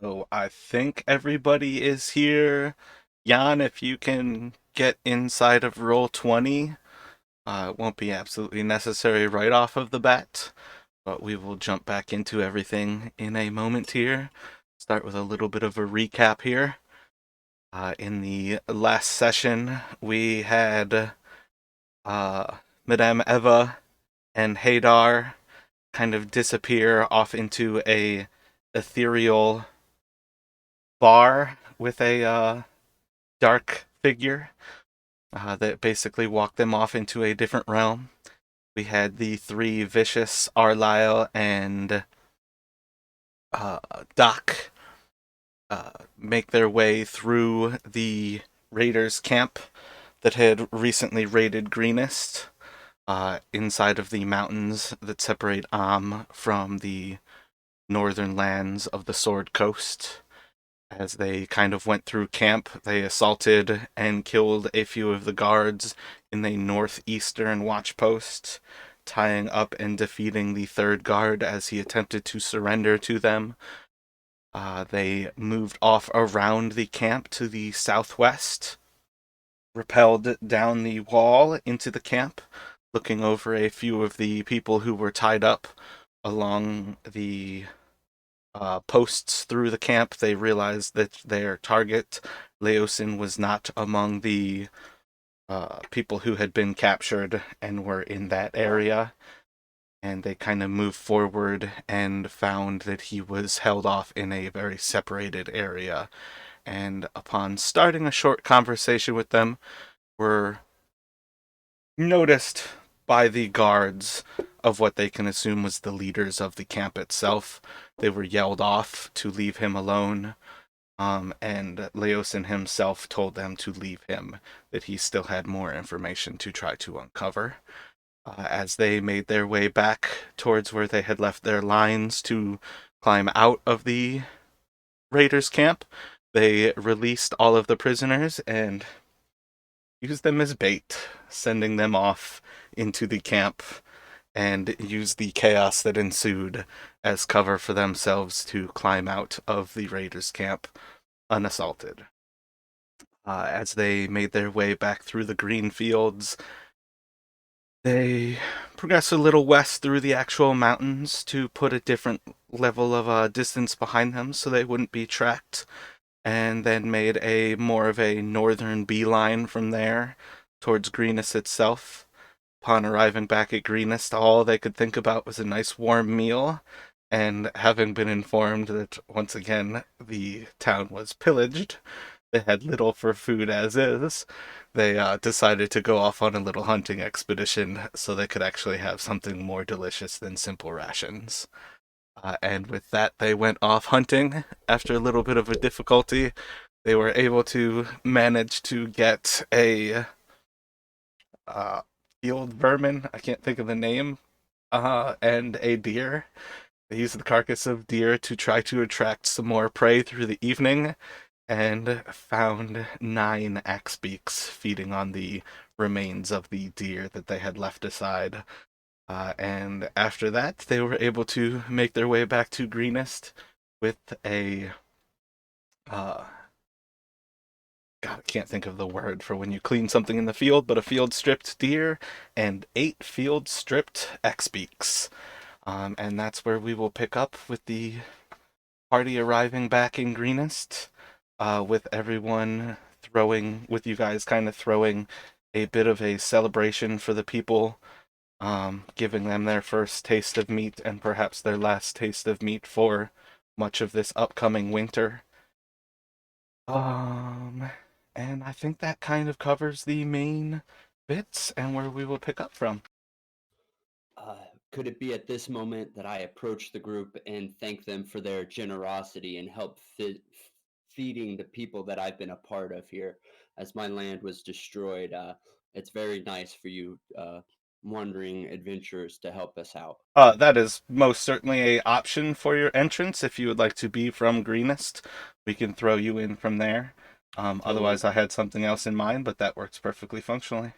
So I think everybody is here. Jan, if you can get inside of roll 20, it won't be absolutely necessary right off of the bat, but we will jump back into everything in a moment here. Start with a little bit of a recap here. In the last session, we had uh, Madame Eva and Hadar kind of disappear off into a ethereal bar with a dark figure that basically walked them off into a different realm. We had the three vicious Arlyle and uh, Doc make their way through the raiders' camp that had recently raided Greenest inside of the mountains that separate Am from the northern lands of the Sword Coast. As they kind of went through camp, they assaulted and killed a few of the guards in the northeastern watch post, tying up and defeating the third guard as he attempted to surrender to them. They moved off around the camp to the southwest, rappelled down the wall into the camp, looking over a few of the people who were tied up along the posts through the camp. They realized that their target, Leosin, was not among the people who had been captured and were in that area. And they kind of moved forward and found that he was held off in a very separated area. And upon starting a short conversation with them, were noticed by the guards of what they can assume was the leaders of the camp itself. They were yelled off to leave him alone, and Leosin himself told them to leave him, that he still had more information to try to uncover. As they made their way back towards where they had left their lines to climb out of the raiders' camp, they released all of the prisoners and used them as bait, sending them off into the camp and used the chaos that ensued as cover for themselves to climb out of the raiders' camp unassaulted. As they made their way back through the green fields, they progressed a little west through the actual mountains to put a different level of distance behind them so they wouldn't be tracked, and then made a more of a northern beeline from there towards Greenest itself. Upon arriving back at Greenest, all they could think about was a nice warm meal, and having been informed that once again the town was pillaged, they had little for food as is, they decided to go off on a little hunting expedition so they could actually have something more delicious than simple rations. And with that, they went off hunting. After a little bit of a difficulty, they were able to manage to get a uh, field vermin. I can't think of the name. And a deer. They used the carcass of deer to try to attract some more prey through the evening, and found 9 Axebeaks feeding on the remains of the deer that they had left aside. And after that, they were able to make their way back to Greenest with a uh, God, I can't think of the word for when you clean something in the field, but a field stripped deer and 8 field stripped Axebeaks. And that's where we will pick up with the party arriving back in Greenest, with everyone throwing, with you guys kind of throwing a bit of a celebration for the people, giving them their first taste of meat and perhaps their last taste of meat for much of this upcoming winter. Um, and I think that kind of covers the main bits and where we will pick up from. Uh, could it be at this moment that I approach the group and thank them for their generosity and help feeding the people that I've been a part of here as my land was destroyed? It's very nice for you, wandering adventurers, to help us out. That is most certainly a option for your entrance. If you would like to be from Greenest, we can throw you in from there. Otherwise, Totally. I had something else in mind, but that works perfectly functionally.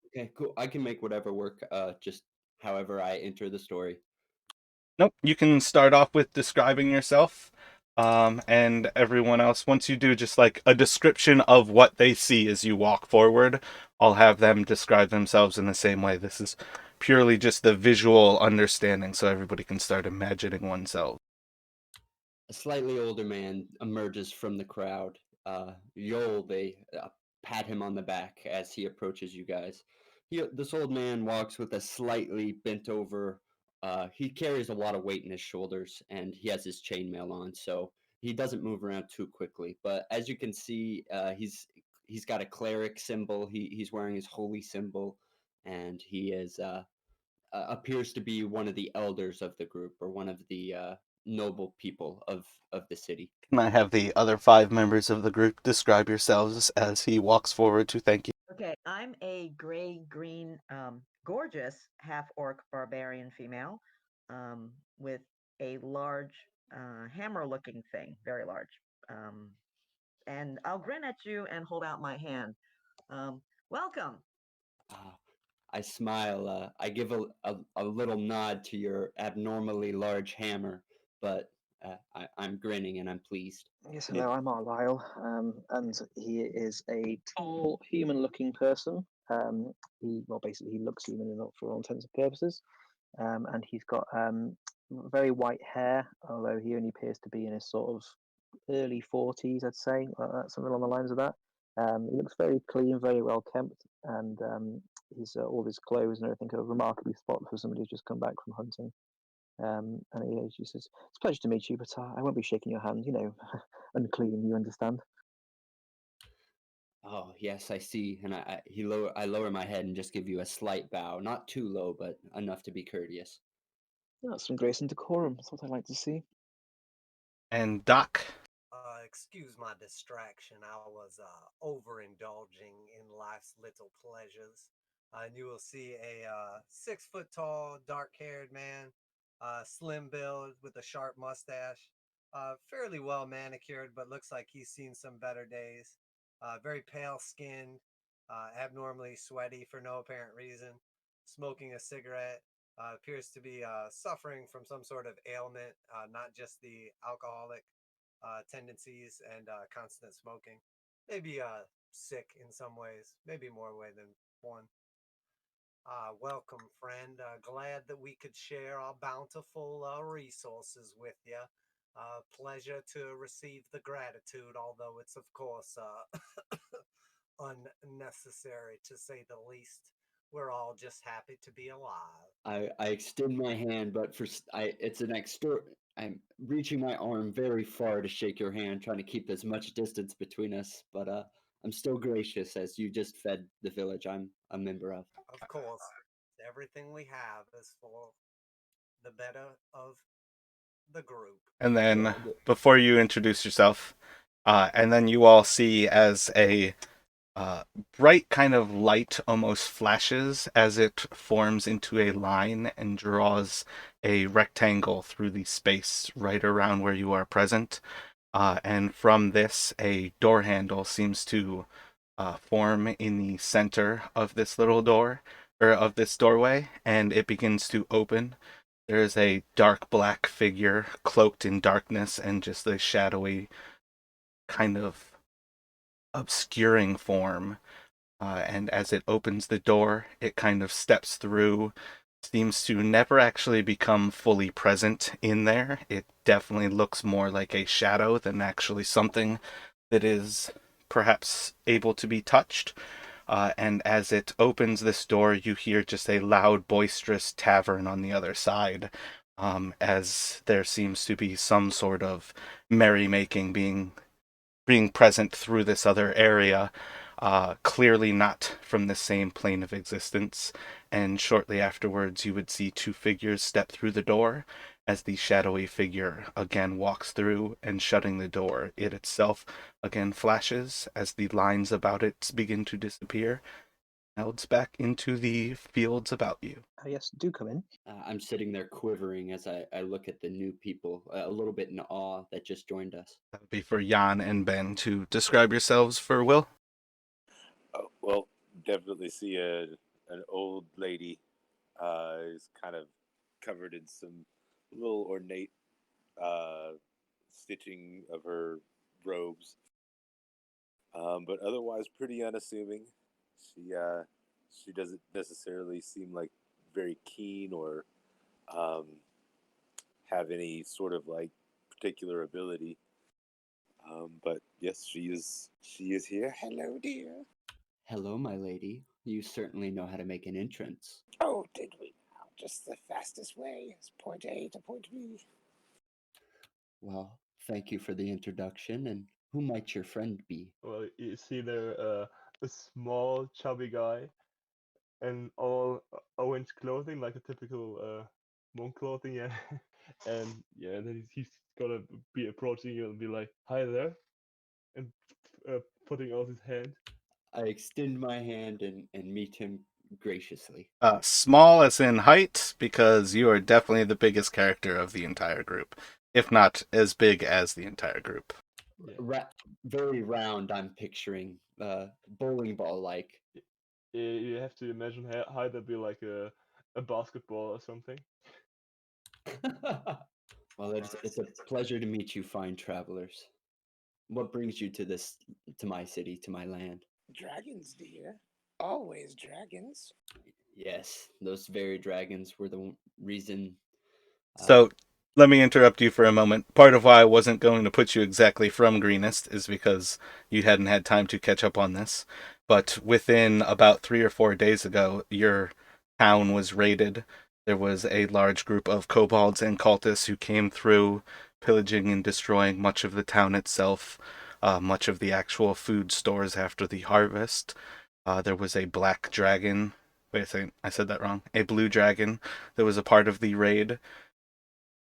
Okay, cool. I can make whatever work, just however I enter the story. Nope, you can start off with describing yourself. And everyone else, once you do just like a description of what they see as you walk forward, I'll have them describe themselves in the same way. This is purely just the visual understanding so everybody can start imagining oneself. A slightly older man emerges from the crowd. Yol, they pat him on the back as he approaches you guys. This old man walks with a slightly bent over. He carries a lot of weight in his shoulders, and he has his chainmail on, so he doesn't move around too quickly. But as you can see, he's got a cleric symbol. He's wearing his holy symbol, and he is appears to be one of the elders of the group or one of the noble people of the city. Can I have the other five members of the group describe yourselves as he walks forward to thank you? Okay, I'm a gray green, gorgeous half orc barbarian female with a large hammer looking thing, very large. Um, and I'll grin at you and hold out my hand. Welcome. Uh, I smile. I give a little nod to your abnormally large hammer, but I'm grinning and I'm pleased. Yes, hello, I'm Arlyle, and he is a tall, human-looking person. Basically, he looks human for all intents and purposes, and he's got very white hair, although he only appears to be in his sort of early 40s, I'd say, something along the lines of that. He looks very clean, very well kept, and his all his clothes and everything are remarkably spot for somebody who's just come back from hunting. And he says, "It's a pleasure to meet you, but I won't be shaking your hand. Unclean. You understand?" Oh yes, I see. And I lower my head and just give you a slight bow, not too low, but enough to be courteous. That's some grace and decorum. That's what I like to see. And Doc. Excuse my distraction. I was overindulging in life's little pleasures. And you will see a 6 foot tall, dark haired man, slim build with a sharp mustache, fairly well manicured, but looks like he's seen some better days. Very pale skinned, abnormally sweaty for no apparent reason, smoking a cigarette. Appears to be suffering from some sort of ailment, not just the alcoholic tendencies and constant smoking. Maybe sick in some ways, maybe more way than one. Welcome, friend. Glad that we could share our bountiful resources with you. Pleasure to receive the gratitude, although it's, of course, unnecessary to say the least. We're all just happy to be alive. I extend my hand, but it's an extra. I'm reaching my arm very far to shake your hand, trying to keep as much distance between us. But I'm still gracious as you just fed the village I'm a member of. Of course, everything we have is for the better of the group. And The, then the, before you introduce yourself, and then you all see as a uh, bright kind of light almost flashes as it forms into a line and draws a rectangle through the space right around where you are present. And from this, a door handle seems to form in the center of this little door, or of this doorway, and it begins to open. There is a dark black figure cloaked in darkness and just a shadowy kind of obscuring form. And as it opens the door, it kind of steps through, seems to never actually become fully present in there. It definitely looks more like a shadow than actually something that is perhaps able to be touched. And as it opens this door, you hear just a loud, boisterous tavern on the other side, as there seems to be some sort of merrymaking being present through this other area, clearly not from the same plane of existence. And shortly afterwards, you would see two figures step through the door as the shadowy figure again walks through and shutting the door. It itself again flashes as the lines about it begin to disappear, melds back into the fields about you. Oh yes, do come in. I'm sitting there quivering as I look at the new people, a little bit in awe that just joined us. That would be for Jan and Ben to describe yourselves for Will. Oh, well, definitely see an old lady who's kind of covered in some little ornate uh, stitching of her robes, but otherwise pretty unassuming. She doesn't necessarily seem like very keen or um, have any sort of like particular ability. But yes, she is here. Hello, dear. Hello, my lady. You certainly know how to make an entrance. Oh, did we now? Just the fastest way is point A to point B. Well, thank you for the introduction, and who might your friend be? Well, you see there a small, chubby guy and all orange clothing, like a typical monk clothing, yeah. And yeah, then he's gonna be approaching you and be like, "Hi there," and putting out his hand. I extend my hand and meet him graciously. Small as in height, because you are definitely the biggest character of the entire group, if not as big as the entire group. Yeah, Ra- Very round, I'm picturing, bowling ball like. you have to imagine how that'd be like a basketball or something. Well, it's a pleasure to meet you, fine travelers. What brings you to my city, to my land? Dragons, dear. Always dragons. Yes, those very dragons were the reason. Uh, So let me interrupt you for a moment. Part of why I wasn't going to put you exactly from Greenest is because you hadn't had time to catch up on this. But within about 3 or 4 days ago, your town was raided. There was a large group of kobolds and cultists who came through, pillaging and destroying much of the town itself, much of the actual food stores after the harvest. There was a black dragon. Wait a second, I said that wrong. A blue dragon that was a part of the raid.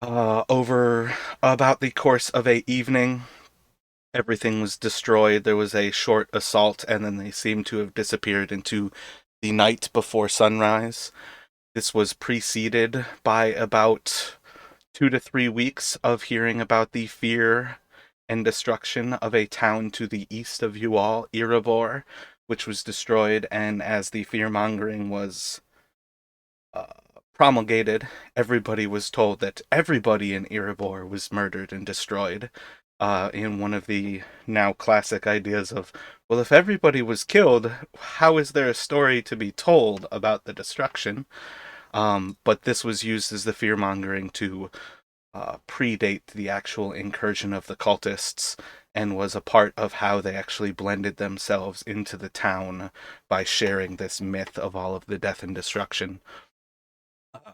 Over about the course of a evening, everything was destroyed. There was a short assault, and then they seemed to have disappeared into the night before sunrise. This was preceded by about 2 to 3 weeks of hearing about the fear and destruction of a town to the east of you all, Erebor, which was destroyed, and as the fear mongering was uh, promulgated, everybody was told that everybody in Erebor was murdered and destroyed. In one of the now classic ideas of, well, if everybody was killed, how is there a story to be told about the destruction? But this was used as the fear mongering to predate the actual incursion of the cultists and was a part of how they actually blended themselves into the town by sharing this myth of all of the death and destruction.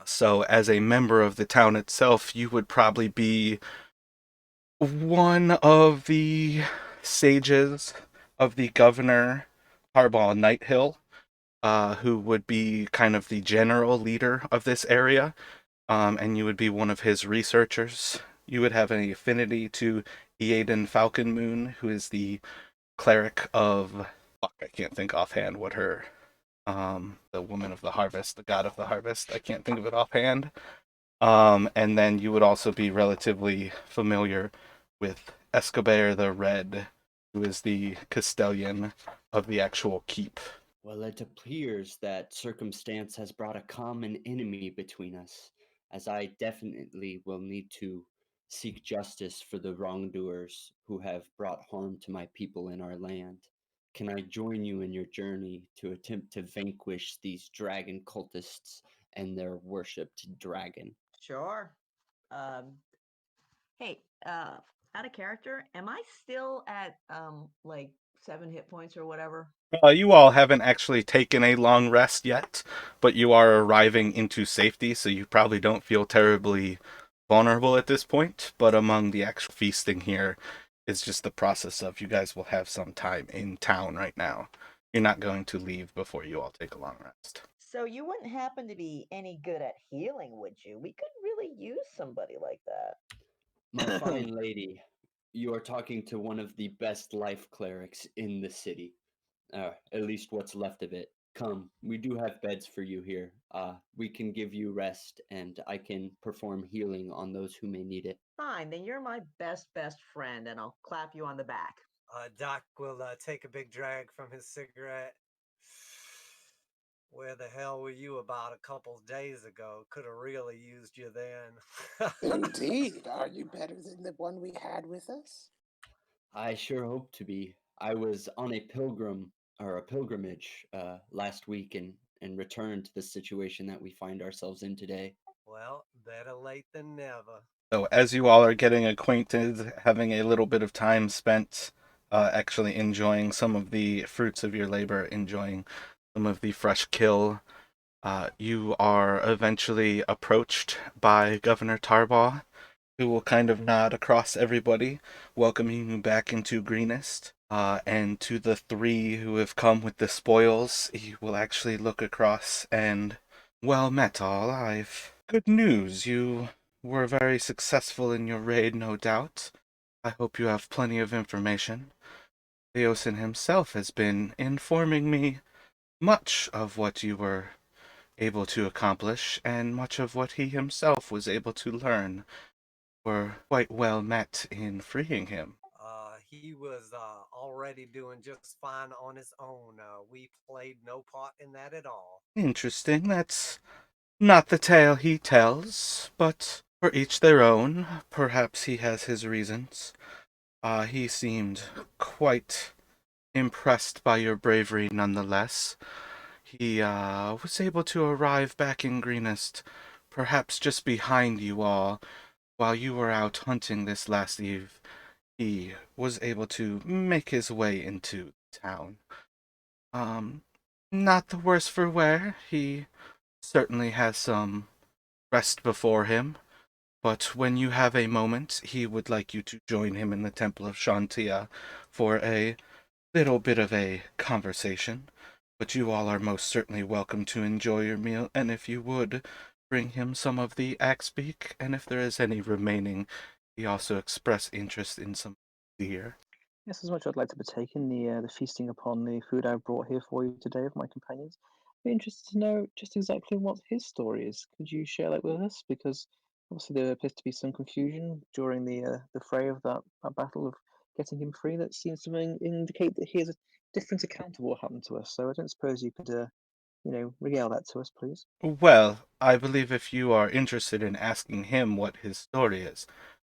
So, as a member of the town itself, you would probably be one of the sages of the governor, Harbaugh Nighthill, who would be kind of the general leader of this area, and you would be one of his researchers. You would have an affinity to Eaden Falconmoon, who is the cleric of. Fuck, I can't think offhand what her. The woman of the harvest, the god of the harvest. I can't think of it offhand. And then you would also be relatively familiar with Escobar the Red, who is the Castellan of the actual keep. well, it appears that circumstance has brought a common enemy between us, as I definitely will need to seek justice for the wrongdoers who have brought harm to my people in our land. Can I join you in your journey to attempt to vanquish these dragon cultists and their worshipped dragon? Sure. Um, hey, out of character, am I still at like 7 hit points or whatever? You all haven't actually taken a long rest yet, but you are arriving into safety, so you probably don't feel terribly vulnerable at this point. But among the actual feasting here is just the process of you guys will have some time in town right now. You're not going to leave before you all take a long rest. So you wouldn't happen to be any good at healing, would you? We could really use somebody like that. My fine lady, you are talking to one of the best life clerics in the city. At least what's left of it. Come, we do have beds for you here. We can give you rest, and I can perform healing on those who may need it. Fine, then you're my best friend, and I'll clap you on the back. Doc will take a big drag from his cigarette. Where the hell were you about a couple days ago? Could have really used you then. Indeed. Are you better than the one we had with us? I sure hope to be. I was on a pilgrimage last week and returned to the situation that we find ourselves in today. Well, better late than never. So, as you all are getting acquainted, having a little bit of time spent actually enjoying some of the fruits of your labor, enjoying some of the fresh kill, you are eventually approached by Governor Tarbaugh, who will kind of nod across everybody, welcoming you back into Greenest. And to the three who have come with the spoils, he will actually look across and, well met all. I've good news. You were very successful in your raid, no doubt. I hope you have plenty of information. Leosin himself has been informing me much of what you were able to accomplish, and much of what he himself was able to learn. Were quite well met in freeing him. He was already doing just fine on his own. We played no part in that at all. Interesting. That's not the tale he tells, but for each their own. Perhaps he has his reasons. He seemed quite impressed by your bravery nonetheless. He was able to arrive back in Greenest, perhaps just behind you all, while you were out hunting this last eve. He was able to make his way into town. Um, Not the worse for wear. He certainly has some rest before him, but when you have a moment, he would like you to join him in the Temple of Shantia for a little bit of a conversation. But you all are most certainly welcome to enjoy your meal, and if you would, bring him some of the Axebeak, and if there is any remaining, he also expressed interest in some deer. Yes, as much as I'd like to partake in the feasting upon the food I've brought here for you today with my companions, I'd be interested to know just exactly what his story is. Could you share that with us? Because obviously there appears to be some confusion during the fray of that battle of getting him free. That seems to indicate that he has a different account of what happened to us. So I don't suppose you could, regale that to us, please. Well, I believe if you are interested in asking him what his story is,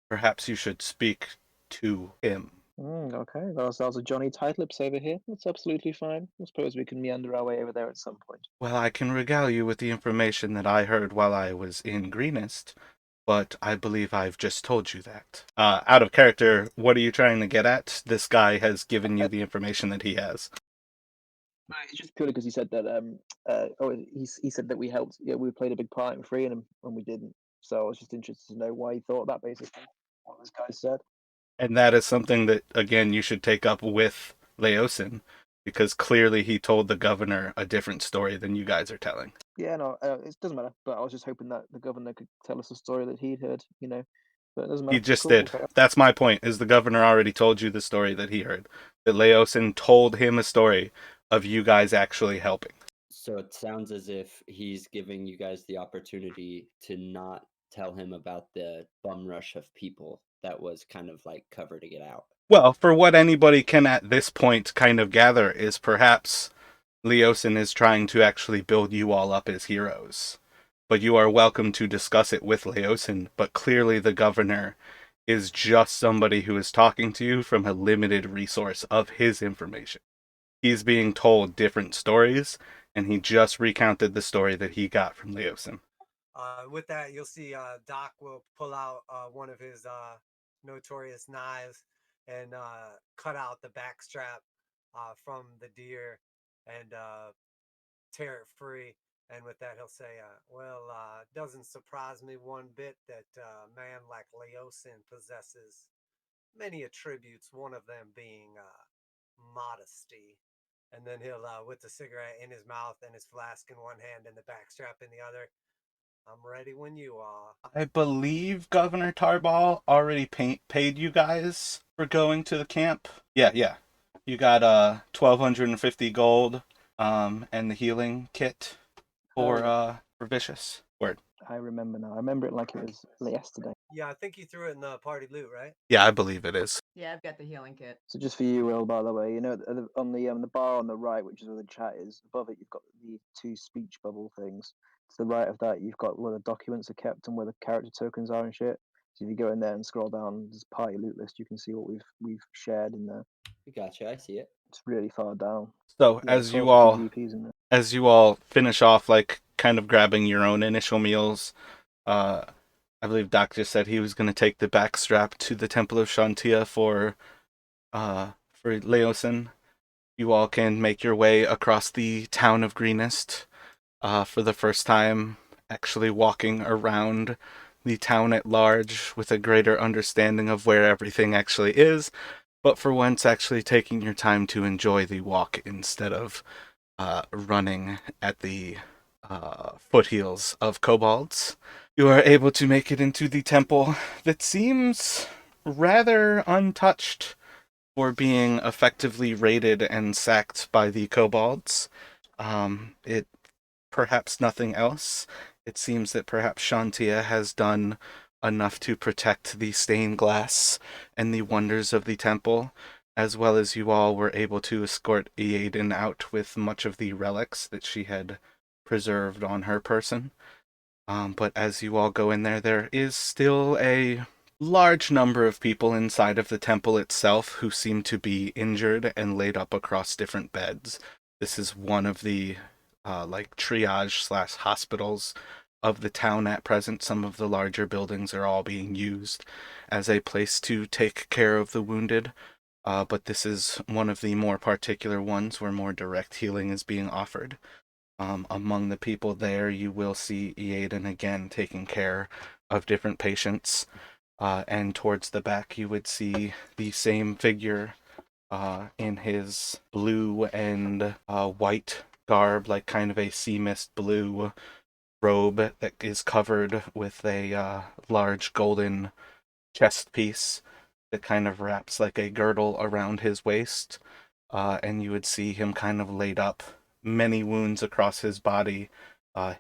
perhaps you should speak to him. Okay, that was a Johnny Titelips over here. That's absolutely fine. I suppose we can meander our way over there at some point. Well, I can regale you with the information that I heard while I was in Greenest, but I believe I've just told you that. Out of character, what are you trying to get at? This guy has given you the information that he has. It's just purely because he said that he said that we helped, yeah, we played a big part in freeing him when we didn't. So I was just interested to know why he thought that, basically what this guy said. And that is something that, again, you should take up with Leosin, because clearly he told the governor a different story than you guys are telling. Yeah, no, it doesn't matter. But I was just hoping that the governor could tell us a story that he'd heard, But it doesn't He matter. just Cool. did. That's my point, is the governor already told you the story that he heard. That Leosin told him a story of you guys actually helping. So it sounds as if he's giving you guys the opportunity to not tell him about the bum rush of people that was kind of like cover to get out. Well, for what anybody can at this point kind of gather is perhaps Leosin is trying to actually build you all up as heroes. But you are welcome to discuss it with Leosin, but clearly the governor is just somebody who is talking to you from a limited resource of his information. He's being told different stories, and he just recounted the story that he got from Leosin. With that, you'll see Doc will pull out one of his notorious knives and cut out the backstrap from the deer and tear it free. And with that, he'll say, well, doesn't surprise me one bit that a man like Leosin possesses many attributes, one of them being modesty. And then he'll, with the cigarette in his mouth and his flask in one hand and the backstrap in the other, I'm ready when you are. I believe Governor Tarball already paid you guys for going to the camp. Yeah. You got 1,250 gold and the healing kit for Vicious. Word. I remember now. I remember it like it was yesterday. Yeah, I think you threw it in the party loot, right? Yeah, I believe it is. Yeah, I've got the healing kit. So just for you, Will, by the way, you know, on the bar on the right, which is where the chat is, above it you've got the 2 speech bubble things. To the right of that, you've got where the documents are kept and where the character tokens are and shit. So if you go in there and scroll down this party loot list, you can see what we've shared in there. Gotcha, I see it. It's really far down. So Yeah, as 12 you or 2 all GPs in there. as you all finish off, like kind of grabbing your own initial meals, I believe Doc just said he was going to take the backstrap to the Temple of Shantia for Leosin. You all can make your way across the town of Greenest for the first time, actually walking around the town at large with a greater understanding of where everything actually is, but for once actually taking your time to enjoy the walk instead of running at the foothills of kobolds. You are able to make it into the temple that seems rather untouched for being effectively raided and sacked by the kobolds. It perhaps nothing else. It seems that perhaps Shantia has done enough to protect the stained glass and the wonders of the temple, as well as you all were able to escort Eaden out with much of the relics that she had preserved on her person. But as you all go in there, there is still a large number of people inside of the temple itself who seem to be injured and laid up across different beds. This is one of the like triage slash hospitals of the town at present. Some of the larger buildings are all being used as a place to take care of the wounded. But this is one of the more particular ones where more direct healing is being offered. Among the people there, you will see Eaden again taking care of different patients. And towards the back, you would see the same figure in his blue and white garb, like kind of a sea mist blue robe that is covered with a large golden chest piece that kind of wraps like a girdle around his waist. And you would see him kind of laid up, many wounds across his body.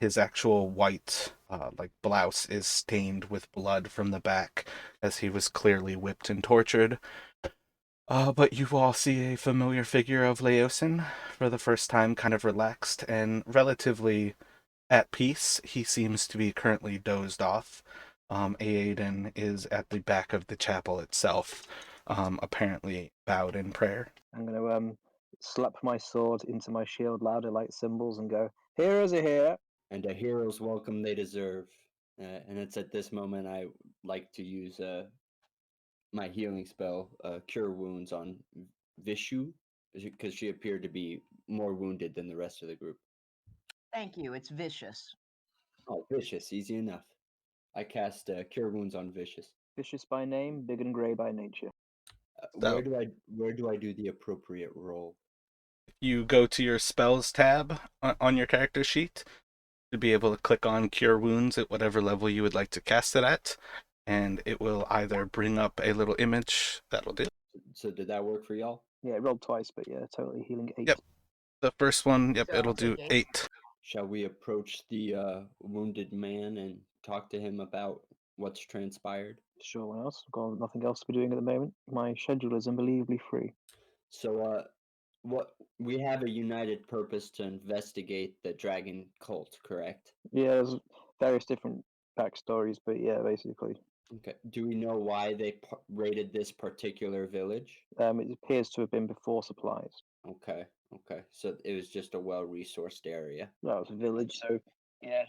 His actual white like blouse is stained with blood from the back, as he was clearly whipped and tortured. But you all see a familiar figure of Leosin for the first time, kind of relaxed and relatively at peace. He seems to be currently dozed off. Aiden is at the back of the chapel itself, apparently bowed in prayer. I'm going to slap my sword into my shield louder like cymbals and go, heroes are here. And a hero's welcome they deserve. And it's at this moment I like to use my healing spell, Cure Wounds, on Vishu, because she appeared to be more wounded than the rest of the group. Thank you. It's vicious. Oh, Vicious, easy enough. I cast Cure Wounds on Vicious. Vicious by name, big and grey by nature. Where do I do the appropriate roll? You go to your spells tab on your character sheet to be able to click on Cure Wounds at whatever level you would like to cast it at, and it will either bring up a little image that'll do. So did that work for y'all? Yeah, it rolled twice, but yeah, totally healing 8. Yep. The first one, yep, So it'll I'll do take 8. Shall we approach the wounded man and talk to him about what's transpired? Sure, what else? I've got nothing else to be doing at the moment. My schedule is unbelievably free. So, what we have a united purpose to investigate the dragon cult, correct? Yeah, there's various different backstories, but yeah, basically. Okay. Do we know why they raided this particular village? It appears to have been before supplies. Okay. Okay. So it was just a well-resourced area. That was a village, so yeah,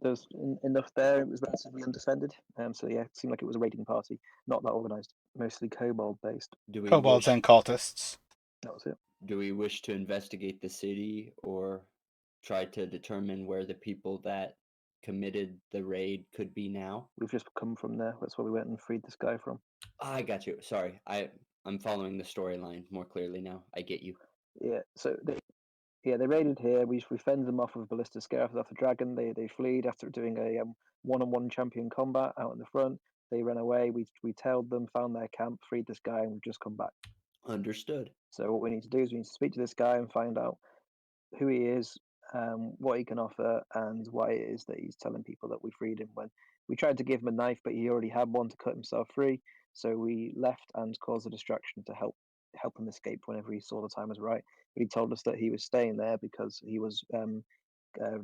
there's enough there. It was relatively undefended. So yeah, it seemed like it was a raiding party, not that organized, mostly kobold based. Do we Kobolds wish and cultists. That was it. do we wish to investigate the city or try to determine where the people that committed the raid could be now? We've just come from there. That's where we went and freed this guy from. I got you. Sorry. I'm following the storyline more clearly now. I get you. Yeah, so they raided here. We fended them off with ballista scare off the dragon. They fled after doing a one-on-one champion combat out in the front. They ran away. We tailed them, found their camp, freed this guy, and we've just come back. Understood. So what we need to do is we need to speak to this guy and find out who he is, what he can offer, and why it is that he's telling people that we freed him. When we tried to give him a knife, but he already had one to cut himself free, so we left and caused a distraction to help him escape whenever he saw the time was right. But he told us that he was staying there because he was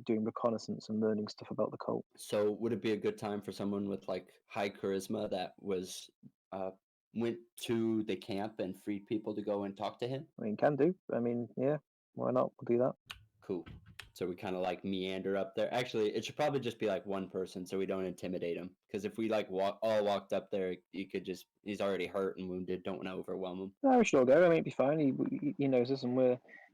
doing reconnaissance and learning stuff about the cult. So would it be a good time for someone with like high charisma that was uh, went to the camp and freed people to go and talk to him? I mean, can do. I mean, yeah, why not? We'll do that. Cool. So we kind of like meander up there. Actually, it should probably just be like one person so we don't intimidate him. Because if we like all walked up there, you could just, he's already hurt and wounded. Don't want to overwhelm him. No, we should all go. I mean, it'd be fine. He knows us, and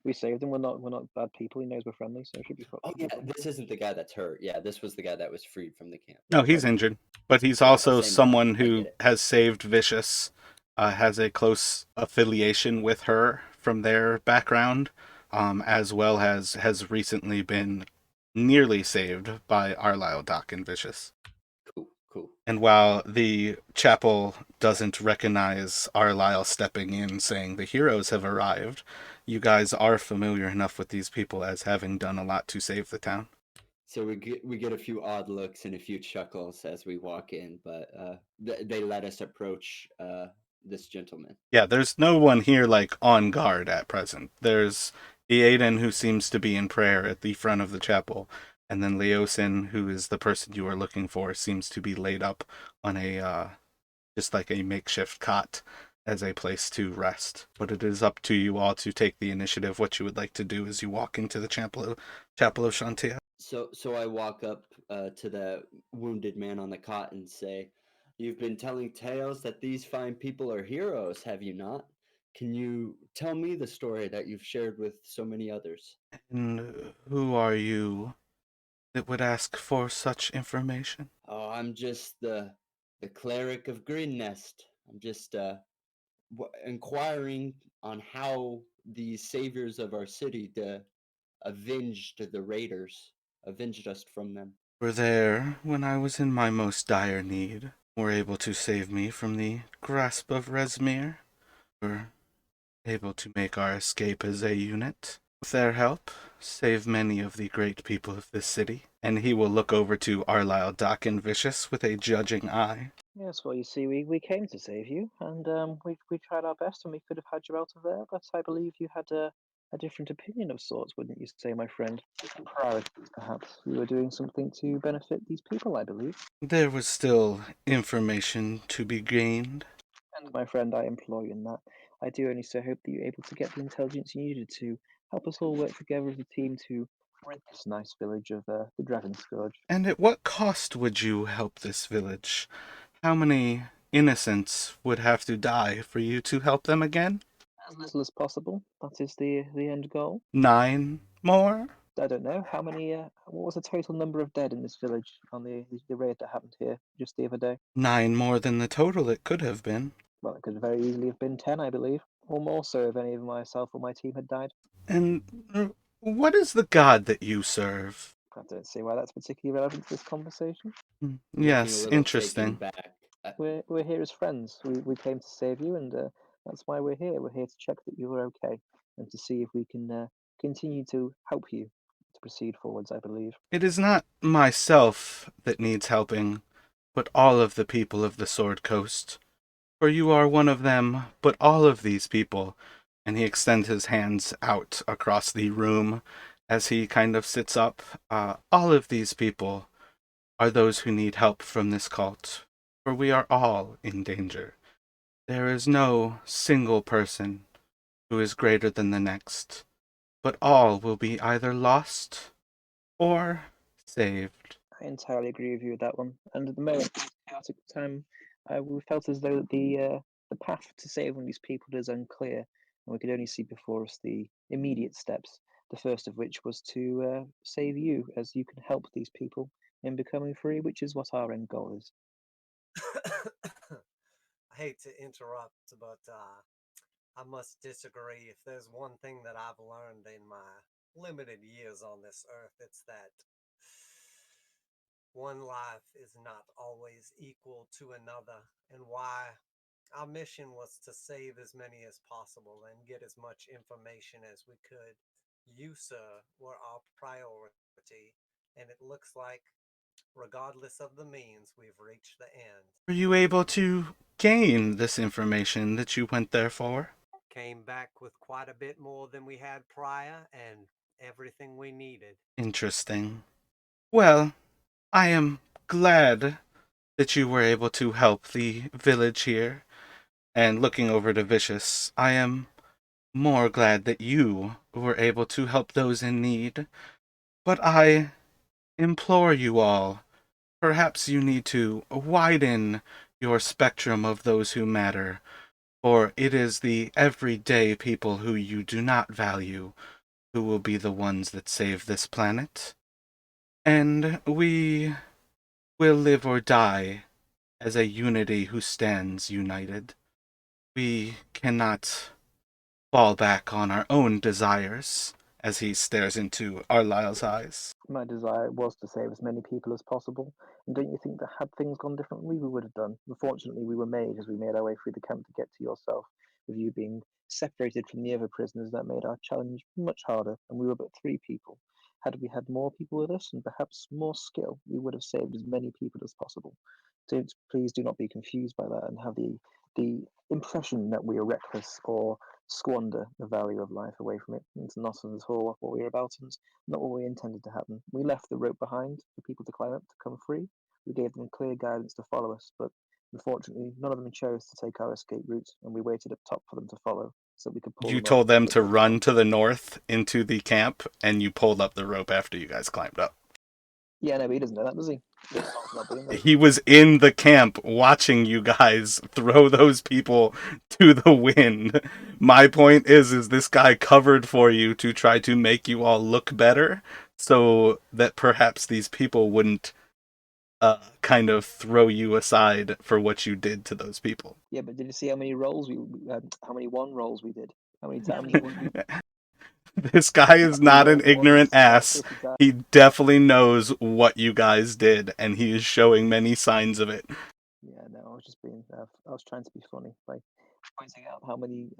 we saved him. We're not bad people. He knows we're friendly, so it should be fine. Oh, yeah, this isn't the guy that's hurt. Yeah, this was the guy that was freed from the camp. No, he's injured, but he's Yeah, also same. someone I who get it. has saved Vicious, has a close affiliation with her from their background, as well as has recently been nearly saved by Arlisle, Doc, and Vicious. Cool. And while the chapel doesn't recognize Arlisle stepping in saying the heroes have arrived, you guys are familiar enough with these people as having done a lot to save the town. So we get a few odd looks and a few chuckles as we walk in, but they let us approach this gentleman. Yeah, there's no one here like on guard at present. There's Eaden, who seems to be in prayer at the front of the chapel, and then Leosin, who is the person you are looking for, seems to be laid up on a just like a makeshift cot as a place to rest. But it is up to you all to take the initiative what you would like to do as you walk into the chapel of Shantia. So I walk up to the wounded man on the cot and say, "You've been telling tales that these fine people are heroes, have you not? Can you tell me the story that you've shared with so many others?" And who are you that would ask for such information? Oh, I'm just the cleric of Greenest. I'm just inquiring on how the saviors of our city avenged the raiders, avenged us from them. Were there when I was in my most dire need, were able to save me from the grasp of Resmir, were able to make our escape as a unit. With their help, save many of the great people of this city. And he will look over to Arlisle, Doc, and Vicious with a judging eye. Yes, well, you see, we came to save you, and we tried our best, and we could have had you out of there, but I believe you had a different opinion of sorts, wouldn't you say, my friend? Different priorities, perhaps. You were doing something to benefit these people, I believe. There was still information to be gained. And my friend, I implore you in that. I do only so hope that you're able to get the intelligence you needed to help us all work together as a team to rid this nice village of the Dragon Scourge. And at what cost would you help this village? How many innocents would have to die for you to help them again? As little as possible. That is the end goal. 9 more? I don't know how many. What was the total number of dead in this village on the raid that happened here just the other day? 9 more than the total it could have been. Well, it could very easily have been 10, I believe, or more so if any of myself or my team had died. And what is the god that you serve? I don't see why that's particularly relevant to this conversation. Yes, interesting. Back. We're here as friends. We came to save you, and that's why we're here. We're here to check that you are okay and to see if we can continue to help you to proceed forwards, I believe. It is not myself that needs helping, but all of the people of the Sword Coast. For you are one of them, but all of these people. And he extends his hands out across the room as he kind of sits up. All of these people are those who need help from this cult, for we are all in danger. There is no single person who is greater than the next, but all will be either lost or saved. I entirely agree with you with that one. And at the moment, this chaotic time, we felt as though the path to saving these people is unclear, and we could only see before us the immediate steps. The first of which was to save you, as you can help these people in becoming free, which is what our end goal is. I hate to interrupt, but I must disagree. If there's one thing that I've learned in my limited years on this earth, it's that one life is not always equal to another, and why our mission was to save as many as possible and get as much information as we could. You, sir, were our priority, and it looks like, regardless of the means, we've reached the end. Were you able to gain this information that you went there for? Came back with quite a bit more than we had prior and everything we needed. Interesting. Well, I am glad that you were able to help the village here. And looking over to Vicious, I am more glad that you were able to help those in need. But I implore you all, perhaps you need to widen your spectrum of those who matter, for it is the everyday people who you do not value who will be the ones that save this planet. And we will live or die as a unity who stands united. We cannot fall back on our own desires as he stares into Arlyle's eyes. My desire was to save as many people as possible, and don't you think that had things gone differently, we would have done? Unfortunately, we were made as we made our way through the camp to get to yourself, with you being separated from the other prisoners. That made our challenge much harder, and we were but 3 people. Had we had more people with us and perhaps more skill, we would have saved as many people as possible. Don't please do not be confused by that and have the impression that we are reckless or squander the value of life away from it. It's not at all what we're about, and not what we intended to happen. We left the rope behind for people to climb up to come free. We gave them clear guidance to follow us, but unfortunately, none of them chose to take our escape route, and we waited up top for them to follow so that we could pull You them up. told them But to run to the north into the camp, and you pulled up the rope after you guys climbed up. yeah, no, but he doesn't know that, does he? Not being there. He was in the camp watching you guys throw those people to the wind. My point is this guy covered for you to try to make you all look better so that perhaps these people wouldn't kind of throw you aside for what you did to those people. Yeah, but did you see how many rolls how many one rolls we did? How many How times many we This guy is we not an rolled ignorant ones about ass. 50 times? He definitely knows what you guys did, and he is showing many signs of it. Yeah, no, I was just being. I was trying to be funny by pointing out how many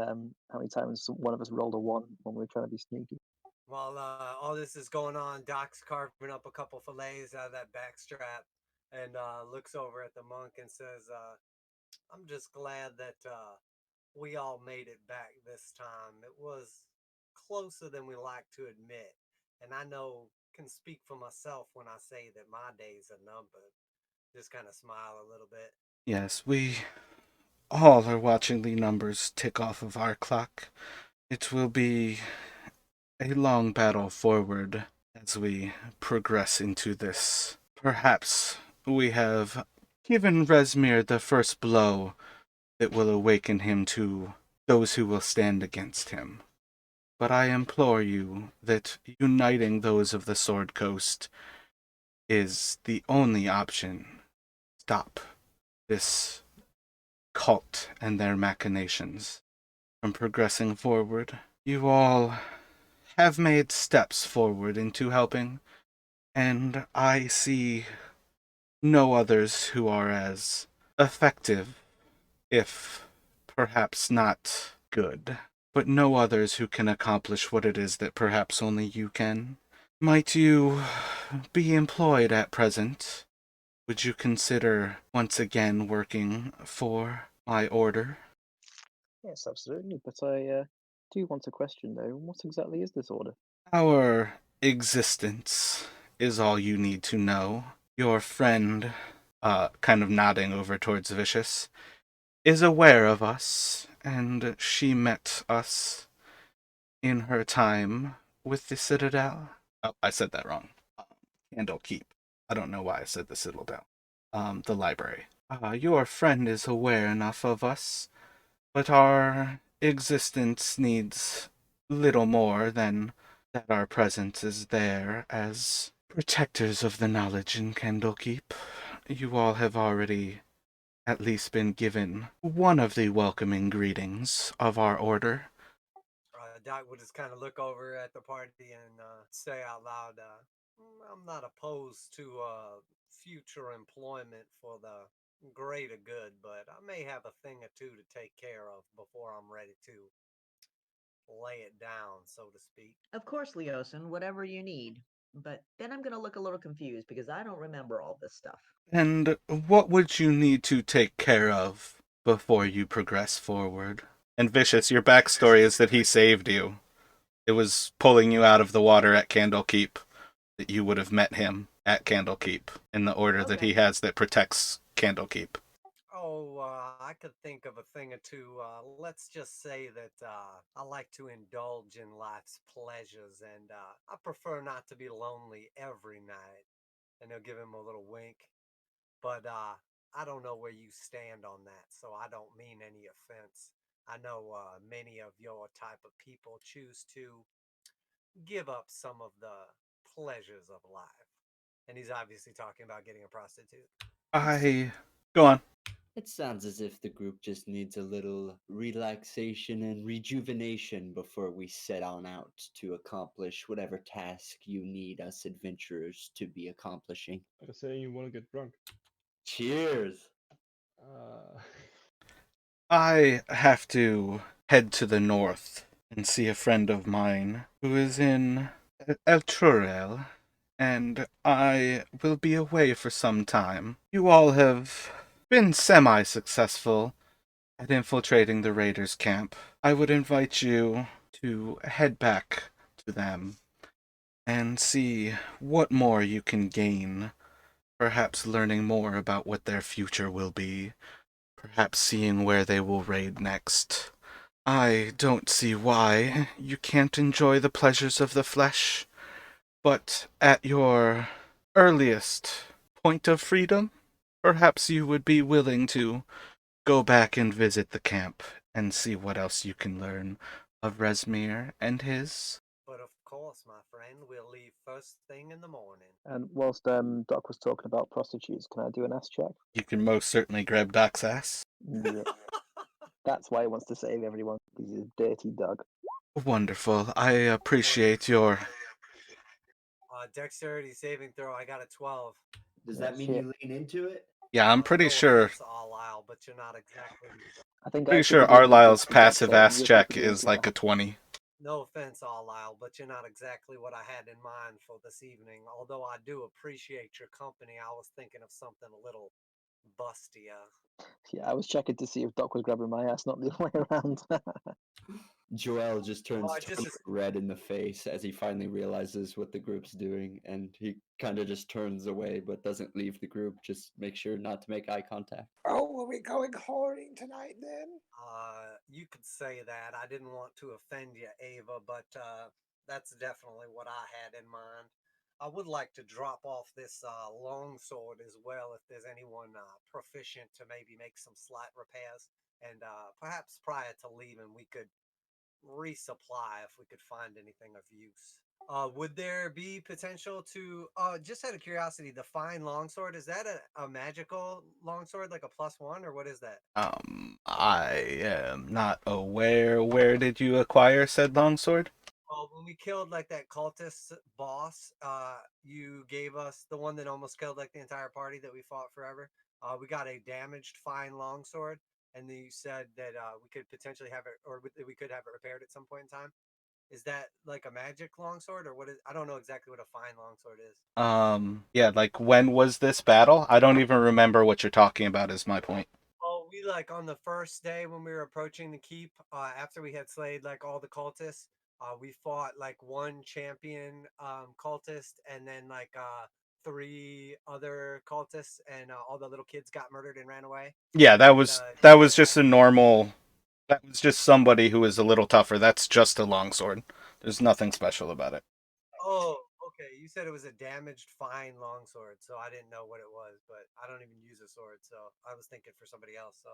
times one of us rolled a one when we were trying to be sneaky. While all this is going on, Doc's carving up a couple fillets out of that backstrap and looks over at the monk and says, I'm just glad that we all made it back this time. It was closer than we like to admit. And I know can speak for myself when I say that my days are numbered. Just kind of smile a little bit. Yes, we all are watching the numbers tick off of our clock. It will be a long battle forward as we progress into this. Perhaps we have given Resmir the first blow that will awaken him to those who will stand against him. But I implore you that uniting those of the Sword Coast is the only option. Stop this cult and their machinations from progressing forward. You all have made steps forward into helping, and I see no others who are as effective, if perhaps not good, but no others who can accomplish what it is that perhaps only you can. Might you be employed at present? Would you consider once again working for my order? Yes, absolutely. But I do want to question though. What exactly is this order? Our existence is all you need to know. Your friend, kind of nodding over towards Vicious, is aware of us, and she met us in her time with the Citadel. Oh, I said that wrong. Candle Keep. I don't know why I said the Citadel. The library. Your friend is aware enough of us, but our existence needs little more than that our presence is there as protectors of the knowledge in Candlekeep. You all have already at least been given one of the welcoming greetings of our order. Doc would just kind of look over at the party and say out loud, I'm not opposed to future employment for the greater good, but I may have a thing or two to take care of before I'm ready to lay it down, so to speak. Of course, Leosin, whatever you need. But then I'm going to look a little confused because I don't remember all this stuff. And what would you need to take care of before you progress forward? And Vicious, your backstory is that he saved you. It was pulling you out of the water at Candlekeep that you would have met him at Candlekeep in the order that Okay. he has that protects Candlekeep. Oh, I could think of a thing or two. Let's just say that I like to indulge in life's pleasures, and I prefer not to be lonely every night. And he'll give him a little wink. But I don't know where you stand on that, so I don't mean any offense. I know many of your type of people choose to give up some of the pleasures of life. And he's obviously talking about getting a prostitute. Go on. It sounds as if the group just needs a little relaxation and rejuvenation before we set on out to accomplish whatever task you need us adventurers to be accomplishing. I was saying you want to get drunk. Cheers! Uh, I have to head to the north and see a friend of mine who is in El Turel, and I will be away for some time. You all have been semi-successful at infiltrating the raiders' camp. I would invite you to head back to them and see what more you can gain, perhaps learning more about what their future will be, perhaps seeing where they will raid next. I don't see why you can't enjoy the pleasures of the flesh, but at your earliest point of freedom, perhaps you would be willing to go back and visit the camp and see what else you can learn of Resmir and his. But of course, my friend, we'll leave first thing in the morning. And whilst Doc was talking about prostitutes, can I do an ass check? You can most certainly grab Doc's ass. Yeah, that's why he wants to save everyone. He's a dirty dog. Wonderful. I appreciate your. Dexterity saving throw, I got a 12. Does Yeah, that mean shit. you lean into it? Yeah, I'm pretty No sure. offense, Arlisle, but you're not exactly. I think Pretty I sure should be able to Arlyle's do that passive saving, ass you just have check to do it is like a now. 20. No offense, Arlisle, but you're not exactly what I had in mind for this evening. Although I do appreciate your company, I was thinking of something a little bustier. Yeah, I was checking to see if Doc was grabbing my ass, not the other way around. Joel just turns I just totally red in the face as he finally realizes what the group's doing, and he kind of just turns away but doesn't leave the group, just make sure not to make eye contact. Oh, are we going whoring tonight then? You could say that. I didn't want to offend you, Ava, but that's definitely what I had in mind. I would like to drop off this longsword as well if there's anyone proficient to maybe make some slight repairs. And perhaps prior to leaving, we could resupply if we could find anything of use. Would there be potential to, just out of curiosity, the fine longsword, is that a magical longsword, like a +1, or what is that? I am not aware. Where did you acquire said longsword? When we killed like that cultist boss, you gave us the one that almost killed like the entire party that we fought forever. We got a damaged fine longsword, and then you said that we could potentially have it, or we could have it repaired at some point in time. Is that like a magic longsword, or what is? I don't know exactly what a fine longsword is. Yeah, like when was this battle? I don't even remember what you're talking about, is my point. Oh, we like on the first day when we were approaching the keep, after we had slayed like all the cultists, we fought like one champion cultist and then like three other cultists, and all the little kids got murdered and ran away. Yeah, that And was the that was champion just had a normal. That was just somebody who was a little tougher. That's just a longsword. There's nothing special about it. Oh, okay. You said it was a damaged fine longsword, so I didn't know what it was, but I don't even use a sword, so I was thinking for somebody else. So,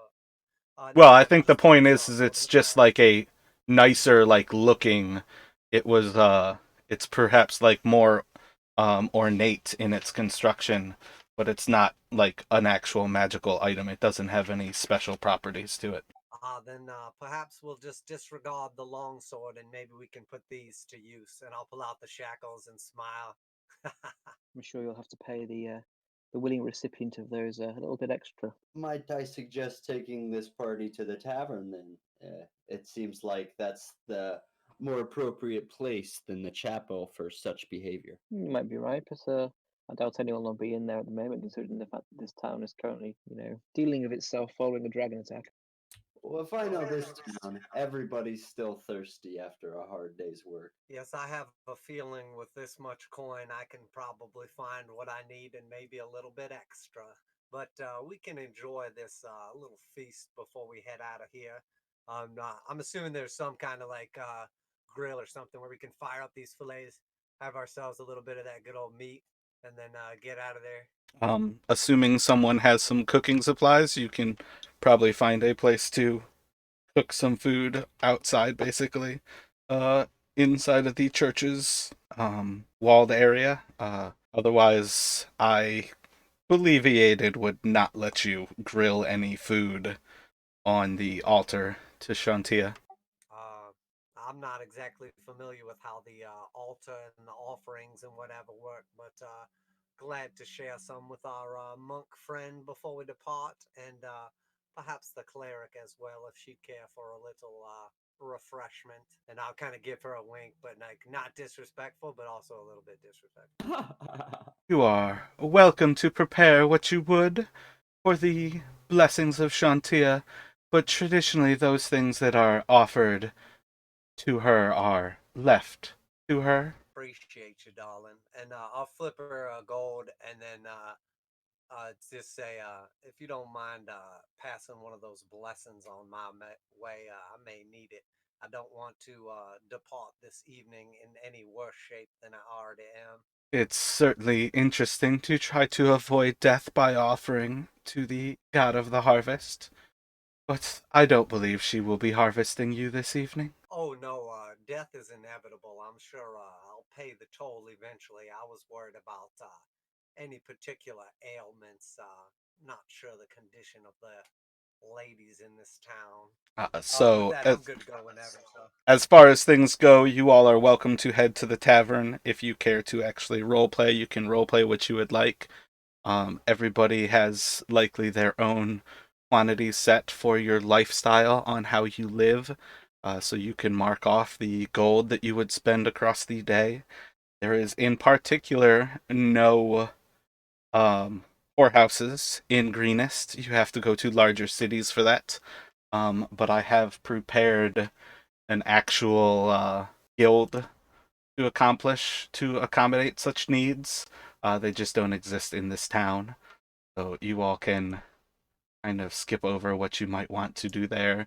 Well, never I mind. think the Just point curious, is Longsword. it's It's all just right. like a nicer like looking. It was it's perhaps like more ornate in its construction, but it's not like an actual magical item. It doesn't have any special properties to it. Then perhaps we'll just disregard the longsword and maybe we can put these to use. And I'll pull out the shackles and smile. I'm sure you'll have to pay the willing recipient of those a little bit extra. Might I suggest taking this party to the tavern then? It seems like that's the more appropriate place than the chapel for such behavior. You might be right, but I doubt anyone will be in there at the moment, considering the fact that this town is currently, dealing with itself following a dragon attack. Well, if I know this town, everybody's still thirsty after a hard day's work. Yes, I have a feeling with this much coin, I can probably find what I need and maybe a little bit extra. But we can enjoy this little feast before we head out of here. I'm assuming there's some kind of like grill or something where we can fire up these fillets, have ourselves a little bit of that good old meat, and then get out of there. Assuming someone has some cooking supplies, you can probably find a place to cook some food outside, basically, uh, inside of the church's walled area. Otherwise, I believe Eated would not let you grill any food on the altar to Shantia. Uh, I'm not exactly familiar with how the altar and the offerings and whatever work, but glad to share some with our monk friend before we depart, and perhaps the cleric as well, if she'd care for a little refreshment. And I'll kind of give her a wink, but like not disrespectful, but also a little bit disrespectful. You are welcome to prepare what you would for the blessings of Shantia, but traditionally those things that are offered to her are left to her. Appreciate you, darling. And I'll flip her a gold and then just say, if you don't mind passing one of those blessings on my way, I may need it. I don't want to depart this evening in any worse shape than I already am. It's certainly interesting to try to avoid death by offering to the god of the harvest, but I don't believe she will be harvesting you this evening. Oh no, death is inevitable. I'm sure I'll pay the toll eventually. I was worried about any particular ailments. Not sure the condition of the ladies in this town. Other So, than that, I'm good to go whenever. So. as far as things go, you all are welcome to head to the tavern. If you care to actually roleplay, you can roleplay what you would like. Everybody has likely their own quantity set for your lifestyle on how you live, so you can mark off the gold that you would spend across the day. There is, in particular, no whorehouses in Greenest. You have to go to larger cities for that. But I have prepared an actual guild to accommodate such needs. They just don't exist in this town. So you all can kind of skip over what you might want to do there.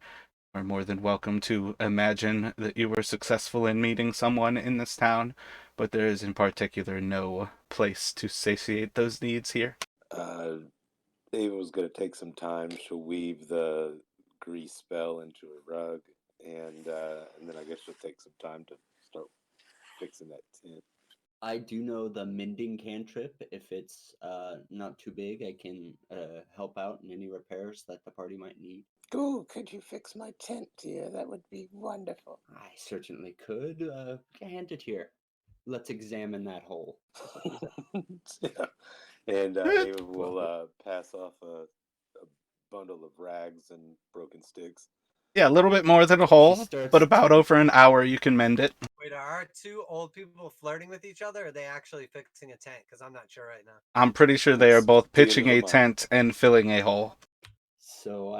Are more than welcome to imagine that you were successful in meeting someone in this town, but there is in particular no place to satiate those needs here. Ava was going to take some time. She'll weave the grease spell into a rug, and then I guess she'll take some time to start fixing that tent. I do know the mending cantrip. If it's not too big, I can help out in any repairs that the party might need. Ooh, could you fix my tent, dear? That would be wonderful. I certainly could. Hand it here. Let's examine that hole. Yeah. And Ava will pass off a bundle of rags and broken sticks. Yeah, a little bit more than a hole, but about over an hour you can mend it. Wait, are two old people flirting with each other, or are they actually fixing a tent? Because I'm not sure right now. I'm pretty sure they are both pitching a tent and filling a hole. So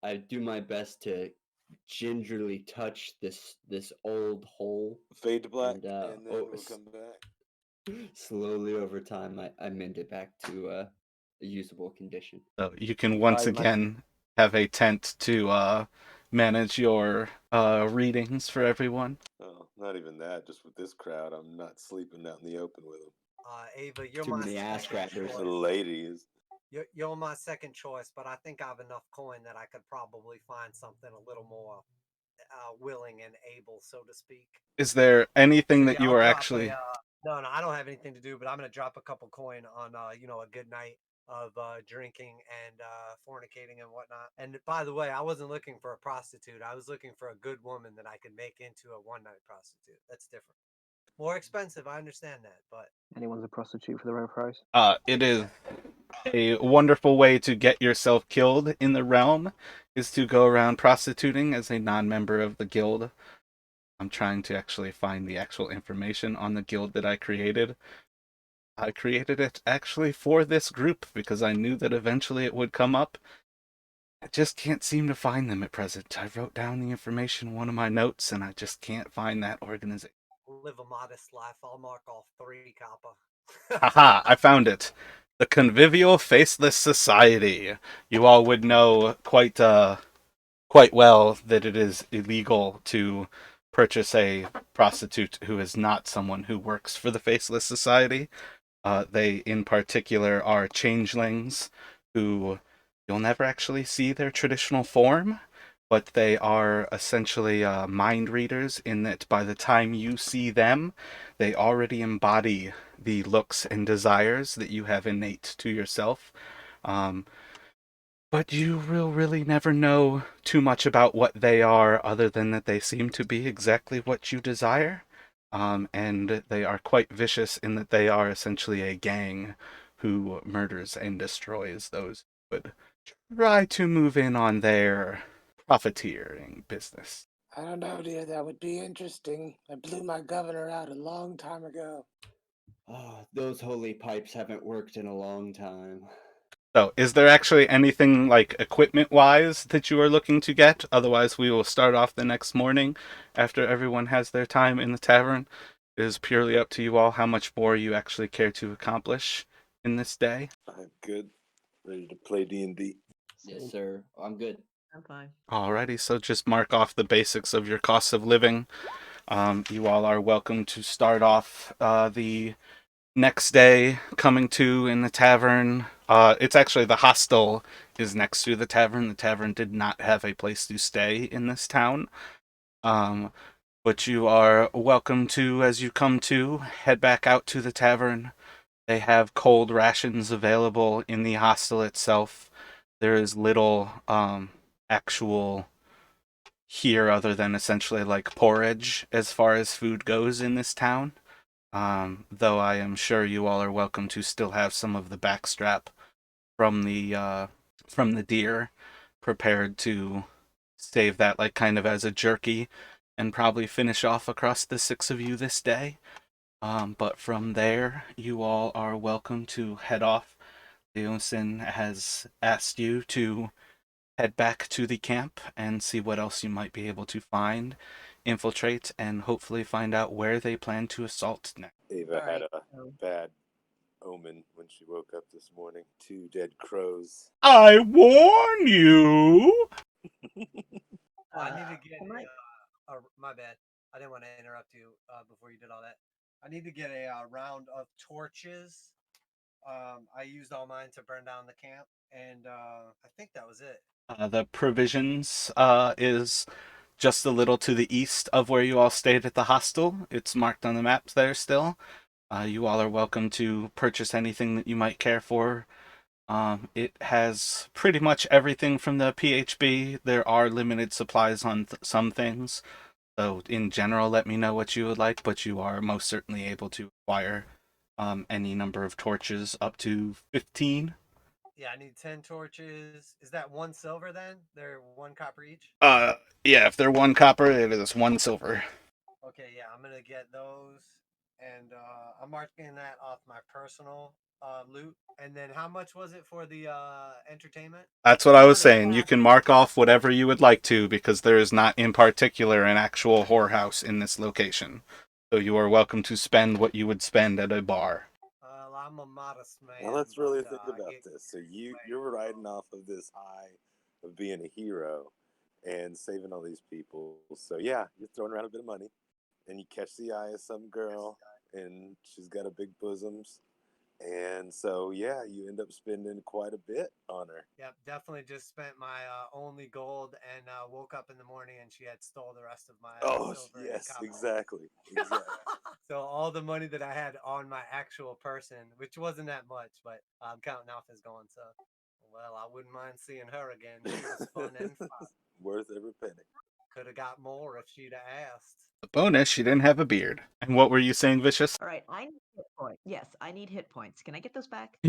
I do my best to gingerly touch this old hole. Fade to black, and then we'll come back. Slowly over time, I mend it back to a usable condition. So you can once again have a tent to manage your readings for everyone. Oh, not even that. Just with this crowd, I'm not sleeping out in the open with them. Ava, you're Too my many ass crackers. The ladies. You're my second choice, but I think I have enough coin that I could probably find something a little more willing and able, so to speak. Is there anything that you are actually... No, I don't have anything to do, but I'm going to drop a couple coin on, a good night of drinking and fornicating and whatnot. And by the way, I wasn't looking for a prostitute. I was looking for a good woman that I could make into a one-night prostitute. That's different. More expensive, I understand that, but... Anyone's a prostitute for their own price. It is a wonderful way to get yourself killed in the realm, is to go around prostituting as a non-member of the guild. I'm trying to actually find the actual information on the guild that I created. I created it actually for this group because I knew that eventually it would come up. I just can't seem to find them at present. I wrote down the information in one of my notes and I just can't find that organization. Live a modest life. I'll mark off 3 copper. Haha, I found it. The Convivial Faceless Society. You all would know quite well that it is illegal to purchase a prostitute who is not someone who works for the Faceless Society. They, in particular, are changelings who you'll never actually see their traditional form, but they are essentially mind readers in that by the time you see them, they already embody the looks and desires that you have innate to yourself. Um, but you will really never know too much about what they are, other than that they seem to be exactly what you desire. And they are quite vicious in that they are essentially a gang who murders and destroys those who would try to move in on their profiteering business. I don't know, dear. That would be interesting. I blew my governor out a long time ago. Oh, those holy pipes haven't worked in a long time. So, is there actually anything like equipment-wise that you are looking to get? Otherwise, we will start off the next morning after everyone has their time in the tavern. It is purely up to you all how much more you actually care to accomplish in this day. I'm good. Ready to play D&D. Yes, sir. I'm good. I'm fine. Alrighty, so just mark off the basics of your costs of living. You all are welcome to start off the next day coming to in the tavern. It's actually the hostel is next to the tavern. The tavern did not have a place to stay in this town. But you are welcome to, as you come to, head back out to the tavern. They have cold rations available in the hostel itself. There is little actual here other than essentially like porridge as far as food goes in this town. Though I am sure you all are welcome to still have some of the backstrap from the deer prepared to save that like kind of as a jerky and probably finish off across the 6 of you this day. But from there, you all are welcome to head off. Leonsin has asked you to head back to the camp and see what else you might be able to find, infiltrate, and hopefully find out where they plan to assault next. Ava had Alright, a so bad omen when she woke up this morning. 2 dead crows. I warn you! I need to get tonight, my bad. I didn't want to interrupt you before you did all that. I need to get a round of torches. I used all mine to burn down the camp, and I think that was it. The provisions is just a little to the east of where you all stayed at the hostel. It's marked on the maps there still. You all are welcome to purchase anything that you might care for. It has pretty much everything from the PHB. There are limited supplies on some things. So in general, let me know what you would like, but you are most certainly able to acquire any number of torches up to 15. Yeah, I need 10 torches. Is that 1 silver then? They're 1 copper each? Yeah, if they're 1 copper, it is 1 silver. Okay, yeah, I'm gonna get those, and I'm marking that off my personal loot. And then how much was it for the entertainment? That's what I was saying. You can mark off whatever you would like to, because there is not in particular an actual whorehouse in this location. So you are welcome to spend what you would spend at a bar. I'm a modest man. Now let's really but, think I about get this. So you're riding off of this high of being a hero and saving all these people. So yeah, you're throwing around a bit of money, and you catch the eye of some girl, and she's got a big bosoms, and so yeah, you end up spending quite a bit on her. Yep, definitely just spent my only gold, and woke up in the morning and she had stole the rest of my Oh silver and yes, copper. exactly. So all the money that I had on my actual person, which wasn't that much, but I'm counting off as going. So, well, I wouldn't mind seeing her again. She was fun and fun. Worth every penny. Could have got more if she'd have asked. The bonus, she didn't have a beard. And what were you saying, Vicious? all right, I need hit points. Yes, I need hit points. Can I get those back?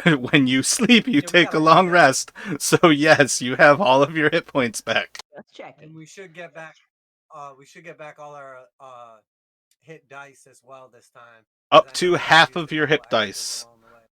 When you sleep, you Yeah, we take got a a long rest. rest. So yes, you have all of your hit points back. Just checking. And we should get back we should get back all our hit dice as well this time. Up to half of your hit dice.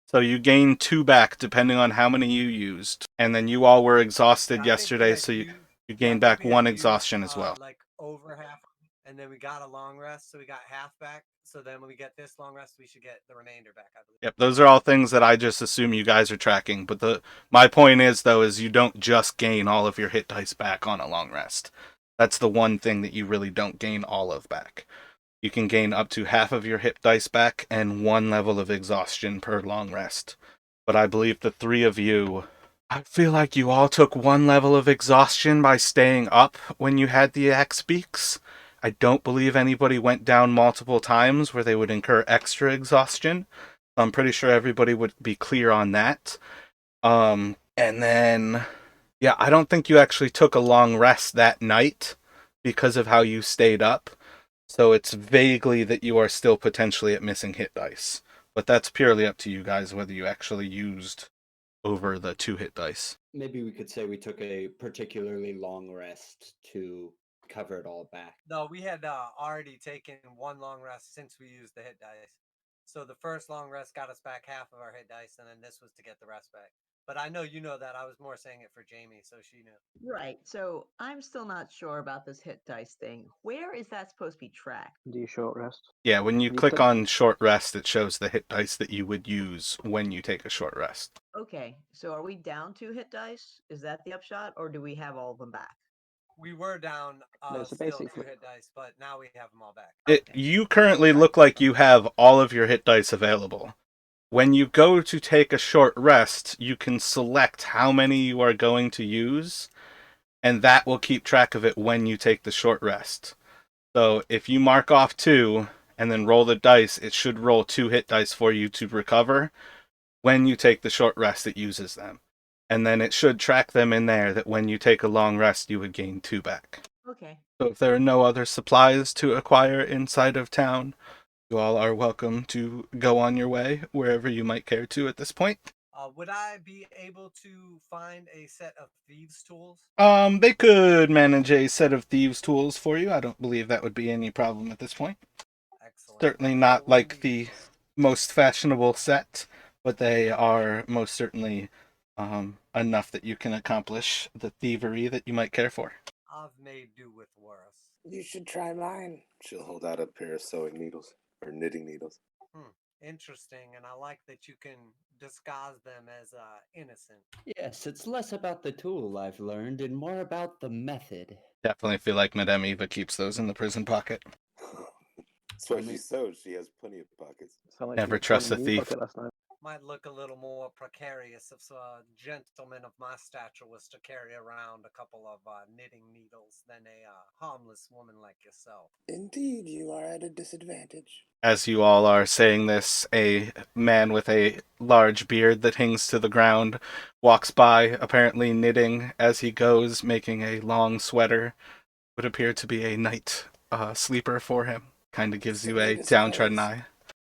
So you gain 2 back depending on how many you used. And then you all were exhausted yesterday, so you gained back 1 exhaustion as well. Like over half, and then we got a long rest, so we got half back. So then when we get this long rest, we should get the remainder back, I believe. Yep, those are all things that I just assume you guys are tracking. But my point is, though, is you don't just gain all of your hit dice back on a long rest. That's the one thing that you really don't gain all of back. You can gain up to half of your hit dice back and 1 level of exhaustion per long rest. But I believe the 3 of you, I feel like you all took 1 level of exhaustion by staying up when you had the Axebeaks. I don't believe anybody went down multiple times where they would incur extra exhaustion. I'm pretty sure everybody would be clear on that. And then, yeah, I don't think you actually took a long rest that night because of how you stayed up. So it's vaguely that you are still potentially at missing hit dice. But that's purely up to you guys whether you actually used over the 2 hit dice. Maybe we could say we took a particularly long rest to cover it all back. No, we had already taken 1 long rest since we used the hit dice. So the first long rest got us back half of our hit dice, and then this was to get the rest back. But I know you know that. I was more saying it for Jamie, so she knew. Right. So I'm still not sure about this hit dice thing. Where is that supposed to be tracked? Do you short rest? Yeah, when you You click click- on short rest, it shows the hit dice that you would use when you take a short rest. Okay. So are we down 2 hit dice? Is that the upshot, or do we have all of them back? We were down No, so still 2 basically- hit dice, but now we have them all back. You currently look like you have all of your hit dice available. When you go to take a short rest, you can select how many you are going to use, and that will keep track of it when you take the short rest. So if you mark off 2 and then roll the dice, it should roll 2 hit dice for you to recover. When you take the short rest, it uses them. And then it should track them in there that when you take a long rest, you would gain 2 back. Okay. So if there are no other supplies to acquire inside of town, you all are welcome to go on your way wherever you might care to at this point. Would I be able to find a set of thieves' tools? They could manage a set of thieves' tools for you. I don't believe that would be any problem at this point. Excellent. Certainly not like the most fashionable set, but they are most certainly enough that you can accomplish the thievery that you might care for. I've made do with worse. You should try mine. She'll hold out a pair of sewing needles or knitting needles. Interesting, and I like that you can disguise them as innocent. Yes, it's less about the tool I've learned and more about the method. Definitely feel like Madame Eva keeps those in the prison pocket. That's why she sewed. She has plenty of pockets. Sound like Never you trust found a new thief. bucket last night. Might look a little more precarious if a gentleman of my stature was to carry around a couple of knitting needles than a harmless woman like yourself. Indeed, you are at a disadvantage. As you all are saying this, a man with a large beard that hangs to the ground walks by, apparently knitting as he goes, making a long sweater. Would appear to be a night sleeper for him. Kind of gives you a downtrodden eye.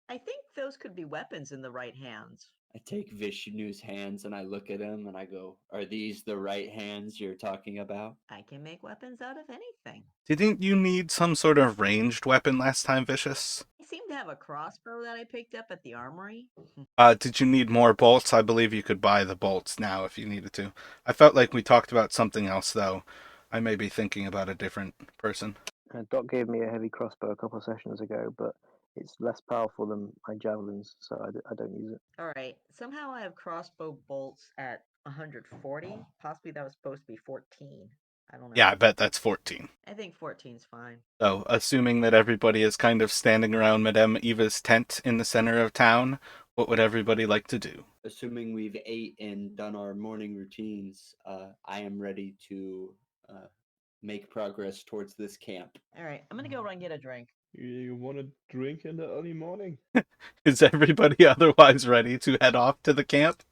I think those could be weapons in the right hands. I take Vishnu's hands and I look at him and I go, "Are these the right hands you're talking about?" I can make weapons out of anything. Didn't you need some sort of ranged weapon last time, Vicious? I seem to have a crossbow that I picked up at the armory. Did you need more bolts? I believe you could buy the bolts now if you needed to. I felt like we talked about something else, though. I may be thinking about a different person. Doc gave me a heavy crossbow a couple of sessions ago, but it's less powerful than my javelins, so I don't use it. All right. Somehow I have crossbow bolts at 140. Possibly that was supposed to be 14. I don't know. Yeah, I bet that's 14. I think 14's fine. So, assuming that everybody is kind of standing around Madame Eva's tent in the center of town, what would everybody like to do? Assuming we've ate and done our morning routines, I am ready to make progress towards this camp. All right. I'm going to go run and get a drink. You want to drink in the early morning? Is everybody otherwise ready to head off to the camp?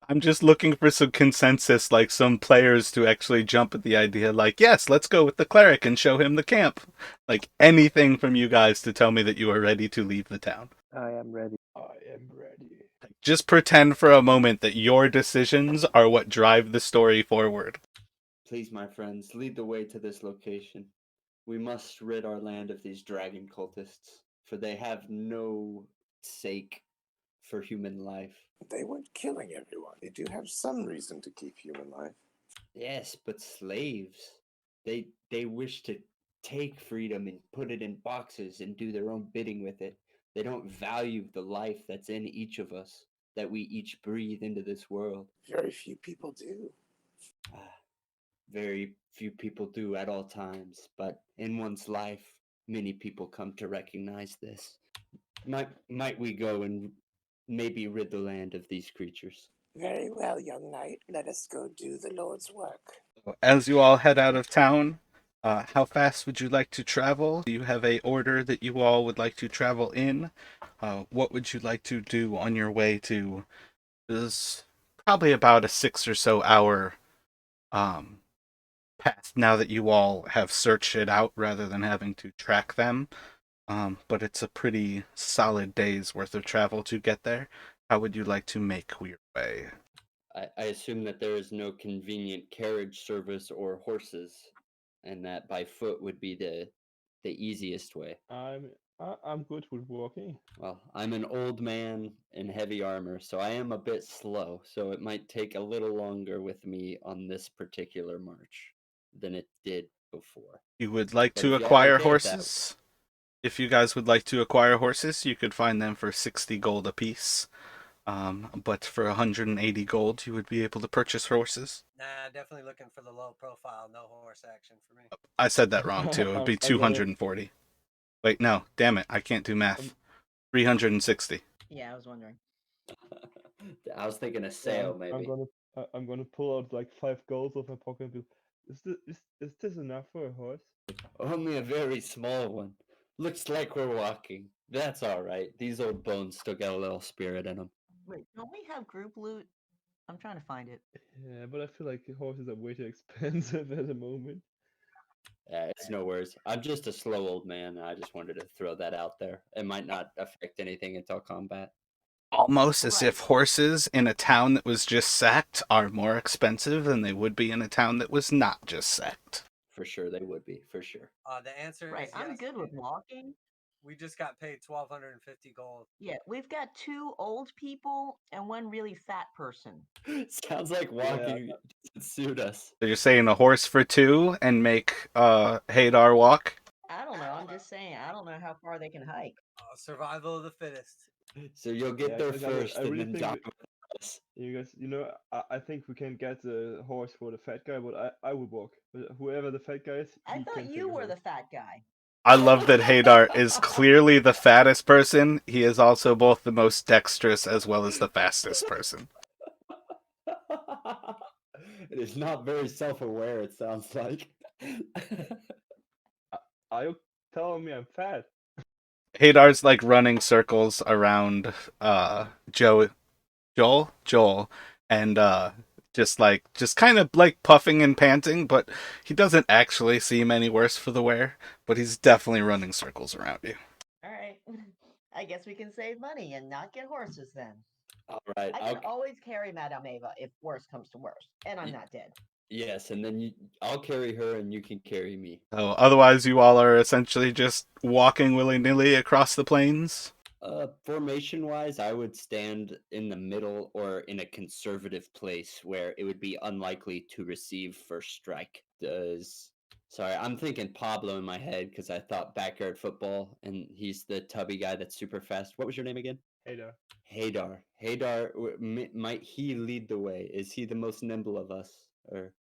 I'm just looking for some consensus, like some players to actually jump at the idea, like, yes, let's go with the cleric and show him the camp. Like, anything from you guys to tell me that you are ready to leave the town. I am ready. I am ready. Just pretend for a moment that your decisions are what drive the story forward. Please, my friends, lead the way to this location. We must rid our land of these dragon cultists, for they have no sake for human life. They weren't killing everyone. They do have some reason to keep human life. Yes, but slaves. They wish to take freedom and put it in boxes and do their own bidding with it. They don't value the life that's in each of us, that we each breathe into this world. Very few people do. Ah, very few people do at all times, but in one's life, many people come to recognize this. Might we go and maybe rid the land of these creatures? Very well, young knight. Let us go do the Lord's work. As you all head out of town, how fast would you like to travel? Do you have a order that you all would like to travel in? What would you like to do on your way to? Is probably about a 6 or so hour path now that you all have searched it out rather than having to track them. But it's a pretty solid day's worth of travel to get there. How would you like to make your way? I assume that there is no convenient carriage service or horses, and that by foot would be the easiest way. I'm good with walking. Well, I'm an old man in heavy armor, so I am a bit slow, so it might take a little longer with me on this particular march than it did before. You would like But to if y'all acquire okay with that- horses? If you guys would like to acquire horses, you could find them for 60 gold apiece. But for 180 gold, you would be able to purchase horses. Nah, definitely looking for the low profile, no horse action for me. I said that wrong too. It would be I'm gonna- 240. Wait, no, damn it, I can't do math. 360. Yeah, I was wondering. I was thinking a Yeah, sale, I'm maybe. gonna pull out like 5 gold of my pocket and be, is this enough for a horse? Only a very small one. Looks like we're walking. That's all right. These old bones still got a little spirit in them. Wait, don't we have group loot? I'm trying to find it. Yeah, but I feel like horses are way too expensive at the moment. It's no worries. I'm just a slow old man. I just wanted to throw that out there. It might not affect anything until combat. Almost as if Right. horses in a town that was just sacked are more expensive than they would be in a town that was not just sacked. For sure, they would be. For sure. The answer Right, is I'm yes. good with walking. We just got paid 1,250 gold. Yeah, we've got 2 old people and 1 really fat person. Sounds like walking doesn't suit us. So you're saying a horse for 2 and make Hadar walk? I don't know. I'm just saying. I don't know how far they can hike. Survival of the fittest. So you'll get Yeah, there 'cause first I and really then think die that- with us. You guys, I think we can get a horse for the fat guy, but I would walk. But whoever the fat guy is, I he thought can you take a were the horse. fat guy. I love that Hadar is clearly the fattest person. He is also both the most dexterous as well as the fastest person. It is not very self-aware, it sounds like. Are you telling me I'm fat? Hadar's like running circles around Joel, and just kind of like puffing and panting, but he doesn't actually seem any worse for the wear, but he's definitely running circles around you. All right. I guess we can save money and not get horses then. All right. I can always carry Madame Ava if worse comes to worse, and I'm not dead. Yes, and then I'll carry her and you can carry me. So otherwise you all are essentially just walking willy-nilly across the plains. Formation-wise, I would stand in the middle or in a conservative place where it would be unlikely to receive first strike. Sorry, I'm thinking Pablo in my head because I thought backyard football, and he's the tubby guy that's super fast. What was your name again? Ada. Hadar, might he lead the way? Is he the most nimble of us, or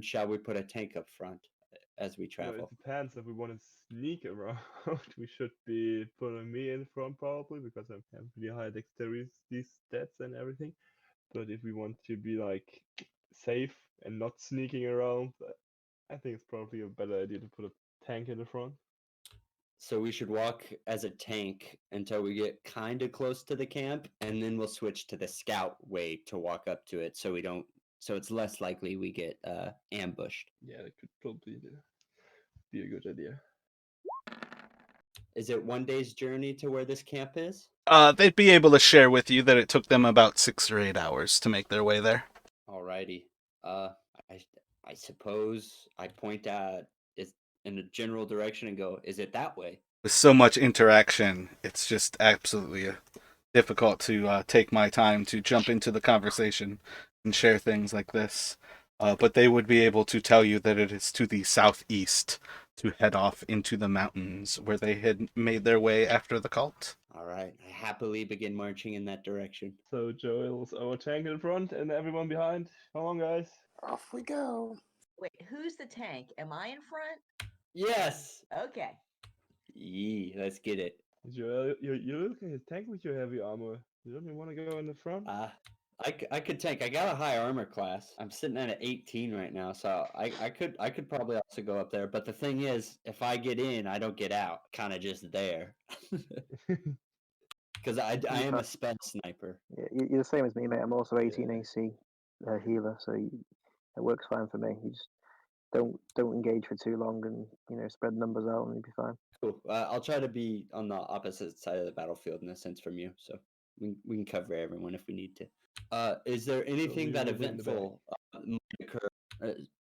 shall we put a tank up front as we It travel? depends if we want to sneak around. We should be putting me in front probably because I have really high dexterity stats and everything. But if we want to be like safe and not sneaking around, I think it's probably a better idea to put a tank in the front. So we should walk as a tank until we get kind of close to the camp, and then we'll switch to the scout way to walk up to it, so it's less likely we get ambushed. Yeah, that could probably be a good idea. Is it 1 day's journey to where this camp is? They'd be able to share with you that it took them about 6 or 8 hours to make their way there. Alrighty. I suppose I point out in a general direction and go, "Is it that way?" With so much interaction, it's just absolutely difficult to take my time to jump into the conversation and share things like this. But they would be able to tell you that it is to the southeast to head off into the mountains where they had made their way after the cult. All right, I happily begin marching in that direction. So Joel's our tank in front and everyone behind. Come on, guys. Off we go. Wait, who's the tank? Am I in front? Yes. Okay. Yee, let's get it. Joel, you're looking at tank with your heavy armor. You don't even want to go in the front? I could tank. I got a high armor class. I'm sitting at an 18 right now, so I could probably also go up there. But the thing is, if I get in, I don't get out. Kind of just there. Because I am a sped sniper. Yeah, you're the same as me, mate. I'm also 18 Yeah. AC healer, so it works fine for me. You just don't engage for too long, and spread numbers out, and you'll be fine. Cool. I'll try to be on the opposite side of the battlefield in a sense from you, so we can cover everyone if we need to. Is there anything we that will be in the back. eventful might occur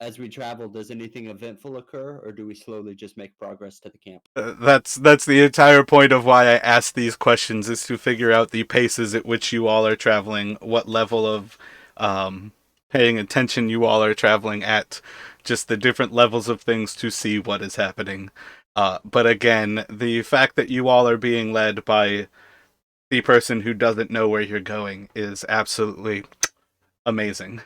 as we travel? Does anything eventful occur, or do we slowly just make progress to the camp? That's the entire point of why I ask these questions, is to figure out the paces at which you all are traveling, what level of paying attention you all are traveling at, just the different levels of things to see what is happening. But again, the fact that you all are being led by the person who doesn't know where you're going is absolutely amazing.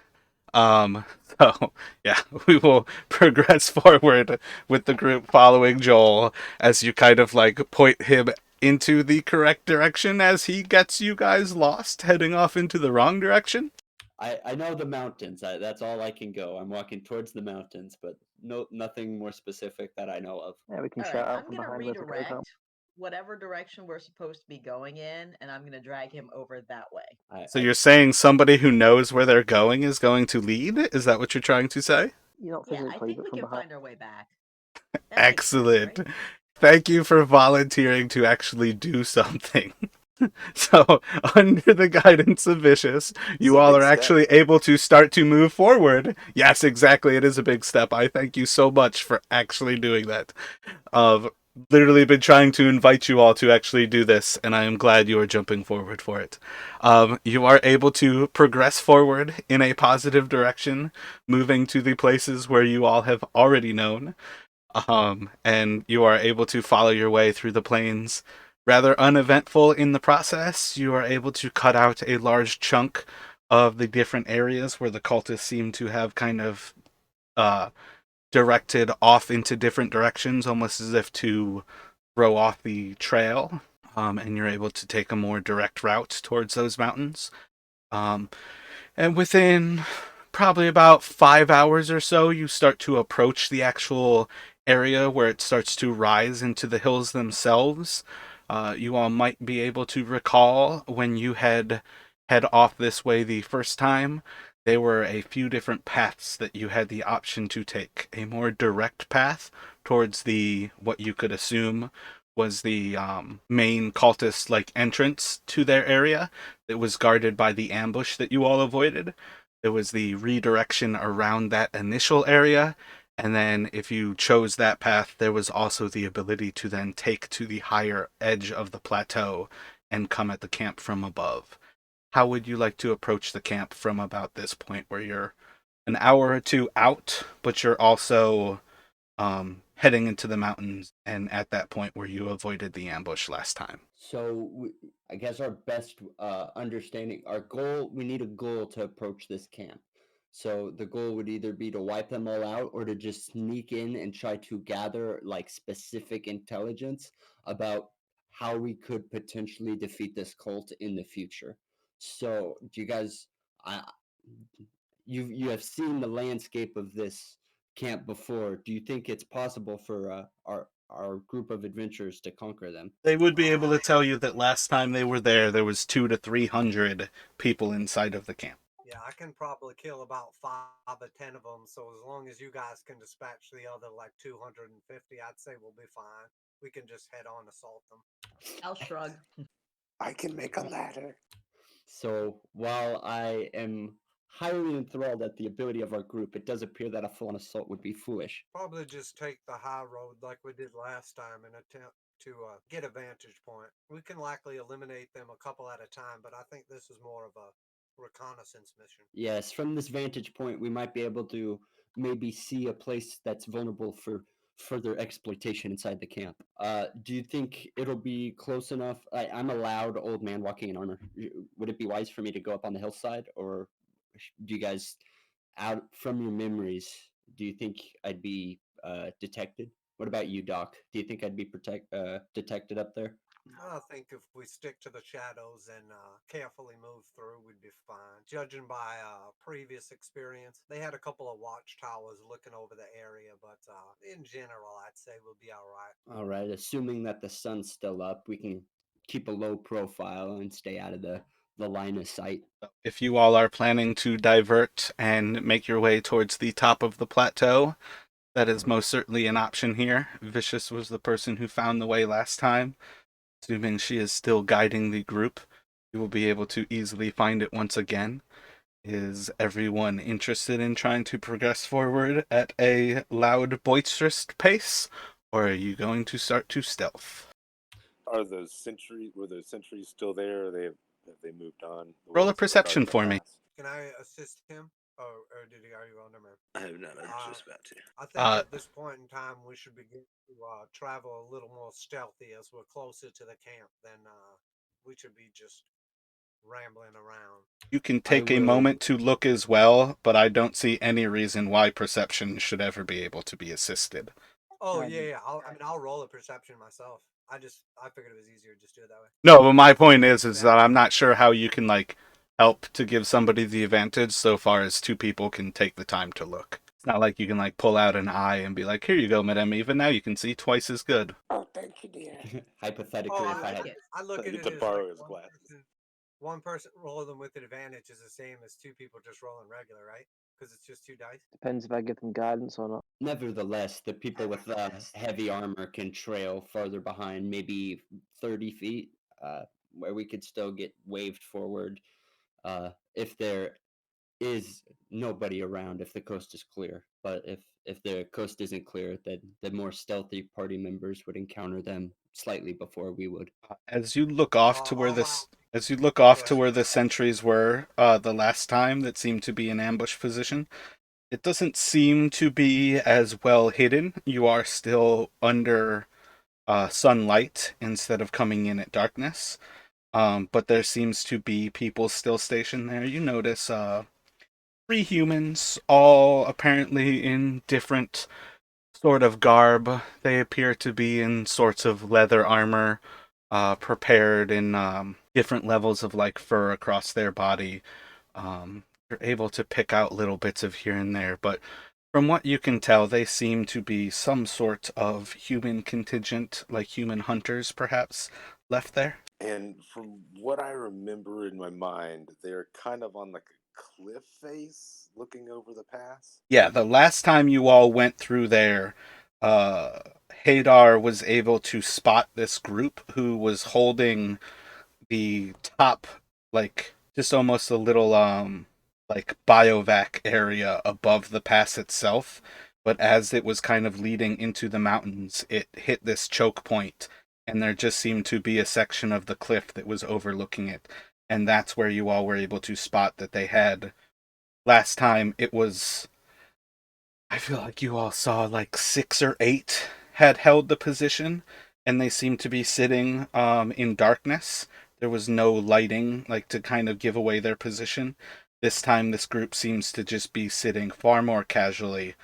Um, so yeah, we will progress forward with the group following Joel as you kind of like point him into the correct direction as he gets you guys lost, heading off into the wrong direction. I know the mountains. That's all I can go. I'm walking towards the mountains, but nothing more specific that I know of. Yeah, we can All right. shout out I'm from going to behind where to go, can't redirect whatever direction we're supposed to be going in, and I'm going to drag him over that way. So you're saying somebody who knows where they're going is going to lead? Is that what you're trying to say? we? Not Yeah, I physically, think but we from can behind. find our way back. That makes sense, Excellent. right? Thank you for volunteering to actually do something. So, under the guidance of Vicious, you a all big are step. actually able to start to move forward. Yes, exactly. It is a big step. I thank you so much for actually doing that. I've literally been trying to invite you all to actually do this, and I am glad you are jumping forward for it. You are able to progress forward in a positive direction, moving to the places where you all have already known. And you are able to follow your way through the plains. Rather uneventful in the process, you are able to cut out a large chunk of the different areas where the cultists seem to have kind of uh, directed off into different directions, almost as if to throw off the trail. And you're able to take a more direct route towards those mountains. And within probably about 5 hours or so, you start to approach the actual area where it starts to rise into the hills themselves. You all might be able to recall when you head off this way the first time, there were a few different paths that you had the option to take. A more direct path towards the what you could assume was the main cultist like entrance to their area. It was guarded by the ambush that you all avoided. There was the redirection around that initial area, and then if you chose that path, there was also the ability to then take to the higher edge of the plateau and come at the camp from above. How would you like to approach the camp from about this point where you're an hour or two out, but you're also heading into the mountains and at that point where you avoided the ambush last time? So I guess our best understanding, our goal, we need a goal to approach this camp. So the goal would either be to wipe them all out or to just sneak in and try to gather like specific intelligence about how we could potentially defeat this cult in the future. So do you guys, I, you have seen the landscape of this camp before. Do you think it's possible for our group of adventurers to conquer them? They would be able to tell you that last time they were there was 200 to 300 people inside of the camp. Yeah, I can probably kill about 5 or 10 of them. So as long as you guys can dispatch the other like 250, I'd say we'll be fine. We can just head on assault them. I'll shrug. I can make a ladder. So while I am highly enthralled at the ability of our group, it does appear that a full-on assault would be foolish. Probably just take the high road like we did last time and attempt to get a vantage point. We can likely eliminate them a couple at a time, but I think this is more of a reconnaissance mission. Yes, from this vantage point, we might be able to maybe see a place that's vulnerable for further exploitation inside the camp. Do you think it'll be close enough? I'm a loud old man walking in armor. Would it be wise for me to go up on the hillside, or do you guys, out from your memories, do you think I'd be detected? What about you, Doc? Do you think I'd be detected up there? I think if we stick to the shadows and carefully move through, we'd be fine. Judging by previous experience, they had a couple of watchtowers looking over the area, but in general, I'd say we'll be all right. All right, assuming that the sun's still up, we can keep a low profile and stay out of the line of sight. If you all are planning to divert and make your way towards the top of the plateau, that is most certainly an option here. Vicious was the person who found the way last time. Assuming she is still guiding the group, you will be able to easily find it once again. Is everyone interested in trying to progress forward at a loud, boisterous pace, or are you going to start to stealth? Were those sentries still there? Have they moved on? The Roll a ones that were perception guarding the for me. pass? Can I assist him? Or are you on there, man? I have not. I was just about to. I think at this point in time, we should begin to travel a little more stealthy as we're closer to the camp than we should be just rambling around. You can take a moment to look as well, but I don't see any reason why perception should ever be able to be assisted. Oh yeah. I'll roll a perception myself. I figured it was easier to just do it that way. No, but my point is that I'm not sure how you can help to give somebody the advantage so far as two people can take the time to look. It's not like you can pull out an eye and be like, here you go, madame. Even now you can see twice as good. Oh, thank you, dear. Hypothetically, Oh, if I had I look at You it get to as borrow his glasses. one person rolling with advantage is the same as two people just rolling regular, right? Because it's just 2 dice. Depends if I give them guidance or not. Nevertheless, the people with heavy armor can trail farther behind, maybe 30 feet, where we could still get waved forward if there is nobody around, if the coast is clear. But if the coast isn't clear, then the more stealthy party members would encounter them slightly before we would. As you look off to where the sentries were the last time that seemed to be in ambush position, it doesn't seem to be as well hidden. You are still under sunlight instead of coming in at darkness. But there seems to be people still stationed there. You notice 3 humans, all apparently in different sort of garb. They appear to be in sorts of leather armor, prepared in different levels of fur across their body. You're able to pick out little bits of here and there, but from what you can tell, they seem to be some sort of human contingent, like human hunters, perhaps, left there. And from what I remember in my mind, they're kind of on a cliff face looking over the pass. Yeah, the last time you all went through there, Hadar was able to spot this group who was holding the top, just almost a little, biovac area above the pass itself. But as it was kind of leading into the mountains, it hit this choke point, and there just seemed to be a section of the cliff that was overlooking it. And that's where you all were able to spot that they had. Last time it was, I feel like you all saw 6 or 8 had held the position, and they seemed to be sitting in darkness. There was no lighting to kind of give away their position. This time this group seems to just be sitting far more casually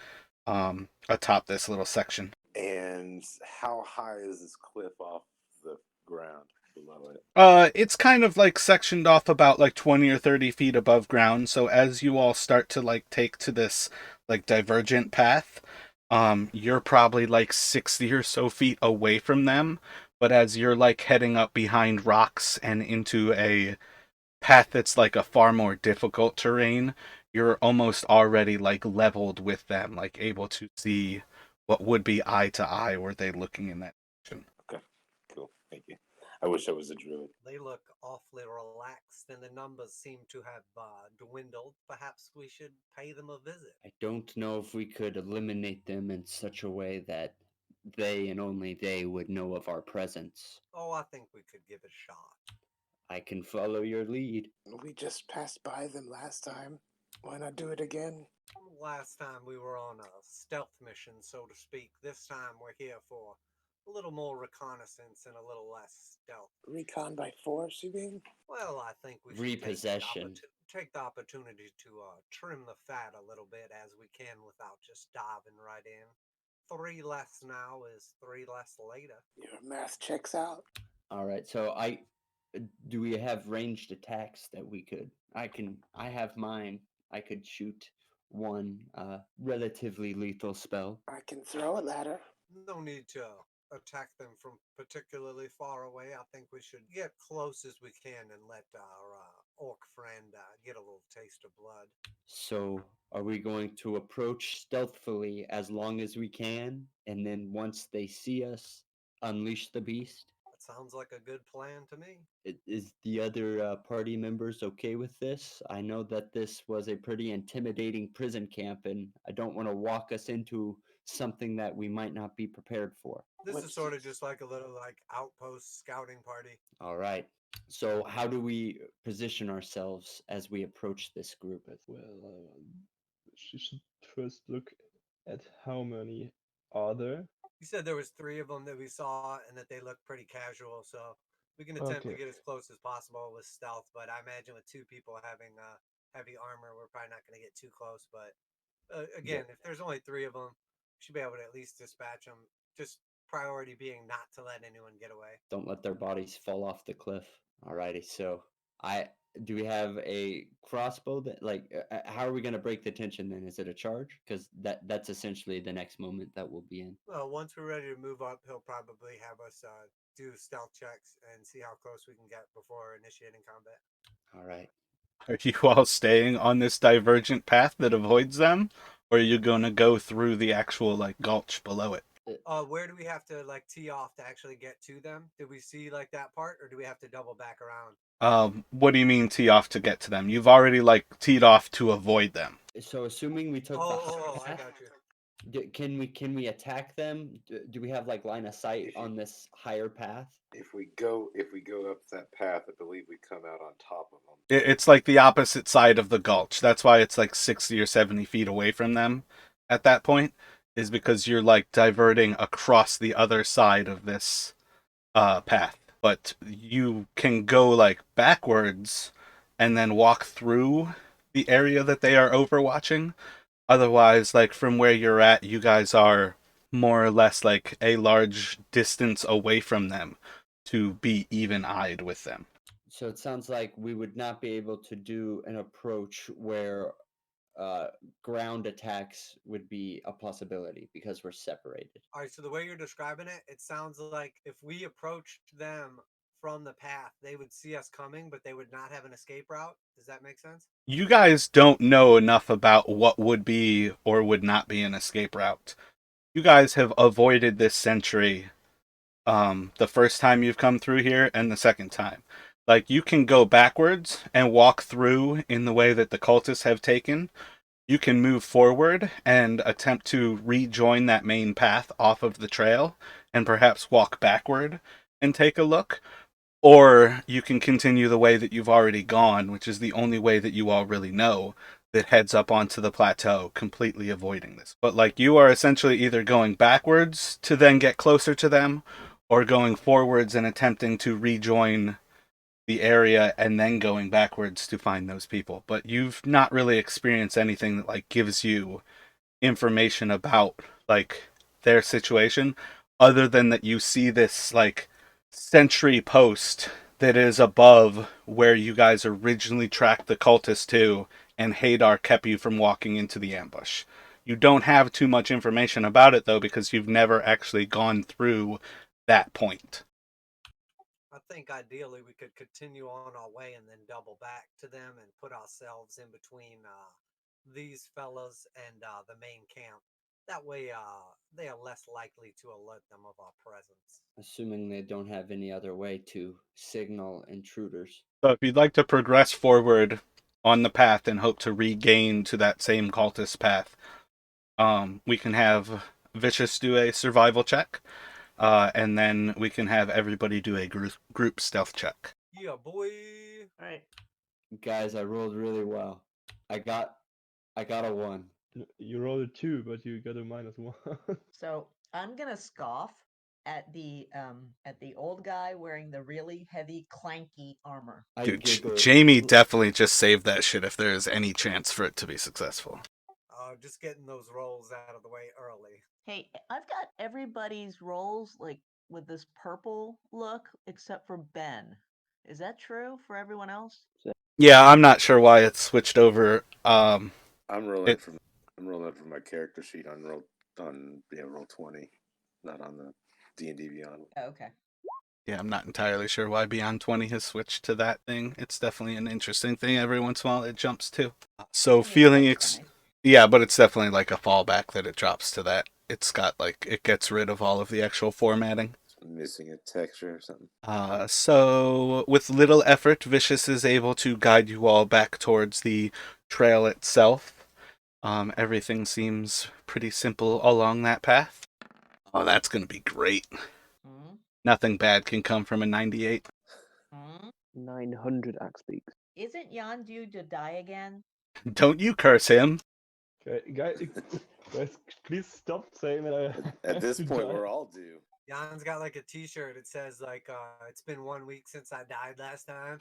atop this little section. And how high is this cliff off the ground below it? It's kind of sectioned off about 20 or 30 feet above ground. So as you all start to take to this divergent path, you're probably 60 or so feet away from them. But as you're heading up behind rocks and into a path that's a far more difficult terrain, you're almost already leveled with them, able to see what would be eye to eye were they looking in that direction. Okay, cool, thank you. I wish I was a druid. They look awfully relaxed, and the numbers seem to have dwindled. Perhaps we should pay them a visit. I don't know if we could eliminate them in such a way that they and only they would know of our presence. Oh, I think we could give it a shot. I can follow your lead. We just passed by them last time. Why not do it again? Last time we were on a stealth mission, so to speak. This time we're here for a little more reconnaissance and a little less stealth. Recon by force, you mean? Well, I think we should Repossession. take the opportunity to trim the fat a little bit as we can without just diving right in. 3 less now is 3 less later. Your math checks out. All right. So do we have ranged attacks that we could? I have mine. I could shoot one relatively lethal spell. I can throw a ladder. No need to attack them from particularly far away. I think we should get close as we can and let our orc friend get a little taste of blood. So are we going to approach stealthily as long as we can, and then once they see us, unleash the beast? That sounds like a good plan to me. Is the other party members okay with this? I know that this was a pretty intimidating prison camp, and I don't want to walk us into something that we might not be prepared for. This is What's- sort of just like a little outpost scouting party. All right. So how do we position ourselves as we approach this group? Well, she should first look at how many are there. You said there was 3 of them that we saw and that they looked pretty casual, so we can attempt to Okay. get as close as possible with stealth, but I imagine with 2 people having heavy armor, we're probably not going to get too close, but again, if there's only 3 of them, we should be able to at least dispatch them, just priority being not to let anyone get away. Don't let their bodies fall off the cliff. Alrighty, so do we have a crossbow that how are we going to break the tension then? Is it a charge? Because that's essentially the next moment that we'll be in. Well, once we're ready to move up, he'll probably have us do stealth checks and see how close we can get before initiating combat. All right. Are you all staying on this divergent path that avoids them, or are you going to go through the actual gulch below it? Where do we have to tee off to actually get to them? Did we see that part, or do we have to double back around? What do you mean tee off to get to them? You've already teed off to avoid them. So assuming we took the I path, got you. can we attack them? Do we have line of sight on this higher path? If we go up that path, I believe we come out on top of them. It's like the opposite side of the gulch. That's why it's 60 or 70 feet away from them at that point, is because you're diverting across the other side of this path. But you can go backwards and then walk through the area that they are overwatching. Otherwise, from where you're at, you guys are more or less a large distance away from them to be even-eyed with them. So it sounds like we would not be able to do an approach where ground attacks would be a possibility because we're separated. All right, so the way you're describing it, it sounds like if we approached them from the path, they would see us coming, but they would not have an escape route. Does that make sense? You guys don't know enough about what would be or would not be an escape route. You guys have avoided this sentry the first time you've come through here and the second time. You can go backwards and walk through in the way that the cultists have taken. You can move forward and attempt to rejoin that main path off of the trail and perhaps walk backward and take a look. Or you can continue the way that you've already gone, which is the only way that you all really know, that heads up onto the plateau, completely avoiding this. But you are essentially either going backwards to then get closer to them, or going forwards and attempting to rejoin the area and then going backwards to find those people. But you've not really experienced anything that gives you information about their situation, other than that you see this sentry post that is above where you guys originally tracked the cultists to, and Hadar kept you from walking into the ambush. You don't have too much information about it though, because you've never actually gone through that point. I think ideally we could continue on our way and then double back to them and put ourselves in between these fellas and the main camp. That way, they are less likely to alert them of our presence. Assuming they don't have any other way to signal intruders. So if you'd like to progress forward on the path and hope to regain to that same cultist path, we can have Vicious do a survival check, and then we can have everybody do a group stealth check. Yeah, boy. All right. Guys, I rolled really well. I got a 1. You rolled a 2, but you got a -1. So I'm gonna scoff at the old guy wearing the really heavy, clanky armor. I Dude, giggle. Jamie definitely just saved that shit if there is any chance for it to be successful. Just getting those rolls out of the way early. Hey, I've got everybody's rolls like with this purple look except for Ben. Is that true for everyone else? Yeah, I'm not sure why it switched over. I'm rolling It- from my character sheet on roll 20, not on the D&D Beyond. Oh, okay. Yeah, I'm not entirely sure why Beyond 20 has switched to that thing. It's definitely an interesting thing. Every once in a while it jumps to. So I mean, feeling that's fine. yeah, but it's definitely like a fallback that it drops to that. It's got like it gets rid of all of the actual formatting. Missing a texture or something. So with little effort, Vicious is able to guide you all back towards the trail itself. Everything seems pretty simple along that path. Oh, that's gonna be great. Mm-hmm. Nothing bad can come from a 98. 900 Axebeaks. Isn't Jan due to die again? Don't you curse him. Guys, please stop saying that I At have this to point, die. we're all due. Jan's got like a T-shirt. It says like, "It's been 1 week since I died last time,"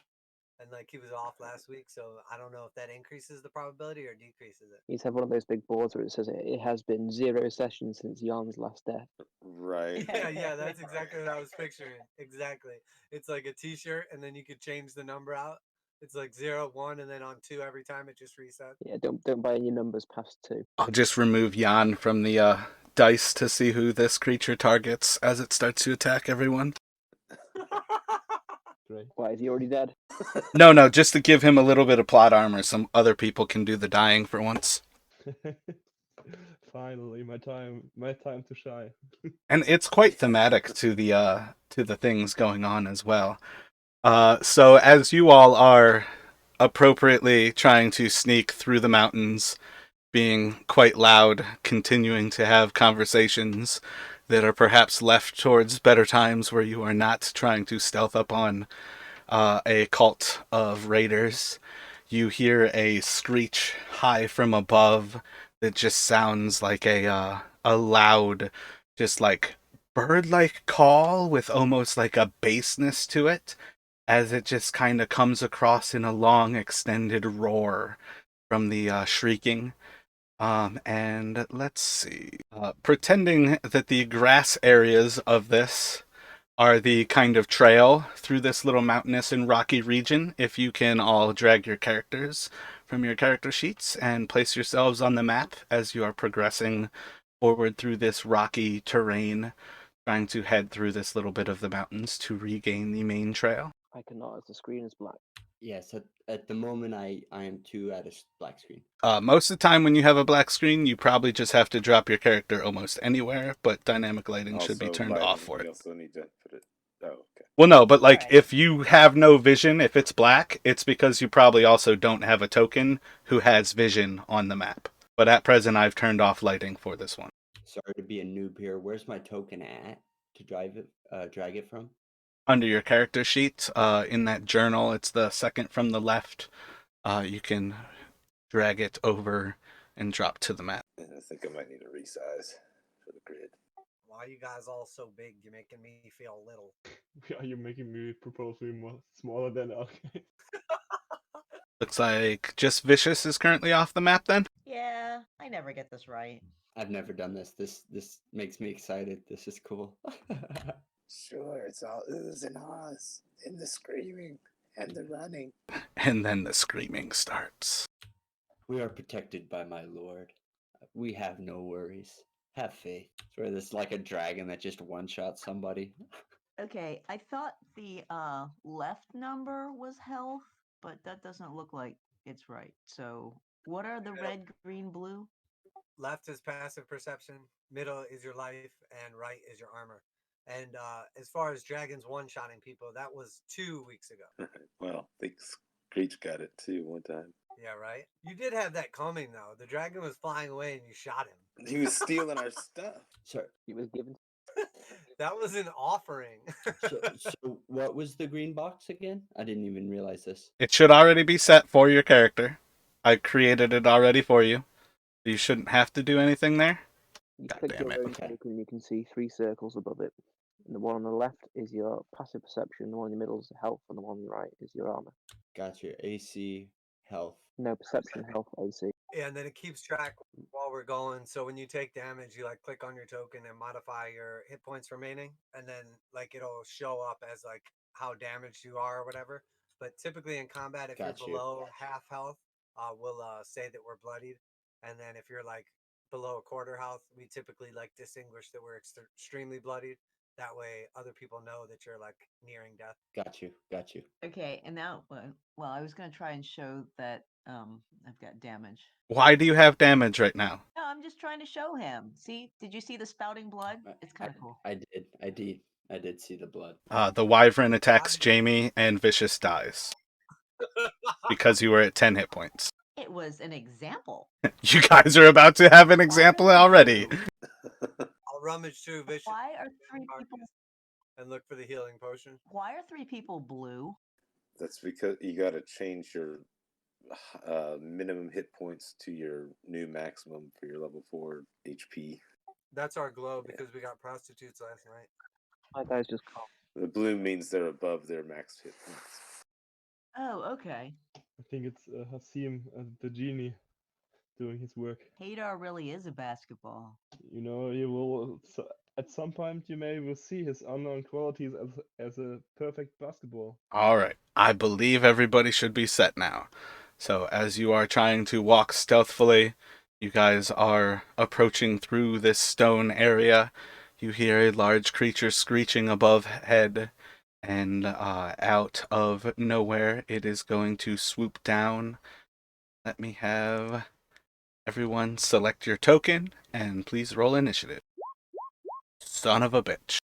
and like he was off last week, so I don't know if that increases the probability or decreases it. You just have one of those big boards where it says it has been 0 sessions since Jan's last death. Right. Yeah, that's exactly what I was picturing. Exactly. It's like a T-shirt, and then you could change the number out. It's like 0, 1, and then on 2 every time it just resets. Yeah, don't buy any numbers past 2. I'll just remove Jan from the dice to see who this creature targets as it starts to attack everyone. Great. Why, is he already dead? No, just to give him a little bit of plot armor. Some other people can do the dying for once. Finally, my time to shine. And it's quite thematic to the things going on as well. So as you all are appropriately trying to sneak through the mountains, being quite loud, continuing to have conversations that are perhaps left towards better times where you are not trying to stealth up on a cult of raiders, you hear a screech high from above that just sounds like a loud, just like bird-like call with almost like a bassness to it, as it just kind of comes across in a long, extended roar from the shrieking. And let's see. Pretending that the grass areas of this are the kind of trail through this little mountainous and rocky region. If you can all drag your characters from your character sheets and place yourselves on the map as you are progressing forward through this rocky terrain, trying to head through this little bit of the mountains to regain the main trail. I cannot, as the screen is black. Yes, at the moment I am 2 at a black screen. Most of the time when you have a black screen, you probably just have to drop your character almost anywhere, but dynamic lighting should be turned lighting, off for we it. also need to put it. Oh, okay. Well, no, but like Alright. if you have no vision, if it's black, it's because you probably also don't have a token who has vision on the map. But at present, I've turned off lighting for this one. Sorry to be a noob here. Where's my token at to drag it from? Under your character sheet, in that journal, it's the second from the left. You can drag it over and drop to the map. And I think I might need a resize for the grid. Why are you guys all so big? You're making me feel little. Are you making me proportionally more smaller than okay? Looks like just Vicious is currently off the map then. Yeah, I never get this right. I've never done this. This makes me excited. This is cool. Sure, it's all oohs and ahs, and the screaming and the running. And then the screaming starts. We are protected by my lord. We have no worries. Have faith. Swear this is like a dragon that just one-shot somebody. Okay, I thought the left number was health, but that doesn't look like it's right. So, what are the red, green, blue? left is passive perception, middle is your life, and right is your armor. And as far as dragons one-shotting people, that was 2 weeks ago. Well, I think Screech got it too one time. Yeah, right. You did have that coming though. The dragon was flying away, and you shot him. He was stealing our stuff. Sir, It was given. That was an offering. so what was the green box again? I didn't even realize this. It should already be set for your character. I created it already for you. You shouldn't have to do anything there. You God click damn your it. own token, you can see 3 circles above it. And the one on the left is your passive perception, the one in the middle is health, and the one on the right is your armor. Gotcha. AC, health. No, perception, health, AC. Yeah, and then it keeps track while we're going. So when you take damage, you like click on your token and modify your hit points remaining, and then like it'll show up as like how damaged you are or whatever. But typically in combat, if Gotcha. you're below half health, we'll say that we're bloodied, and then if you're like below a quarter health, we typically like distinguish that we're extremely bloodied. That way, other people know that you're like nearing death. Got you. Okay, and now, well, I was going to try and show that I've got damage. Why do you have damage right now? No, I'm just trying to show him. See, did you see the spouting blood? It's kind of cool. I did see the blood. The wyvern attacks Jamie and Vicious dies. Because you were at 10 hit points. It was an example. You guys are about to have an example already. I'll rummage through Vicious. Why are 3 people and look for the healing potion? Why are 3 people blue? That's because you got to change your minimum hit points to your new maximum for your level 4 HP. That's our glow because we got prostitutes last night. My guys just call. The blue means they're above their max hit points. Oh, okay. I think it's Hasim, the genie, doing his work. Hadar really is a basketball. You know, you will at some point you may will see his unknown qualities as a perfect basketball. Alright, I believe everybody should be set now. So as you are trying to walk stealthily, you guys are approaching through this stone area. You hear a large creature screeching above head, and out of nowhere it is going to swoop down. Let me have everyone select your token, and please roll initiative. Son of a bitch.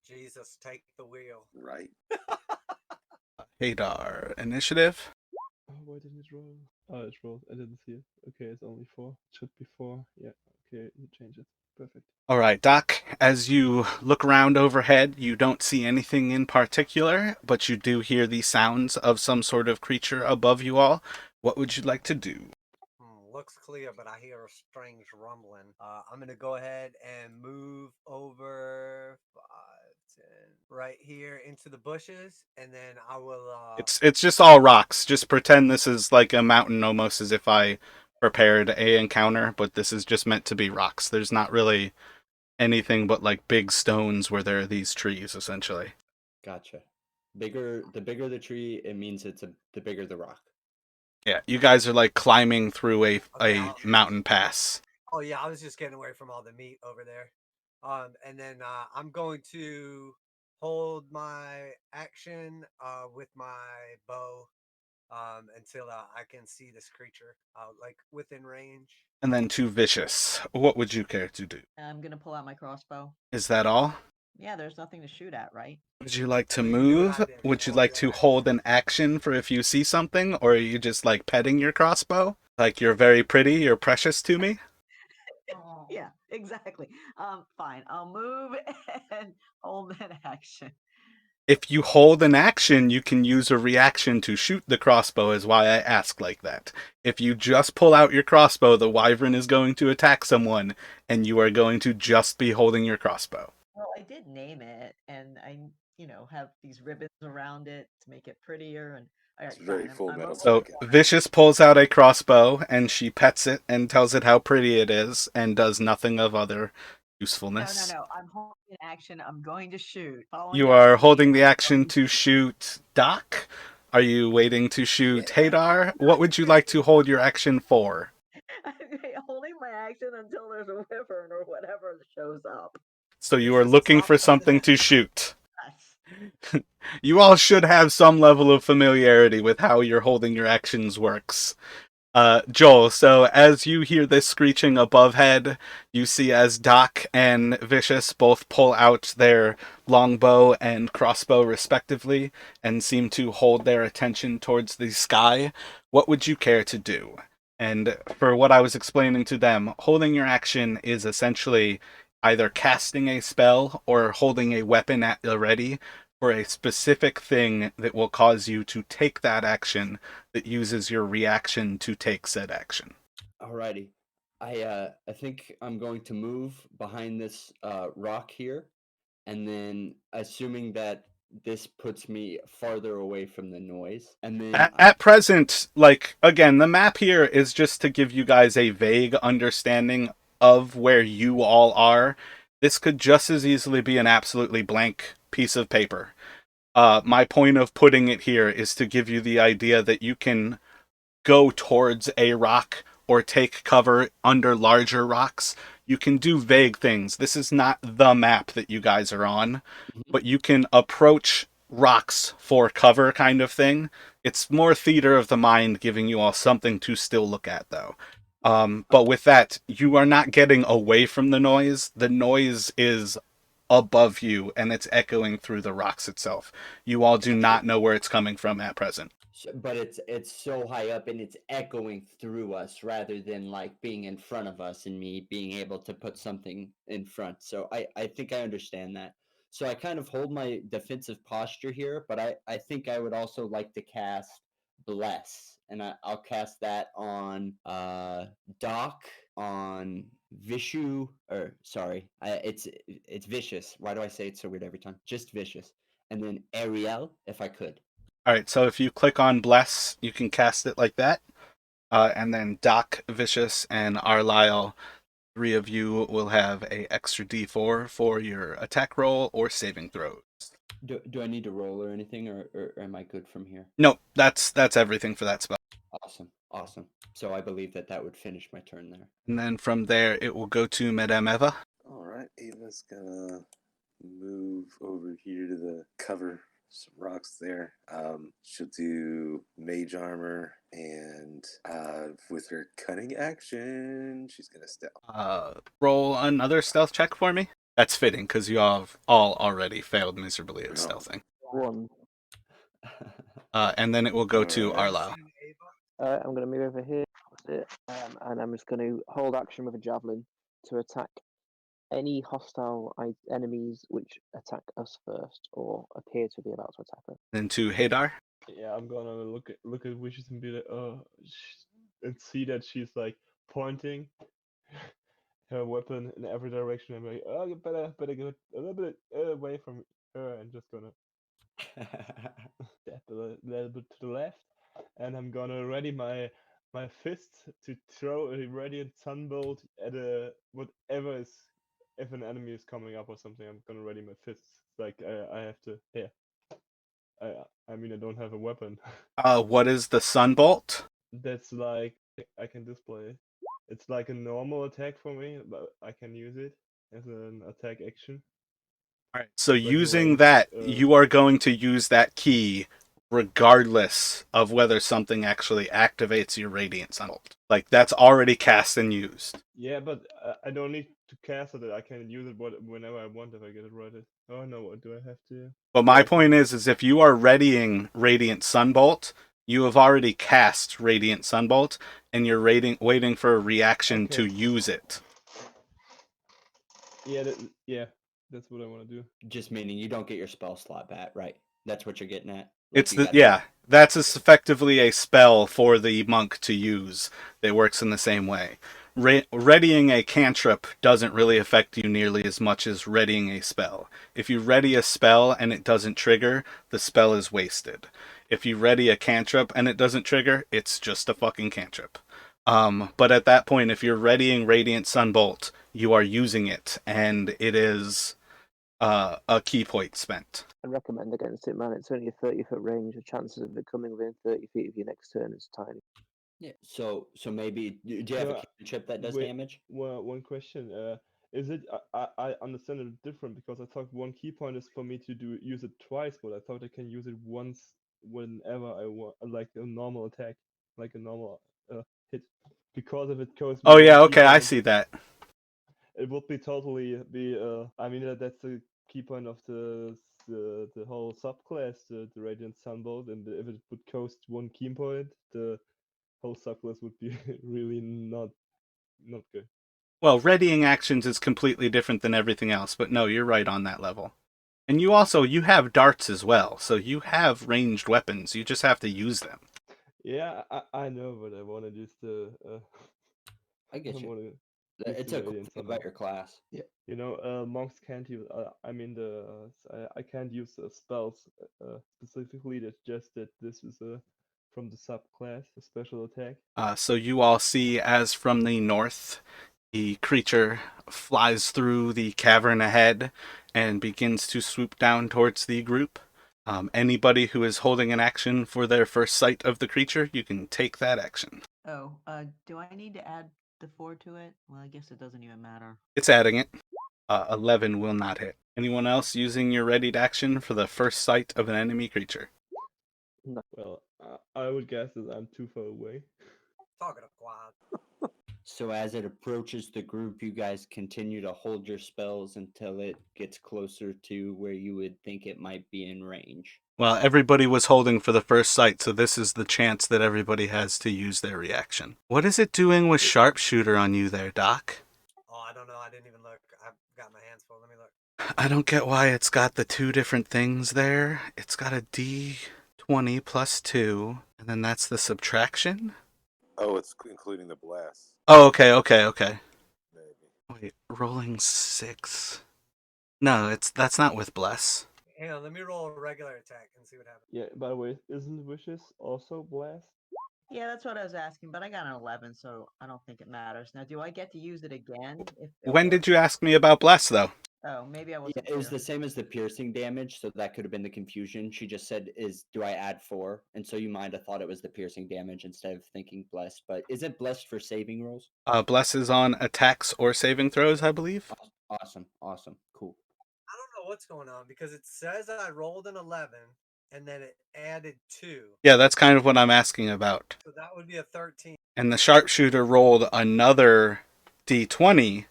Jesus, take the wheel. Right. Hadar, initiative. Oh, why didn't it roll? Oh, it rolled. I didn't see it. Okay, it's only 4. It should be 4. Yeah, okay, you change it. Perfect. Alright, Doc, as you look around overhead, you don't see anything in particular, but you do hear the sounds of some sort of creature above you all. What would you like to do? Looks clear, but I hear a strange rumbling. I'm going to go ahead and move over 5, 10, right here into the bushes, and then I will... It's just all rocks. Just pretend this is like a mountain, almost as if I prepared a encounter, but this is just meant to be rocks. There's not really anything but like big stones where there are these trees, essentially. Gotcha. The bigger the tree, it means the bigger the rock. Yeah, you guys are like climbing through a mountain pass. Oh yeah, I was just getting away from all the meat over there. And then I'm going to hold my action with my bow until I can see this creature like within range. And then to Vicious. What would you care to do? I'm going to pull out my crossbow. Is that all? Yeah, there's nothing to shoot at, right? Would you like to move? Would you like to hold an action for if you see something? Or are you just like petting your crossbow? Like you're very pretty, you're precious to me? Yeah, exactly. Fine. I'll move and hold an action. If you hold an action, you can use a reaction to shoot the crossbow, is why I ask like that. If you just pull out your crossbow, the wyvern is going to attack someone, and you are going to just be holding your crossbow. Well, I did name it, and I, have these ribbons around it to make it prettier. And it's very Full Metal. So Vicious pulls out a crossbow, and she pets it and tells it how pretty it is, and does nothing of other usefulness. No. I'm holding an action. I'm going to shoot. You are holding the action to shoot Doc? Are you waiting to shoot Hadar? What would you like to hold your action for? I'm holding my action until there's a wyvern or whatever shows up. So you are looking for something to shoot. You all should have some level of familiarity with how your holding your actions works. Joel, so as you hear this screeching above head, you see as Doc and Vicious both pull out their longbow and crossbow respectively and seem to hold their attention towards the sky. What would you care to do? And for what I was explaining to them, holding your action is essentially either casting a spell or holding a weapon at the ready for a specific thing that will cause you to take that action that uses your reaction to take said action. Alrighty. I think I'm going to move behind this rock here, and then assuming that this puts me farther away from the noise, and then At present, like, again, the map here is just to give you guys a vague understanding of where you all are. This could just as easily be an absolutely blank piece of paper. My point of putting it here is to give you the idea that you can go towards a rock or take cover under larger rocks. You can do vague things. This is not the map that you guys are on, but you can approach rocks for cover kind of thing. It's more theater of the mind, giving you all something to still look at, though. But with that, you are not getting away from the noise. The noise is above you, and it's echoing through the rocks itself. You all do not know where it's coming from at present. but it's so high up and it's echoing through us rather than like being in front of us and me being able to put something in front. So I think I understand that. So I kind of hold my defensive posture here, but I think I would also like to cast bless, and I'll cast that on Doc, on Vishu, or sorry, it's vicious. Why do I say it so weird every time? Just vicious, and then Ariel if I could. All right, so if you click on Bless, you can cast it like that. And then Doc, Vicious, and Arlyle, three of you will have a extra d4 for your attack roll or saving throws. Do I need to roll or anything, or am I good from here? No, that's everything for that spell. Awesome. So I believe that would finish my turn there. And then from there, it will go to Madame Eva. All right, Ava's gonna move over here to the cover some rocks there. She'll do mage armor, and with her cunning action, she's gonna stealth. Roll another stealth check for me. That's fitting because you have all already failed miserably at stealthing. One. And then it will go to Alright. Arlyle. I'm going to move over here, and I'm just going to hold action with a javelin to attack any hostile enemies which attack us first or appear to be about to attack us. Then to Hadar. Yeah, I'm gonna look at Wishes and be like, and see that she's like pointing her weapon in every direction. I'm like, oh, you better get a little bit away from her, and just gonna step a little bit to the left, and I'm gonna ready my fist to throw a radiant sunbolt at whatever is, if an enemy is coming up or something. I'm gonna ready my fists. Like I have to. Yeah. I mean I don't have a weapon. What is the Sunbolt? That's like I can display. It's like a normal attack for me, but I can use it as an attack action. All right. So Like using range, that, you are going to use that key regardless of whether something actually activates your Radiant Sunbolt. Like, that's already cast and used. Yeah, but I don't need to cast it. I can use it whenever I want if I get it right. Oh no, what do I have to? But my point is if you are readying Radiant Sunbolt, you have already cast Radiant Sunbolt, and you're waiting for a reaction to use it. Yeah, that's what I want to do. Just meaning you don't get your spell slot back, right? That's what you're getting at. It's that's effectively a spell for the monk to use that works in the same way. Readying a cantrip doesn't really affect you nearly as much as readying a spell. If you ready a spell and it doesn't trigger, the spell is wasted. If you ready a cantrip and it doesn't trigger, it's just a fucking cantrip. But at that point, if you're readying Radiant Sunbolt, you are using it, and it is a key point spent. I recommend against it, man. It's only a 30-foot range. The chances of it coming within 30 feet of your next turn is tiny. Yeah. So maybe do you have a cantrip that does damage? Well, one question. Is it? I understand it different because I thought one key point is for me to use it twice, but I thought I can use it once whenever I want, like a normal attack, like a normal hit because if it goes. Oh with one yeah, key okay, I point, see that. it would be totally be. I mean that's the key point of the whole subclass, the Radiant Sunbolt, and if it would cost one key point, the whole subclass would be really not good. Well, readying actions is completely different than everything else, but no, you're right on that level. And you have darts as well, so you have ranged weapons. You just have to use them. Yeah, I know, but I want to use the. I get you. Wanna use It's the a cool Radiant thing about Sunbolt. your class. Yeah. You know, monks can't use. I mean, I can't use spells specifically. That's just that this is from the subclass, a special attack. So you all see, as from the north, the creature flies through the cavern ahead and begins to swoop down towards the group. Anybody who is holding an action for their first sight of the creature, you can take that action. Oh, do I need to add the 4 to it? Well, I guess it doesn't even matter. It's adding it. 11 will not hit. Anyone else using your readied action for the first sight of an enemy creature? No. Well, I would guess that I'm too far away. Talking of quad. So as it approaches the group, you guys continue to hold your spells until it gets closer to where you would think it might be in range. Well, everybody was holding for the first sight, so this is the chance that everybody has to use their reaction. What is it doing with sharpshooter on you there, Doc? Oh, I don't know. I didn't even look. I've got my hands full. Let me look. I don't get why it's got the two different things there. It's got a D20 plus 2, and then that's the subtraction? Oh, it's including the blast. Oh, okay. Maybe. Wait, rolling 6. No, that's not with bless. Hang on, let me roll a regular attack and see what happens. Yeah. By the way, isn't wishes also blast? Yeah, that's what I was asking, but I got an 11, so I don't think it matters. Now, do I get to use it again? If it When did works? you ask me about bless, though? Oh, maybe I Yeah, wasn't it was clear. the same as the piercing damage, so that could have been the confusion. She just said, do I add 4? And so you might have thought it was the piercing damage instead of thinking blessed. But is it blessed for saving rolls? Bless is on attacks or saving throws, I believe. Awesome. Cool. I don't know what's going on because it says that I rolled an 11 and then it added 2. Yeah, that's kind of what I'm asking about. So that would be a 13. And the sharpshooter rolled another D20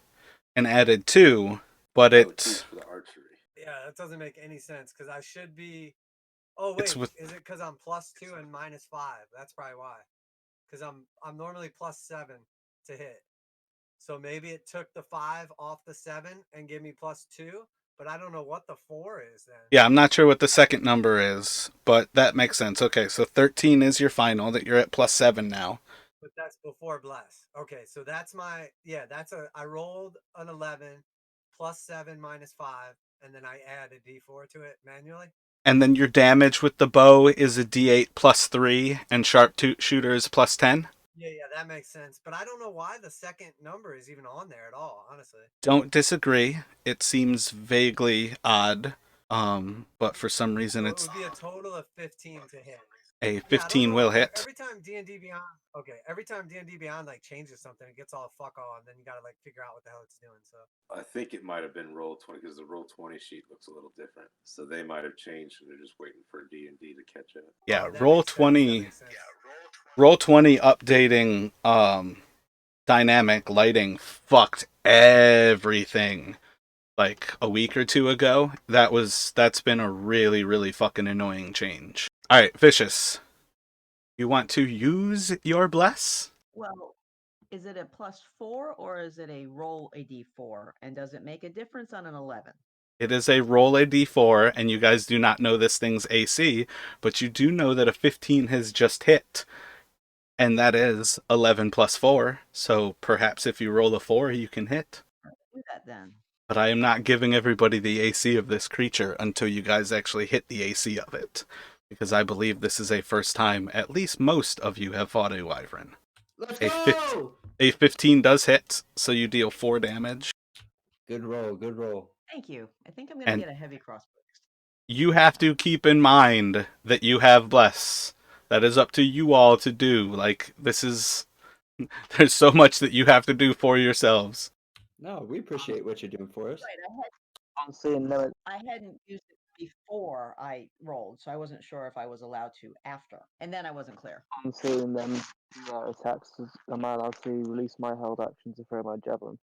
and added 2, but Two's for the archery. Yeah, that doesn't make any sense because I should be. Oh wait, is it because I'm plus 2 and minus 5? That's probably why. Because I'm normally plus 7 to hit. So maybe it took the 5 off the 7 and gave me plus 2, but I don't know what the 4 is then. Yeah, I'm not sure what the second number is, but that makes sense. Okay, so 13 is your final, that you're at plus 7 now. But that's before bless. Okay, so that's I rolled an 11 plus 7 minus 5, and then I add a d4 to it manually. And then your damage with the bow is a D8 plus 3, and sharpshooter is plus 10? Yeah, that makes sense. But I don't know why the second number is even on there at all, honestly. Don't disagree. It seems vaguely odd, but for some reason So it's... It would be a total of 15 to hit. A 15 will hit. Every time D&D Beyond like changes something, it gets all fuck all, and then you gotta like figure out what the hell it's doing. So I think it might have been Roll20 because the Roll20 sheet looks a little different. So they might have changed and they're just waiting for D&D to catch up. Yeah, Roll20 updating dynamic lighting fucked everything like a week or two ago. That's been a really, really fucking annoying change. Alright, Vicious. You want to use your bless? Well, is it a plus 4 or is it a roll a d4? And does it make a difference on an 11? It is a roll a d4, and you guys do not know this thing's AC, but you do know that a 15 has just hit. And that is 11 plus 4, so perhaps if you roll a 4, you can hit. Do that then. But I am not giving everybody the AC of this creature until you guys actually hit the AC of it. Because I believe this is a first time at least most of you have fought a wyvern. Let's go! A 15 does hit, so you deal 4 damage. Good roll. Thank you. I think I'm going to get a heavy crossbow. You have to keep in mind that you have bless. That is up to you all to do. Like, this is... There's so much that you have to do for yourselves. No, we appreciate what you're doing for us. Right, I hadn't used it before I rolled, so I wasn't sure if I was allowed to after. And then I wasn't clear. On seeing them attacks, am I allowed to release my held action to throw my javelin?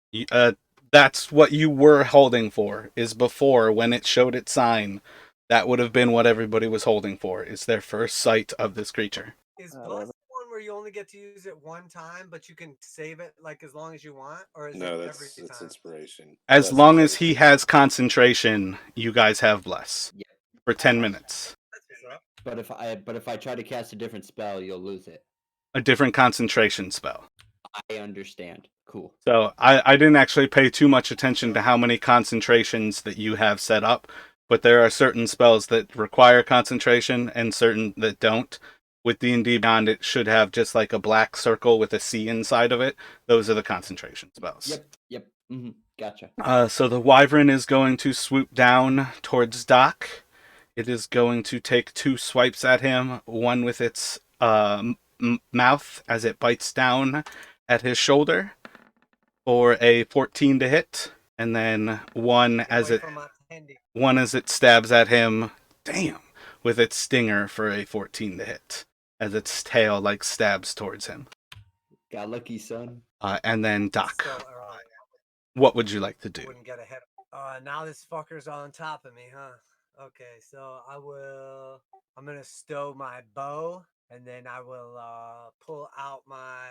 That's what you were holding for, is before, when it showed its sign. That would have been what everybody was holding for, is their first sight of this creature. Is Bless the one where you only get to use it one time, but you can save it like as long as you want, or is No, it that's every time? inspiration. As Bless long is as he has concentration, you guys have Bless Yep. for 10 minutes. That's what's up. But if I try to cast a different spell, you'll lose it. A different concentration spell. I understand. Cool. So I didn't actually pay too much attention to how many concentrations that you have set up, but there are certain spells that require concentration and certain that don't. With D&D Beyond, it should have just like a black circle with a C inside of it. Those are the concentration spells. Yep. Gotcha. So the wyvern is going to swoop down towards Doc. It is going to take 2 swipes at him, one with its mouth as it bites down at his shoulder for a 14 to hit, and then one as it stabs at him, with its stinger for a 14 to hit, as its tail like stabs towards him. Got lucky, son. And then Doc, what would you like to do? Wouldn't get ahead. Now this fucker's on top of me, huh? Okay, so I'm gonna stow my bow, and then I will pull out my.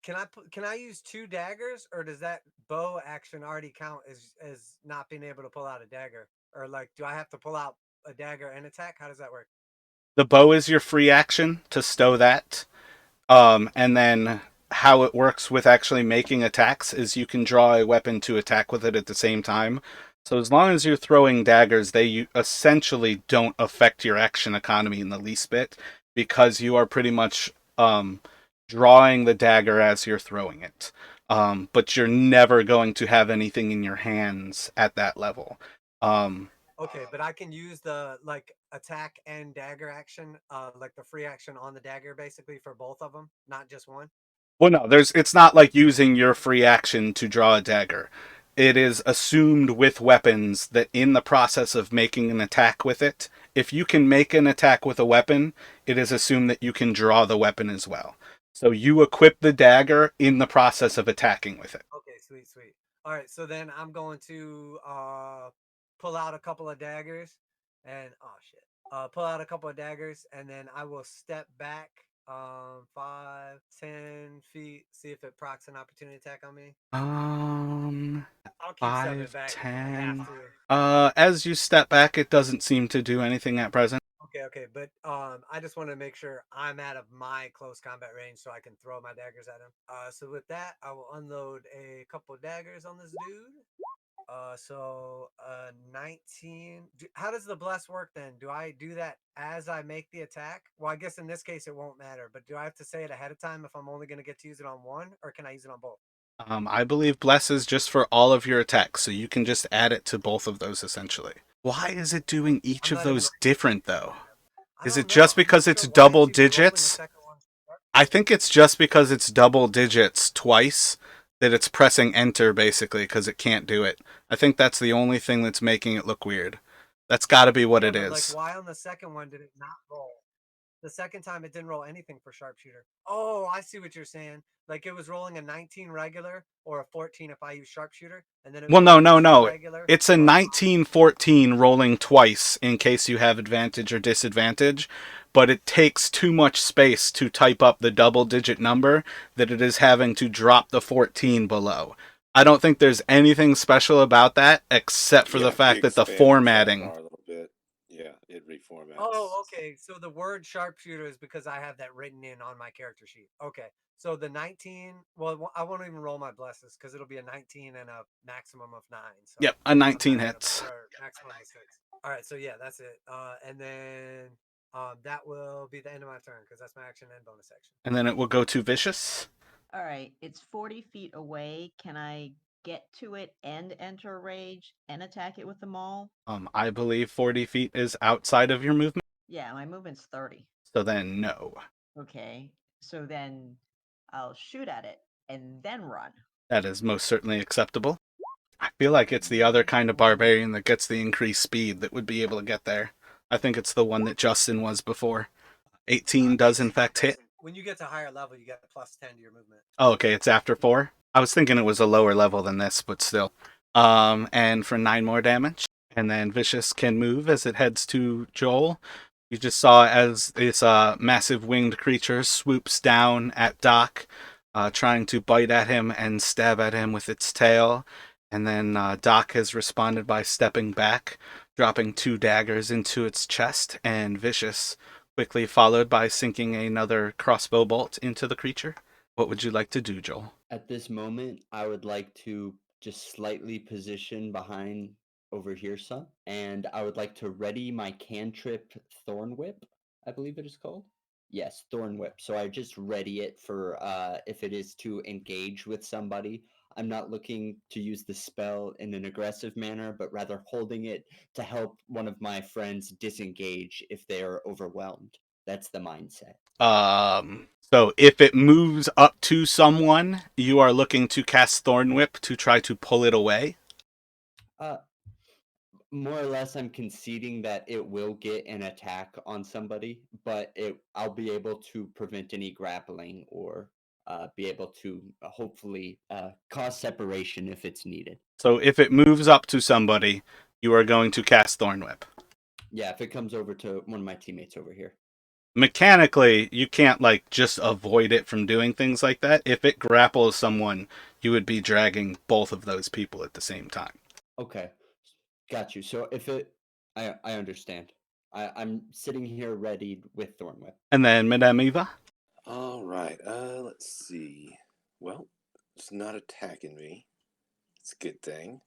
Can I use 2 daggers, or does that bow action already count as not being able to pull out a dagger, or like do I have to pull out a dagger and attack? How does that work? The bow is your free action to stow that, and then how it works with actually making attacks is you can draw a weapon to attack with it at the same time. So as long as you're throwing daggers, they essentially don't affect your action economy in the least bit, because you are pretty much drawing the dagger as you're throwing it. But you're never going to have anything in your hands at that level. Okay, but I can use the like attack and dagger action, like the free action on the dagger, basically for both of them, not just one. Well, no, it's not like using your free action to draw a dagger. It is assumed with weapons that in the process of making an attack with it, if you can make an attack with a weapon, it is assumed that you can draw the weapon as well. So you equip the dagger in the process of attacking with it. Okay, sweet. All right, so then I'm going to pull out a couple of daggers, and pull out a couple of daggers, and then I will step back 5, 10 feet, see if it procs an opportunity attack on me. I'll keep 5, back 10. if I have to. As you step back, it doesn't seem to do anything at present. Okay, but I just want to make sure I'm out of my close combat range so I can throw my daggers at him. So with that, I will unload a couple of daggers on this dude. 19. How does the bless work then? Do I do that as I make the attack? Well, I guess in this case it won't matter, but do I have to say it ahead of time if I'm only going to get to use it on one, or can I use it on both? I believe bless is just for all of your attacks, so you can just add it to both of those essentially. Why is it doing each of those different though? Is it just because it's double digits? I think it's just because it's double digits twice that it's pressing enter basically because it can't do it. I think that's the only thing that's making it look weird. That's got to be what it is. Like, why on the second one did it not roll? The second time it didn't roll anything for sharpshooter. Oh, I see what you're saying. Like it was rolling a 19 regular or a 14 if I use sharpshooter, and then it well, no. Regular, it's a 19-14 rolling twice in case you have advantage or disadvantage, but it takes too much space to type up the double-digit number that it is having to drop the 14 below. I don't think there's anything special about that except for the fact that the formatting. A little bit. Yeah, it reformats. Oh, okay. So the word sharpshooter is because I have that written in on my character sheet. Okay. So the 19, well, I won't even roll my blesses because it'll be a 19 and a maximum of 9. So yep, a 19 hits. Maximum of 6. All right, so yeah, that's it. And then that will be the end of my turn because that's my action and bonus action. And then it will go to Vicious. All right, it's 40 feet away. Can I get to it and enter rage and attack it with the maul? I believe 40 feet is outside of your movement. Yeah, my movement's 30. So then no. Okay, so then I'll shoot at it and then run. That is most certainly acceptable. I feel like it's the other kind of barbarian that gets the increased speed that would be able to get there. I think it's the one that Justin was before. 18 does in fact hit. When you get to higher level, you get +10 to your movement. Oh, okay, it's after 4. I was thinking it was a lower level than this, but still. And for 9 more damage. And then Vicious can move as it heads to Joel. You just saw as this massive winged creature swoops down at Doc, trying to bite at him and stab at him with its tail. And then Doc has responded by stepping back, dropping 2 daggers into its chest, and Vicious quickly followed by sinking another crossbow bolt into the creature. What would you like to do, Joel? At this moment, I would like to just slightly position behind over here some, and I would like to ready my cantrip Thorn Whip, I believe it is called. Yes, Thorn Whip. So I just ready it for if it is to engage with somebody. I'm not looking to use the spell in an aggressive manner, but rather holding it to help one of my friends disengage if they are overwhelmed. That's the mindset. So if it moves up to someone, you are looking to cast Thorn Whip to try to pull it away. More or less, I'm conceding that it will get an attack on somebody, but I'll be able to prevent any grappling or be able to hopefully cause separation if it's needed. So if it moves up to somebody, you are going to cast Thorn Whip. Yeah, if it comes over to one of my teammates over here. Mechanically, you can't just avoid it from doing things like that. If it grapples someone, you would be dragging both of those people at the same time. Okay, got you. So if I understand. I'm sitting here ready with Thorn Whip. And then Madame Eva? All right. Let's see. Well, it's not attacking me. It's a good thing.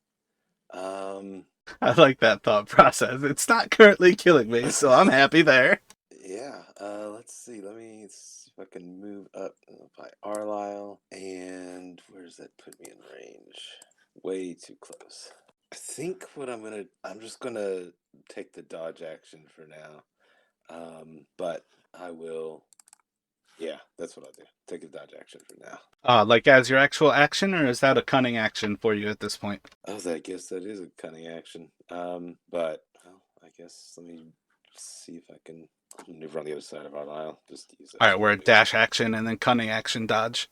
I like that thought process. It's not currently killing me, so I'm happy there. Yeah. Let's see. Let me see if I can move up by Arlisle. And where does that put me in range? Way too close. I think I'm just gonna take the dodge action for now. But I will. Yeah, that's what I'll do. Take a dodge action for now. Like as your actual action, or is that a cunning action for you at this point? Oh, I guess that is a cunning action. But well, I guess let me see if I can maneuver on the other side of our aisle. Just use that. All right, we're a dash action and then cunning action dodge,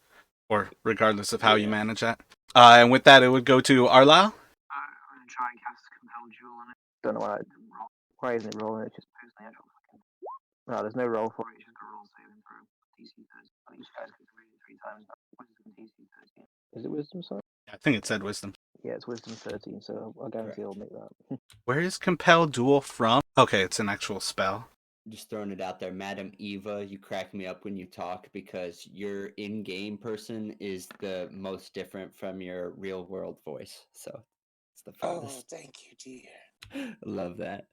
or regardless of how you manage that. And with that, it would go to Arlisle. I'm going to try and cast Compel Jewel on it. Don't know why isn't it rolling? It's just posting the actual fucking. No, there's no roll for it. It's just a roll saving throw. DC 30. I think each guy's going to read it 3 times. Wisdom DC 13. Is it Wisdom, sorry? I think it said Wisdom. Yeah, it's Wisdom 13, so I guarantee I'll make that. Where is Compel Duel from? Okay, it's an actual spell. Just throwing it out there, Madam Eva, you crack me up when you talk because your in-game person is the most different from your real-world voice. So it's the farthest. Oh, thank you, dear. Love that.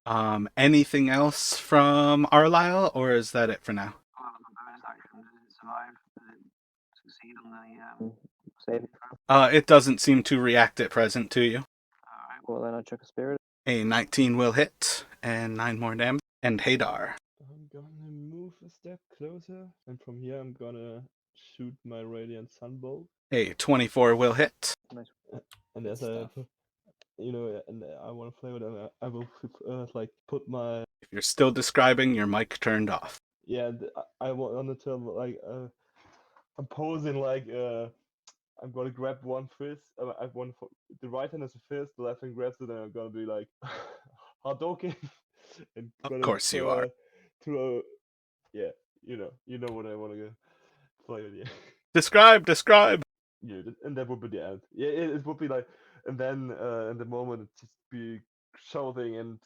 Anything else from Arlisle, or is that it for now? Succeed on the saving throw. It doesn't seem to react at present to you. Alright, well then I chuck a spirit. A 19 will hit, and 9 more damage. And Hadar. I'm gonna move a step closer, and from here I'm gonna shoot my Radiant Sunbolt. A 24 will hit. Nice. And as and I want to play with it, I will put my. If you're still describing, your mic turned off. Yeah, I want to tell I'm posing I'm gonna grab one fist. The right hand is a fist, the left hand grabs it, and I'm gonna be like Hadouken. And of course you are. Yeah, you know what I want to play with. Yeah. Describe. Yeah, and that would be the end. Yeah, it would be like, and then in the moment it just be shouting and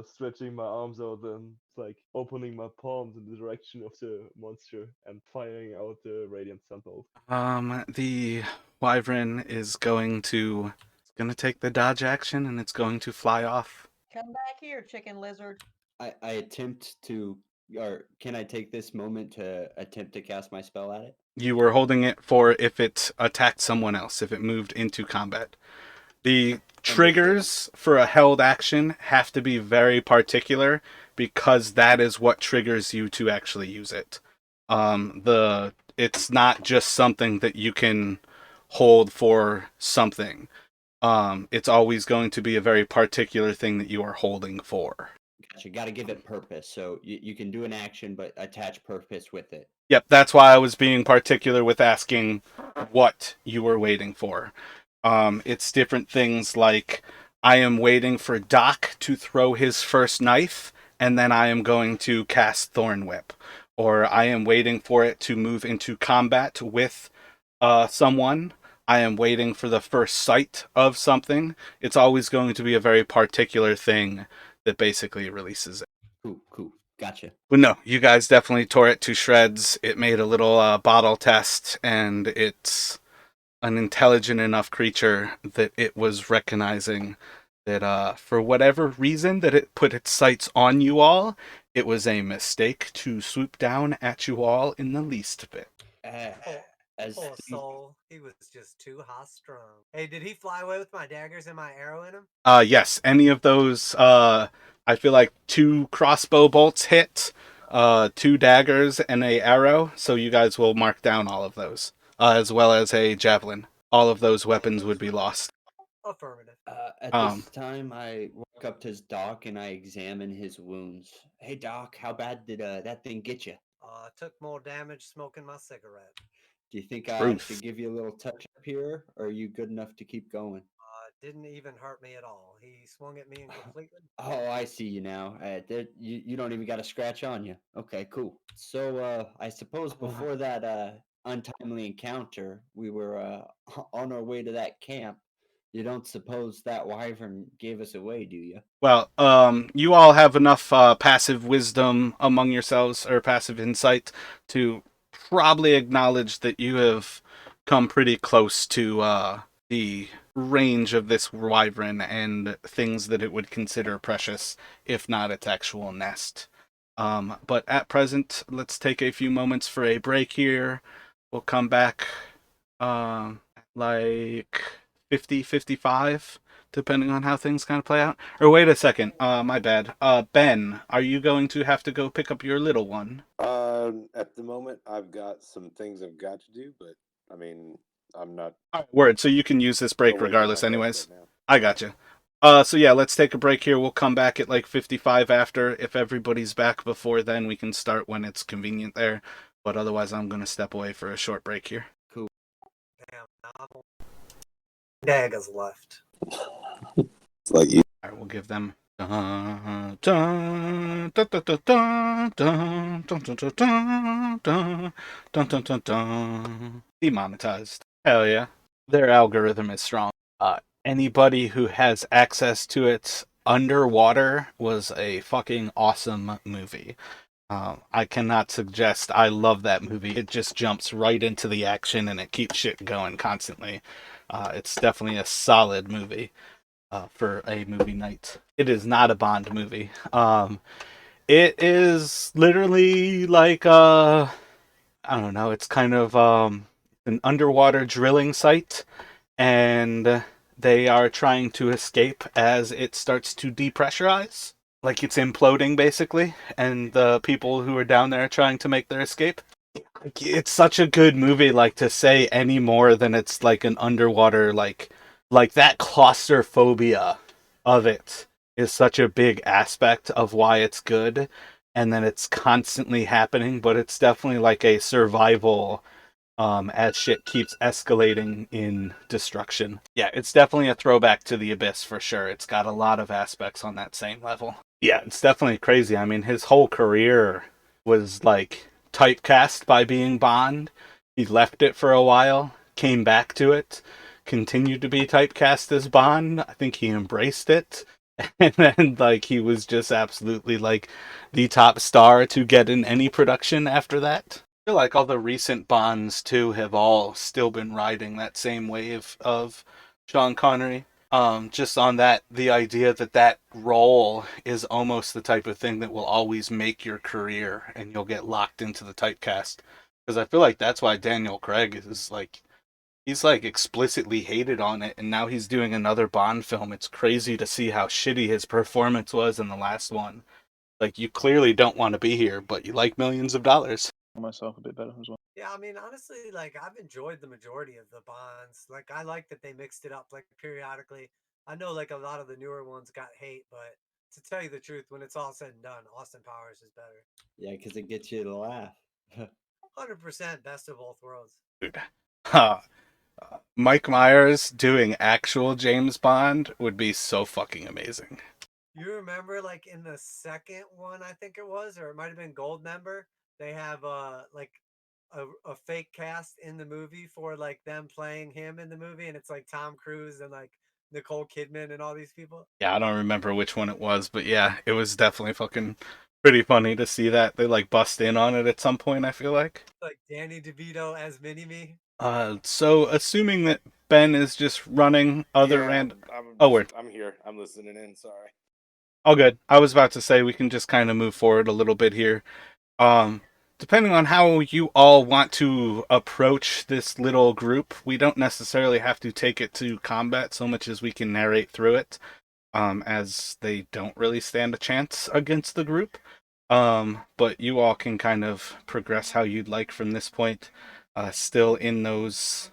stretching my arms out and opening my palms in the direction of the monster and firing out the radiant sunbolt. The wyvern is going to take the dodge action, and it's going to fly off. Come back here, chicken lizard. I attempt to, or can I take this moment to attempt to cast my spell at it? You were holding it for if it attacked someone else, if it moved into combat. The triggers for a held action have to be very particular because that is what triggers you to actually use it. It's not just something that you can hold for something. It's always going to be a very particular thing that you are holding for. Gotcha. Got to give it purpose. So you can do an action, but attach purpose with it. Yep, that's why I was being particular with asking what you were waiting for. It's different things like I am waiting for Doc to throw his first knife, and then I am going to cast Thorn Whip. Or I am waiting for it to move into combat with someone. I am waiting for the first sight of something. It's always going to be a very particular thing that basically releases it. Cool. Gotcha. But no, you guys definitely tore it to shreds. It made a little bottle test, and it's an intelligent enough creature that it was recognizing that for whatever reason that it put its sights on you all, it was a mistake to swoop down at you all in the least bit. As Poor things- soul. He was just too high strung. Hey, did he fly away with my daggers and my arrow in him? Yes, any of those, I feel like 2 crossbow bolts hit, 2 daggers, and a arrow, so you guys will mark down all of those, as well as a javelin. All of those weapons would be lost. Affirmative. At this time, I walk up to Doc and I examine his wounds. Hey, Doc, how bad did that thing get you? Took more damage smoking my cigarette. Do you think I Truth. should give you a little touch up here, or are you good enough to keep going? Didn't even hurt me at all. He swung at me incompletely. Oh, I see you now. You don't even got a scratch on you. Okay, cool. So, I suppose before that untimely encounter, we were on our way to that camp. You don't suppose that wyvern gave us away, do you? Well, you all have enough passive wisdom among yourselves, or passive insight, to probably acknowledge that you have come pretty close to the range of this wyvern and things that it would consider precious, if not its actual nest. But at present, let's take a few moments for a break here. We'll come back like 50, 55, depending on how things kind of play out. Or wait a second, my bad. Ben, are you going to have to go pick up your little one? At the moment, I've got some things I've got to do, but I mean, I'm not. Word, so you can use this break away from regardless my desk anyways. right now. I gotcha. So yeah, let's take a break here. We'll come back at like 55 after. If everybody's back before then, we can start when it's convenient there. But otherwise, I'm going to step away for a short break here. Cool. Damn, now I'm daggers left. It's like you. Alright, we'll give them demonetized. Hell yeah. Their algorithm is strong. Anybody who has access to it underwater was a fucking awesome movie. I cannot suggest I love that movie. It just jumps right into the action and it keeps shit going constantly. It's definitely a solid movie for a movie night. It is not a Bond movie. It is literally like I don't know. It's kind of an underwater drilling site, and they are trying to escape as it starts to depressurize. Like it's imploding basically, and the people who are down there are trying to make their escape. It's such a good movie, like to say any more than it's like an underwater like that claustrophobia of it is such a big aspect of why it's good, and then it's constantly happening, but it's definitely like a survival as shit keeps escalating in destruction. Yeah, it's definitely a throwback to the Abyss for sure. It's got a lot of aspects on that same level. Yeah, it's definitely crazy. I mean, his whole career was like typecast by being Bond. He left it for a while, came back to it, continued to be typecast as Bond. I think he embraced it. And then like he was just absolutely like the top star to get in any production after that. I feel like all the recent Bonds too have all still been riding that same wave of Sean Connery. Just on that, the idea that that role is almost the type of thing that will always make your career, and you'll get locked into the typecast. Because I feel like that's why Daniel Craig is like, he's like explicitly hated on it, and now he's doing another Bond film. It's crazy to see how shitty his performance was in the last one. Like, you clearly don't want to be here, but you like millions of dollars. myself a bit better as well. Yeah, I mean, honestly, like I've enjoyed the majority of the Bonds. Like I like that they mixed it up like periodically. I know like a lot of the newer ones got hate, but to tell you the truth, when it's all said and done, Austin Powers is better. Yeah, because it gets you to laugh. 100% best of both worlds. Dude. Huh. Mike Myers doing actual James Bond would be so fucking amazing. You remember like in the second one, I think it was, or it might have been Goldmember, they have like a fake cast in the movie for like them playing him in the movie, and it's like Tom Cruise and like Nicole Kidman and all these people. Yeah, I don't remember which one it was, but yeah, it was definitely fucking pretty funny to see that. They like bust in on it at some point, I feel like. Like Danny DeVito as Mini Me. So assuming that Ben is just running other oh, word. I'm here. I'm listening in. Sorry. All good. I was about to say we can just kind of move forward a little bit here. Depending on how you all want to approach this little group, we don't necessarily have to take it to combat so much as we can narrate through it, as they don't really stand a chance against the group. But you all can kind of progress how you'd like from this point. Still in those,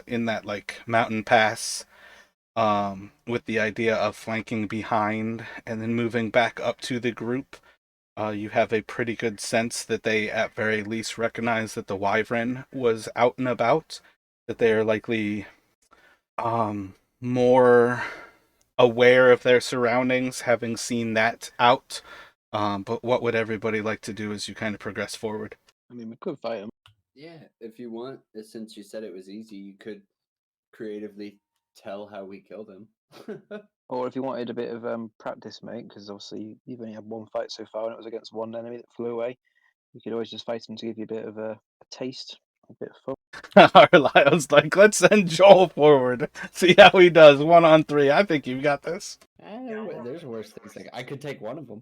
in that like mountain pass, with the idea of flanking behind and then moving back up to the group. You have a pretty good sense that they at very least recognize that the Wyvern was out and about, that they are likely more aware of their surroundings, having seen that out. But what would everybody like to do as you kind of progress forward? I mean, we could fight him. Yeah, if you want, since you said it was easy, you could creatively tell how we killed him. Or if you wanted a bit of practice, mate, because obviously you've only had one fight so far and it was against one enemy that flew away. You could always just fight him to give you a bit of a taste, a bit of fun. Arlyle's like, let's send Joel forward. See how he does 1-on-3. I think you've got this. There's worse things. Like I could take one of them.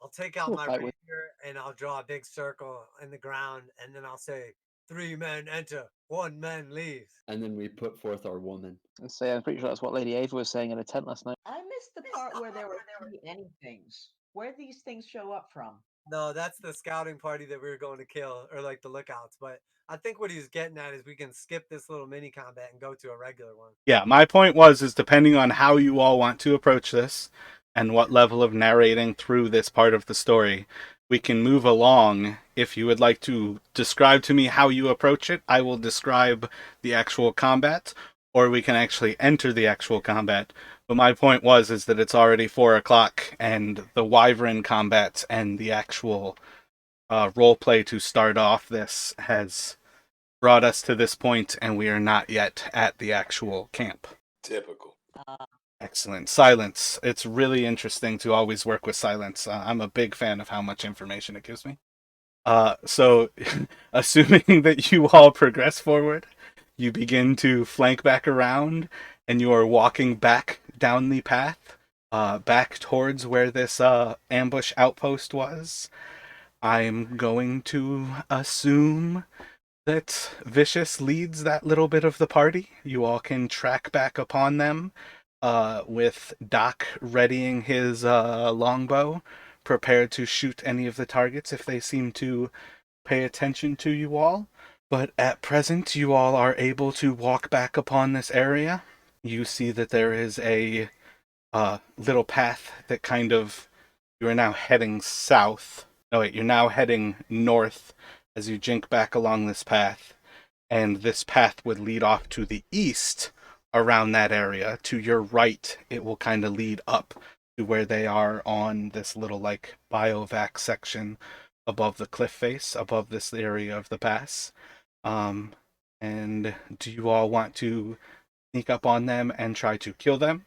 I'll take out We'll my fight with- rapier and I'll draw a big circle in the ground, and then I'll say, 3 men enter, 1 man leaves. And then we put forth our woman. And say, I'm pretty sure that's what Lady Ava was saying in a tent last night. I missed the part where there were 3 anythings. Where these things show up from? No, that's the scouting party that we were going to kill, or like the lookouts. But I think what he's getting at is we can skip this little mini combat and go to a regular one. Yeah, my point is depending on how you all want to approach this and what level of narrating through this part of the story, we can move along. If you would like to describe to me how you approach it, I will describe the actual combat, or we can actually enter the actual combat. But my point is that it's already 4 o'clock, and the Wyvern combat and the actual role play to start off this has brought us to this point, and we are not yet at the actual camp. Typical. Excellent. Silence. It's really interesting to always work with silence. I'm a big fan of how much information it gives me. So, assuming that you all progress forward, you begin to flank back around, and you are walking back down the path, back towards where this ambush outpost was. I'm going to assume that Vicious leads that little bit of the party. You all can track back upon them, with Doc readying his longbow, prepared to shoot any of the targets if they seem to pay attention to you all. But at present, you all are able to walk back upon this area. You see that there is a little path that kind of... You are now heading south. No, wait, you're now heading north as you jink back along this path. And this path would lead off to the east around that area. To your right, it will kind of lead up to where they are on this little, like, biovac section above the cliff face, above this area of the pass. And do you all want to sneak up on them and try to kill them?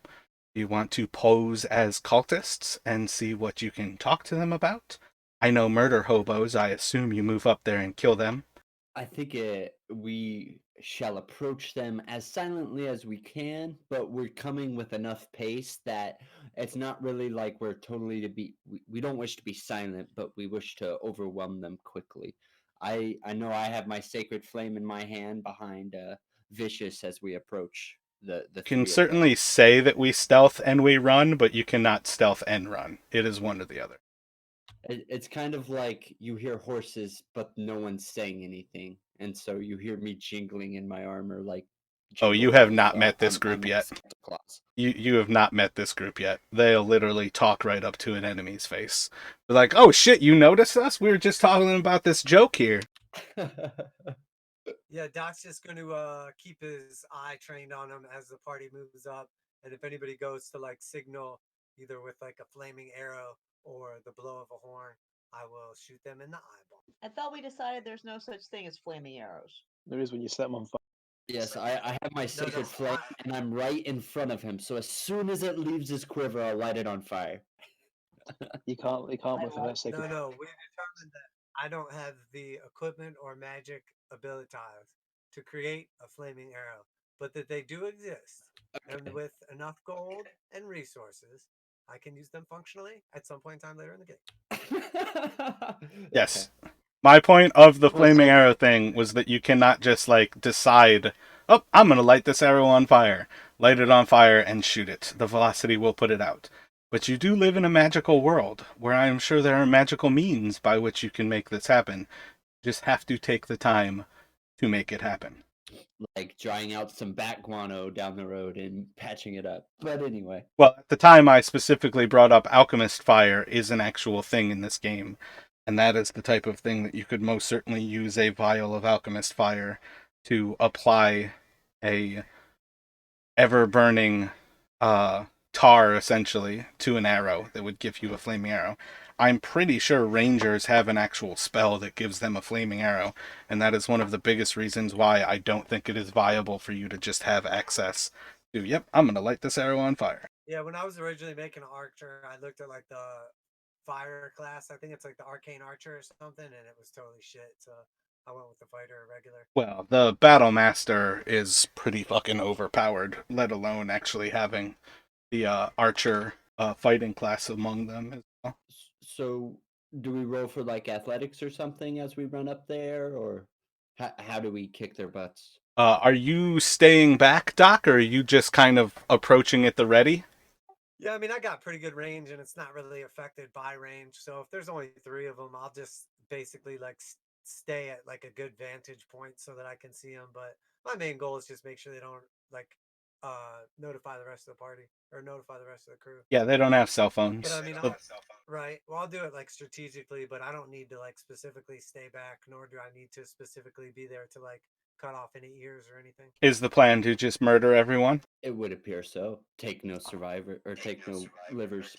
Do you want to pose as cultists and see what you can talk to them about? I know murder hobos. I assume you move up there and kill them. I think we shall approach them as silently as we can, but we're coming with enough pace that it's not really like we're totally to be... We don't wish to be silent, but we wish to overwhelm them quickly. I know I have my sacred flame in my hand behind Vicious as we approach the You can three of certainly them. say that we stealth and we run, but you cannot stealth and run. It is one or the other. It's kind of like you hear horses, but no one's saying anything, and so you hear me jingling in my armor like. Oh, you Jingle have bells. not So met this I'm group like yet. Santa Claus. You have not met this group yet. They'll literally talk right up to an enemy's face. They're like, "Oh shit, you noticed us? We were just talking about this joke here." Yeah, Doc's just going to keep his eye trained on him as the party moves up, and if anybody goes to like signal either with like a flaming arrow or the blow of a horn, I will shoot them in the eyeball. I thought we decided there's no such thing as flaming arrows. There is when you set them on fire. Yes, I have my sacred flame, and I'm right in front of him. So as soon as it leaves his quiver, I'll light it on fire. You can't move without sacred. No, we determined that I don't have the equipment or magic abilities to create a flaming arrow, but that they do exist. And with enough gold and resources, I can use them functionally at some point in time later in the game. Yes. My point of the Well, flaming arrow thing was that you cannot just like decide, "Oh, I'm going to light this arrow on fire." Light it on fire and shoot it. The velocity will put it out. But you do live in a magical world where I am sure there are magical means by which you can make this happen. You just have to take the time to make it happen. like drying out some bat guano down the road and patching it up. But anyway. Well, at the time I specifically brought up alchemist fire is an actual thing in this game. And that is the type of thing that you could most certainly use a vial of alchemist fire to apply a ever-burning tar, essentially, to an arrow that would give you a flaming arrow. I'm pretty sure rangers have an actual spell that gives them a flaming arrow, and that is one of the biggest reasons why I don't think it is viable for you to just have access to, "Yep, I'm going to light this arrow on fire." Yeah, when I was originally making an archer, I looked at like the fire class. I think it's like the arcane archer or something, and it was totally shit. So I went with the fighter regular. Well, the battle master is pretty fucking overpowered, let alone actually having the archer fighting class among them as well. So do we roll for like athletics or something as we run up there, or how do we kick their butts? Are you staying back, Doc, or are you just kind of approaching at the ready? Yeah, I mean, I got pretty good range, and it's not really affected by range. So if there's only 3 of them, I'll just basically like stay at like a good vantage point so that I can see them. But my main goal is just make sure they don't like notify the rest of the party or notify the rest of the crew. Yeah, they don't have cell phones. But I mean, right. Well, I'll do it like strategically, but I don't need to like specifically stay back, nor do I need to specifically be there to like cut off any ears or anything. Is the plan to just murder everyone? It would appear so. Take no survivor or take no livers.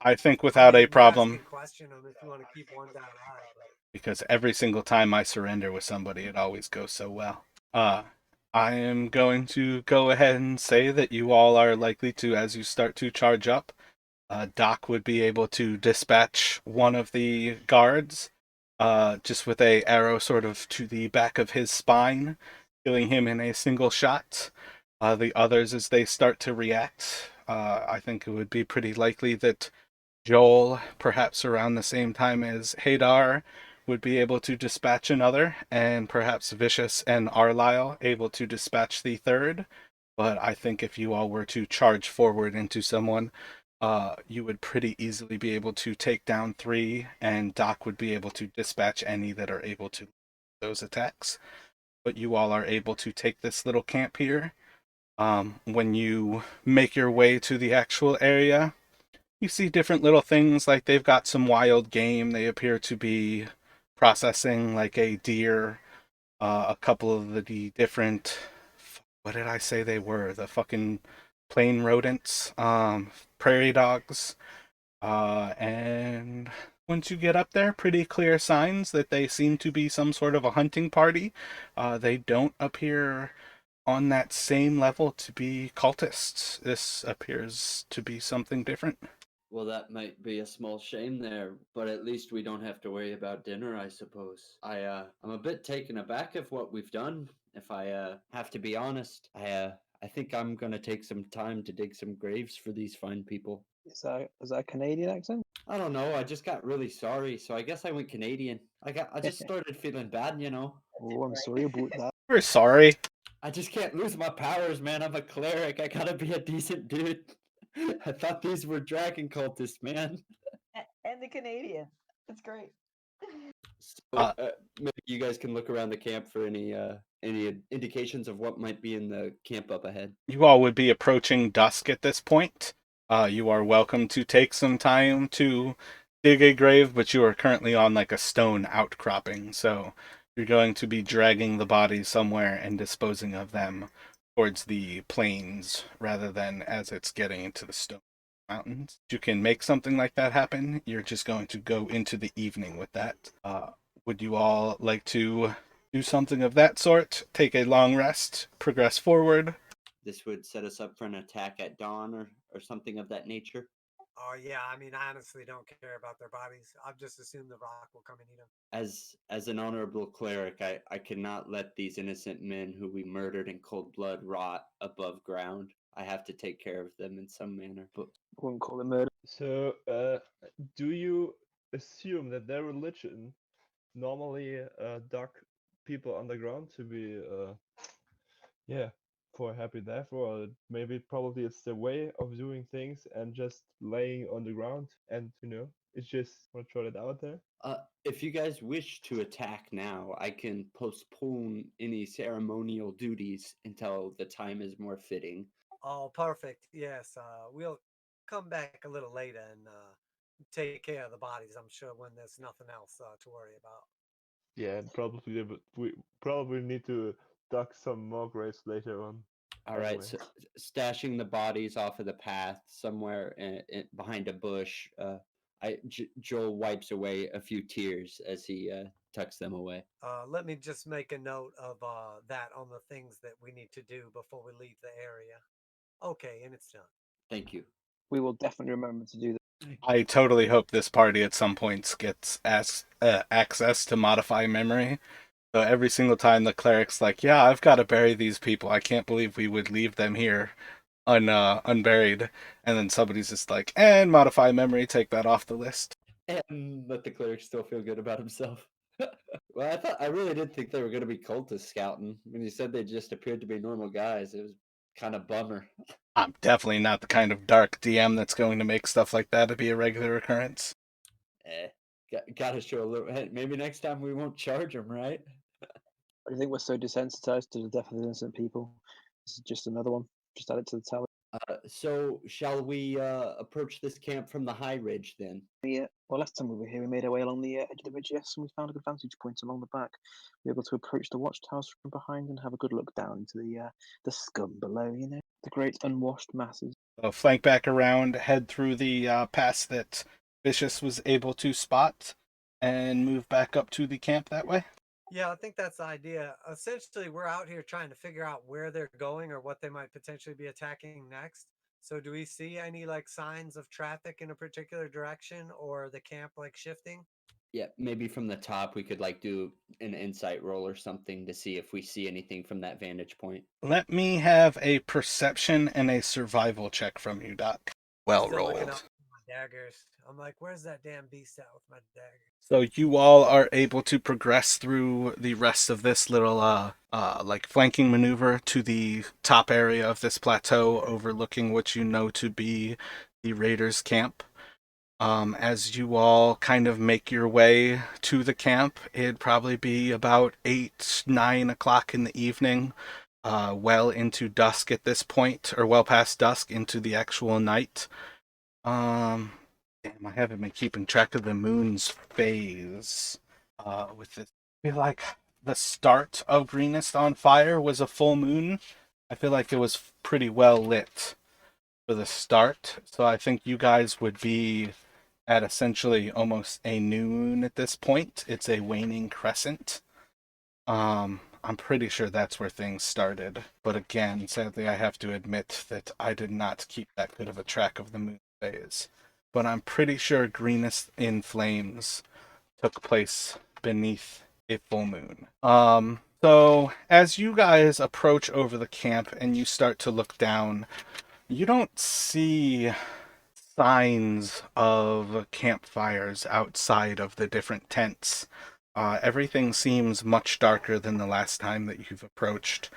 I think without a problem. You can question them if you want to keep one guy alive. Because every single time I surrender with somebody, it always goes so well. I am going to go ahead and say that you all are likely to, as you start to charge up, Doc would be able to dispatch one of the guards, just with a arrow sort of to the back of his spine, killing him in a single shot. The others, as they start to react, I think it would be pretty likely that Joel, perhaps around the same time as Hadar, would be able to dispatch another, and perhaps Vicious and Arlyle able to dispatch the third. But I think if you all were to charge forward into someone, you would pretty easily be able to take down 3, and Doc would be able to dispatch any that are able to those attacks. But you all are able to take this little camp here. When you make your way to the actual area, you see different little things, like they've got some wild game. They appear to be processing like a deer, a couple of the different, what did I say they were? The fucking plain rodents, prairie dogs, and once you get up there, pretty clear signs that they seem to be some sort of a hunting party. They don't appear on that same level to be cultists. This appears to be something different. Well, that might be a small shame there, but at least we don't have to worry about dinner, I suppose. I'm a bit taken aback of what we've done. If I have to be honest, I think I'm gonna take some time to dig some graves for these fine people. Is that a Canadian accent? I don't know. I just got really sorry, so I guess I went Canadian. I just started feeling bad, you know. Oh, I'm sorry about that. We're sorry. I just can't lose my powers, man. I'm a cleric. I gotta be a decent dude. I thought these were dragon cultists, man. And the Canadian. It's great. So maybe you guys can look around the camp for any indications of what might be in the camp up ahead. You all would be approaching dusk at this point. You are welcome to take some time to dig a grave, but you are currently on like a stone outcropping, so you're going to be dragging the bodies somewhere and disposing of them towards the plains rather than as it's getting into the stone mountains. You can make something like that happen. You're just going to go into the evening with that. Would you all like to do something of that sort? Take a long rest, progress forward. This would set us up for an attack at dawn or something of that nature. Oh yeah, I mean, I honestly don't care about their bodies. I've just assumed the rock will come and eat them. As an honorable cleric, I cannot let these innocent men who we murdered in cold blood rot above ground. I have to take care of them in some manner. But I wouldn't call it murder. So, do you assume that their religion normally dug people underground to be, yeah, for a happy death, or maybe probably it's their way of doing things and just laying on the ground, and it's just want to throw it out there. If you guys wish to attack now, I can postpone any ceremonial duties until the time is more fitting. Oh, perfect. Yes, we'll come back a little later and take care of the bodies. I'm sure when there's nothing else to worry about. Yeah, and probably, but we probably need to dug some more graves later on. All right, Anyway. so stashing the bodies off of the path somewhere behind a bush. Joel wipes away a few tears as he tucks them away. Let me just make a note of that on the things that we need to do before we leave the area. Okay, and it's done. Thank you. We will definitely remember to do that. I totally hope this party at some points gets access to modify memory. So every single time the cleric's like, yeah, I've got to bury these people. I can't believe we would leave them here unburied. And then somebody's just like, and modify memory, take that off the list. And let the cleric still feel good about himself. Well, I really did think they were going to be cultists scouting. When you said they just appeared to be normal guys, it was kind of bummer. I'm definitely not the kind of dark DM that's going to make stuff like that to be a regular occurrence. Gotta show a little. Hey, maybe next time we won't charge them, right? I think we're so desensitized to the death of innocent people. This is just another one. Just add it to the tally. So shall we approach this camp from the high ridge then? Yeah. Well, last time we were here, we made our way along the edge of the ridge, yes, and we found a good vantage point along the back. We were able to approach the watchtowers from behind and have a good look down into the scum below. The great unwashed masses. So flank back around, head through the pass that Vicious was able to spot, and move back up to the camp that way. Yeah, I think that's the idea. Essentially, we're out here trying to figure out where they're going or what they might potentially be attacking next. So, do we see any like signs of traffic in a particular direction or the camp like shifting? Yeah, maybe from the top we could like do an insight roll or something to see if we see anything from that vantage point. Let me have a perception and a survival check from you, Doc. Well Still looking rolled. up my daggers. I'm like, where's that damn beast at with my daggers? So you all are able to progress through the rest of this little like flanking maneuver to the top area of this plateau overlooking what you know to be the Raiders camp. As you all kind of make your way to the camp, it'd probably be about 8, 9 o'clock in the evening, well into dusk at this point, or well past dusk into the actual night. Damn, I haven't been keeping track of the moon's phase. With this, I feel like the start of Greenest on Fire was a full moon. I feel like it was pretty well lit for the start, so I think you guys would be at essentially almost a new moon at this point. It's a waning crescent. I'm pretty sure that's where things started, but again, sadly, I have to admit that I did not keep that good of a track of the moon phase. But I'm pretty sure Greenest in Flames took place beneath a full moon. So as you guys approach over the camp and you start to look down, you don't see signs of campfires outside of the different tents. Everything seems much darker than the last time that you've approached.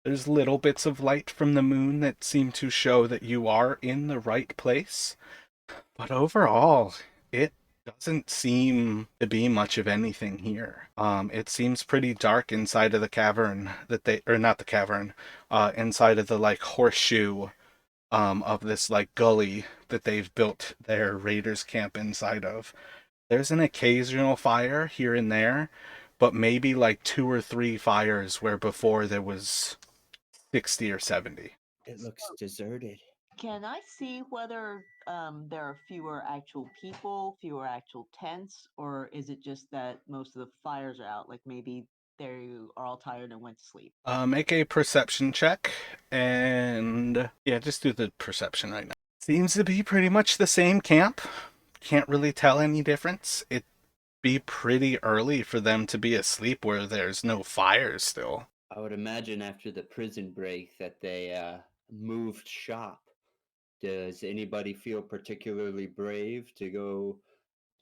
There's little bits of light from the moon that seem to show that you are in the right place. But overall, it Doesn't seem to be much of anything here. It seems pretty dark inside of the cavern that they, or not the cavern, inside of the like horseshoe of this like gully that they've built their raiders camp inside of. There's an occasional fire here and there, but maybe like 2 or 3 fires where before there was 60 or 70. It looks deserted. Can I see whether there are fewer actual people, fewer actual tents, or is it just that most of the fires are out? Like maybe they are all tired and went to sleep. Make a perception check, and yeah, just do the perception right now. Seems to be pretty much the same camp. Can't really tell any difference. It'd be pretty early for them to be asleep where there's no fires still. I would imagine after the prison break that they moved shop. Does anybody feel particularly brave to go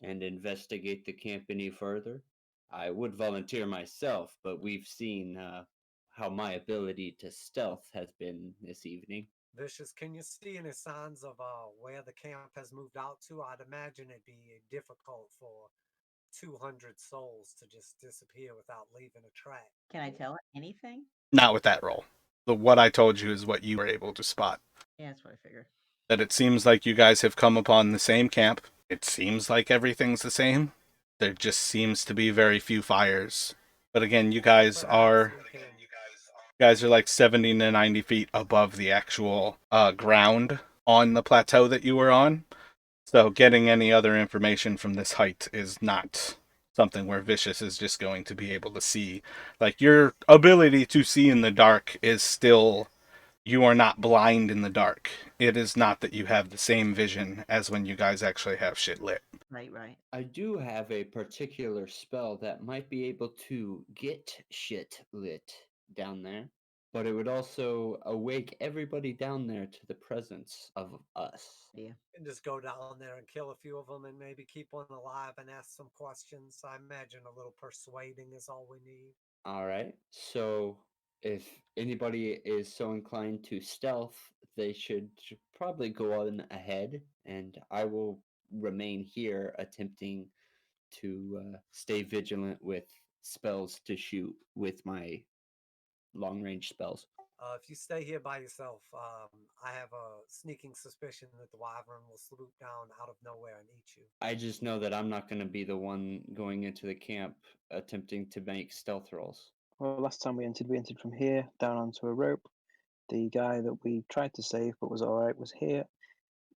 and investigate the camp any further? I would volunteer myself, but we've seen how my ability to stealth has been this evening. Vicious, can you see any signs of where the camp has moved out to? I'd imagine it'd be difficult for 200 souls to just disappear without leaving a track. Can I tell anything? Not with that roll. What I told you is what you were able to spot. Yeah, that's what I figured. That it seems like you guys have come upon the same camp. It seems like everything's the same. There just seems to be very few fires. But again, you guys are like 70 to 90 feet above the actual ground on the plateau that you were on. So getting any other information from this height is not something where Vicious is just going to be able to see. Like, your ability to see in the dark is still, you are not blind in the dark. It is not that you have the same vision as when you guys actually have shit lit. Right, right. I do have a particular spell that might be able to get shit lit down there, but it would also awake everybody down there to the presence of us. Yeah. And just go down there and kill a few of them and maybe keep one alive and ask some questions. I imagine a little persuading is all we need. All right. So if anybody is so inclined to stealth, they should probably go on ahead, and I will remain here attempting to stay vigilant with spells to shoot with my long range spells. If you stay here by yourself, I have a sneaking suspicion that the wyvern will swoop down out of nowhere and eat you. I just know that I'm not going to be the one going into the camp attempting to make stealth rolls. Well, last time we entered from here down onto a rope. The guy that we tried to save but was alright was here.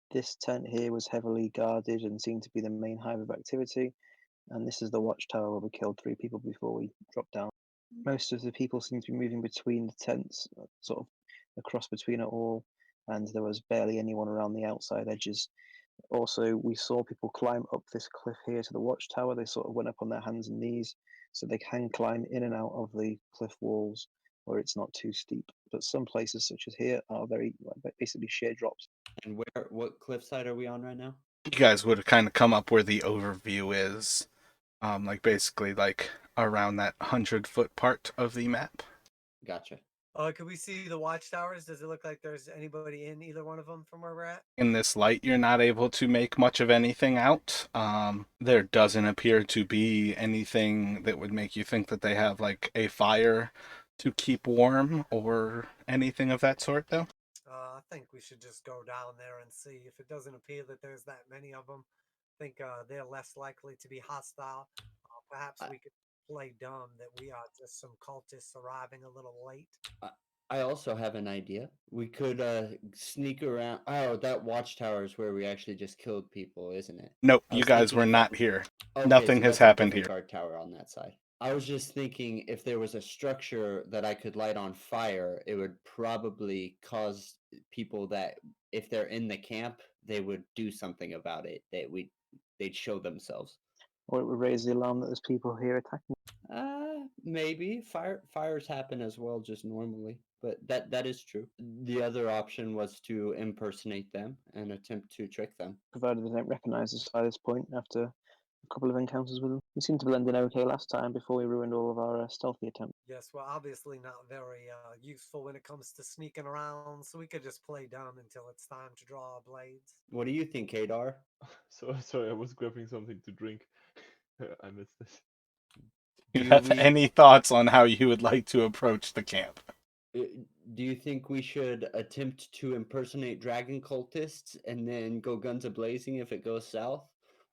This tent here was heavily guarded and seemed to be the main hive of activity. And this is the watchtower where we killed 3 people before we dropped down. Most of the people seem to be moving between the tents, sort of across between it all, and there was barely anyone around the outside edges. Also, we saw people climb up this cliff here to the watchtower. They sort of went up on their hands and knees, so they can climb in and out of the cliff walls where it's not too steep. But some places, such as here, are very basically sheer drops. And what cliffside are we on right now? You guys would have kind of come up where the overview is. Like basically like around that 100-foot part of the map. Gotcha. Can we see the watchtowers? Does it look like there's anybody in either one of them from where we're at? In this light, you're not able to make much of anything out. There doesn't appear to be anything that would make you think that they have like a fire to keep warm or anything of that sort, though. I think we should just go down there and see. If it doesn't appear that there's that many of them, I think they're less likely to be hostile. Perhaps we could play dumb that we are just some cultists arriving a little late. I also have an idea. We could sneak around. Oh, that watchtower is where we actually just killed people, isn't it? Nope, you guys were not here. Okay, Nothing so has that's a happened different here. guard tower on that side. I was just thinking if there was a structure that I could light on fire, it would probably cause people that if they're in the camp, they would do something about it. They'd show themselves. Or it would raise the alarm that there's people here attacking. Maybe fires happen as well, just normally. But that is true. The other option was to impersonate them and attempt to trick them. Provided they don't recognise us by this point after a couple of encounters with them. We seemed to blend in okay last time before we ruined all of our stealthy attempts. Yes, we're obviously not very useful when it comes to sneaking around, so we could just play dumb until it's time to draw our blades. What do you think, Kadar? So sorry, I was grabbing something to drink. I missed this. Do you Do have we any thoughts on how you would like to approach the camp? do you think we should attempt to impersonate dragon cultists and then go guns a blazing if it goes south,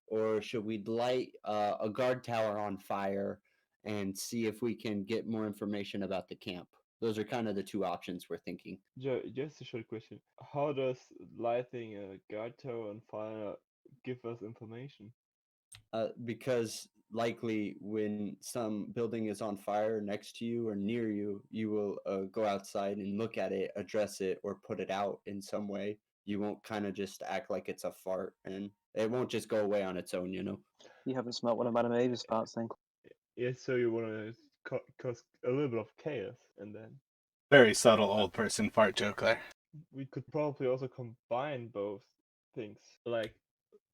or should we light a guard tower on fire and see if we can get more information about the camp? Those are kind of the two options we're thinking. Just a short question. How does lighting a guard tower on fire give us information? Because likely when some building is on fire next to you or near you, you will go outside and look at it, address it, or put it out in some way. You won't kind of just act like it's a fart, and it won't just go away on its own, you know? You haven't smelt one of Madame Ava's parts then. Yes, so you want to cause a little bit of chaos, and then Very subtle old person fart joke there. we could probably also combine both things, like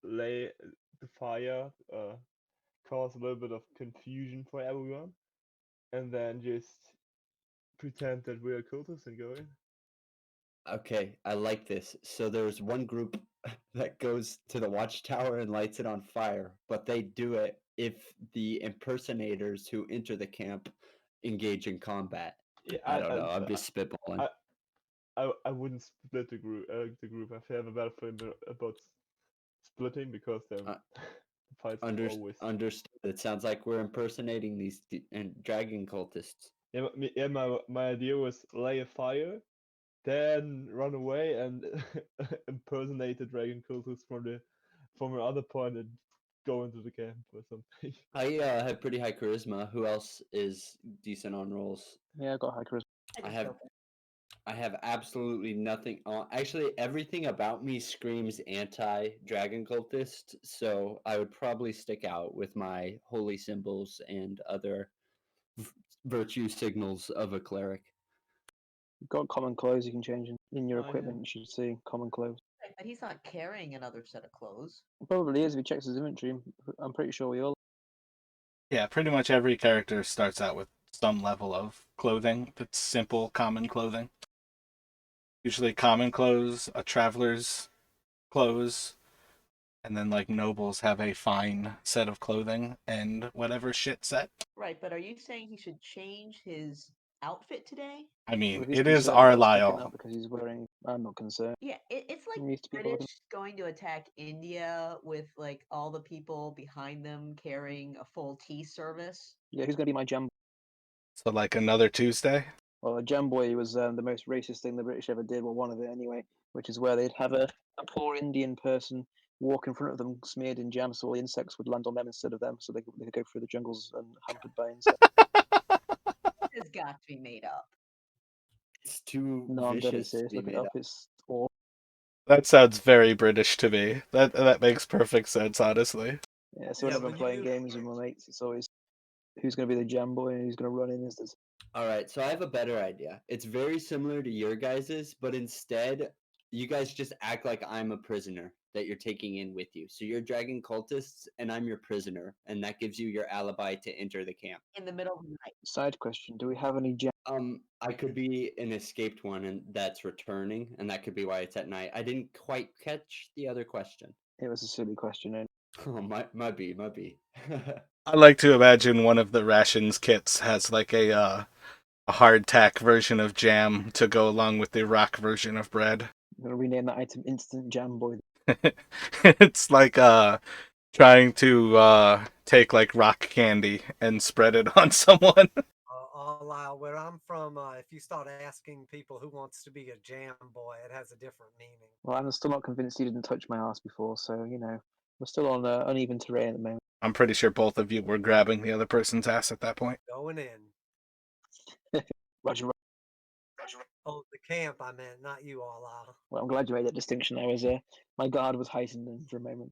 lay the fire, cause a little bit of confusion for everyone, and then just pretend that we are cultists and go in. Okay, I like this. So there's one group that goes to the watchtower and lights it on fire, but they do it if the impersonators who enter the camp engage in combat. Yeah, I don't know. I'm just spitballing. I wouldn't split the group. The group. I have a bad feeling about splitting because then Uh, the fights will always. Understood. It sounds like we're impersonating these and dragon cultists. Yeah, my idea was lay a fire, then run away and impersonate the dragon cultists from another point and go into the camp or something. I have pretty high charisma. Who else is decent on rolls? Yeah, I got high charisma. I have absolutely nothing on. Actually, everything about me screams anti-dragon cultist, so I would probably stick out with my holy symbols and other virtue signals of a cleric. You've got common clothes you can change in your Oh, yeah. equipment. You should see common clothes. Right, but he's not carrying another set of clothes. Probably is if he checks his inventory. I'm pretty sure we all. Yeah, pretty much every character starts out with some level of clothing that's simple, common clothing. Usually common clothes, a traveler's clothes, and then like nobles have a fine set of clothing and whatever shit set. Right, but are you saying he should change his outfit today? I mean, Well, if he's it is concerned about sticking Arlisle. out because he's wearing. I'm not concerned. Yeah, it's like Used to be British looking. going to attack India with like all the people behind them carrying a full tea service. Yeah, who's gonna be my jam? So like another Tuesday. Well, a jam boy was the most racist thing the British ever did. Well, one of it anyway, which is where they'd have a poor Indian person walk in front of them smeared in jam, so all the insects would land on them instead of them, so they could go through the jungles unhampered by insects. It's got to be made up. It's too No, I'm dead vicious to serious. be Look it made up. up. It's awful. That sounds very British to me. That makes perfect sense, honestly. Yeah, so Yeah, whenever I'm when playing you- games with my mates, it's always who's going to be the jam boy and who's going to run in as this. All right, so I have a better idea. It's very similar to your guys's, but instead, you guys just act like I'm a prisoner that you're taking in with you. So you're dragon cultists, and I'm your prisoner, and that gives you your alibi to enter the camp. In the middle of the night. Side question: do we have any jam? I could be an escaped one, and that's returning, and that could be why it's at night. I didn't quite catch the other question. It was a silly question. And Oh, might be. I like to imagine one of the rations kits has like a hardtack version of jam to go along with the rock version of bread. I'm going to rename that item Instant Jam Boy. It's like trying to take like rock candy and spread it on someone. Arlisle, where I'm from, if you start asking people who wants to be a jam boy, it has a different meaning. Well, I'm still not convinced you didn't touch my ass before, so you know we're still on uneven terrain at the moment. I'm pretty sure both of you were grabbing the other person's ass at that point. Going in. Roger. Oh, the camp, I meant, not you, Arlisle. Well, I'm glad you made that distinction. I was my guard was heightened for a moment.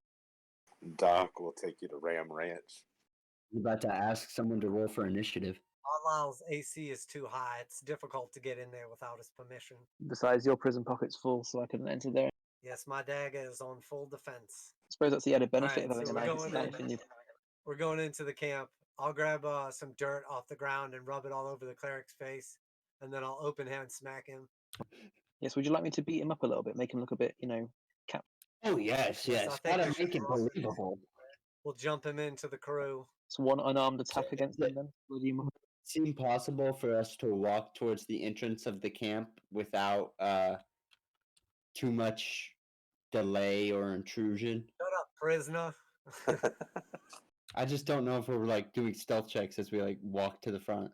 Doc will take you to Ram Ranch. I'm about to ask someone to roll for initiative. Arlisle's AC is too high. It's difficult to get in there without his permission. Besides, your prison pocket's full, so I couldn't enter there. Yes, my dagger is on full defense. I suppose that's the added benefit Alright, of having so a we're knife, going knife in. in your We're going into the camp. I'll grab some dirt off the ground and rub it all over the cleric's face, and then I'll open hand smack him. Yes, would you like me to beat him up a little bit, make him look a bit, cap? Oh yes, Yes, I yes. think Gotta we should make it roll. believable. We'll jump him into the crew. It's one unarmed So, attack against does him then. Would you- it seem possible for us to walk towards the entrance of the camp without too much delay or intrusion? Shut up, prisoner. I just don't know if we're like doing stealth checks as we like walk to the front,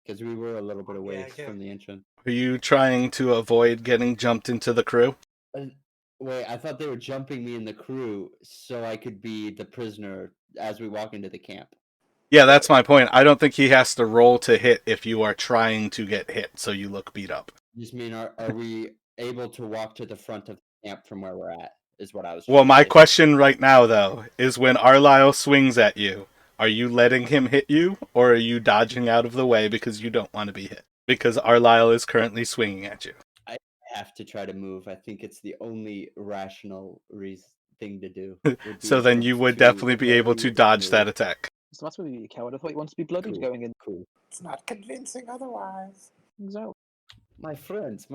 because we were a little bit away Yeah, I can't- from the entrance. Are you trying to avoid getting jumped into the crew? Wait, I thought they were jumping me in the crew so I could be the prisoner as we walk into the camp. Yeah, that's my point. I don't think he has to roll to hit if you are trying to get hit, so you look beat up. Just mean, are we able to walk to the front of the camp from where we're at? Is what I was. Well, trying my to question right now, though, is when Arlisle swings at you, are you letting him hit you, or are you dodging out of the way because you don't want to be hit? Because Arlisle is currently swinging at you. I have to try to move. I think it's the only rational thing to do. So then you would definitely be able to dodge that attack. What's the matter with you, coward? I thought you wanted to be bloodied going in. Cool. It's not convincing otherwise. So, My friends,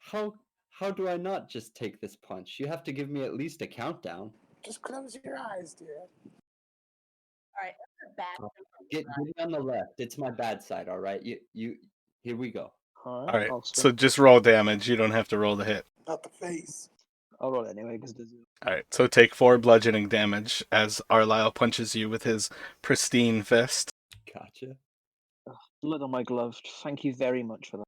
how do I not just take this punch? You have to give me at least a countdown. Just close your eyes, dear. All right, that's a bad Get me on the left. It's my bad side, all right? You here we go. all Alright, I'll so just roll damage. You don't have to roll the hit. Not the face. I'll roll it anyway because Alright, so take 4 bludgeoning damage as Arlisle punches you with his pristine fist. Gotcha. blood on my glove. Thank you very much for that.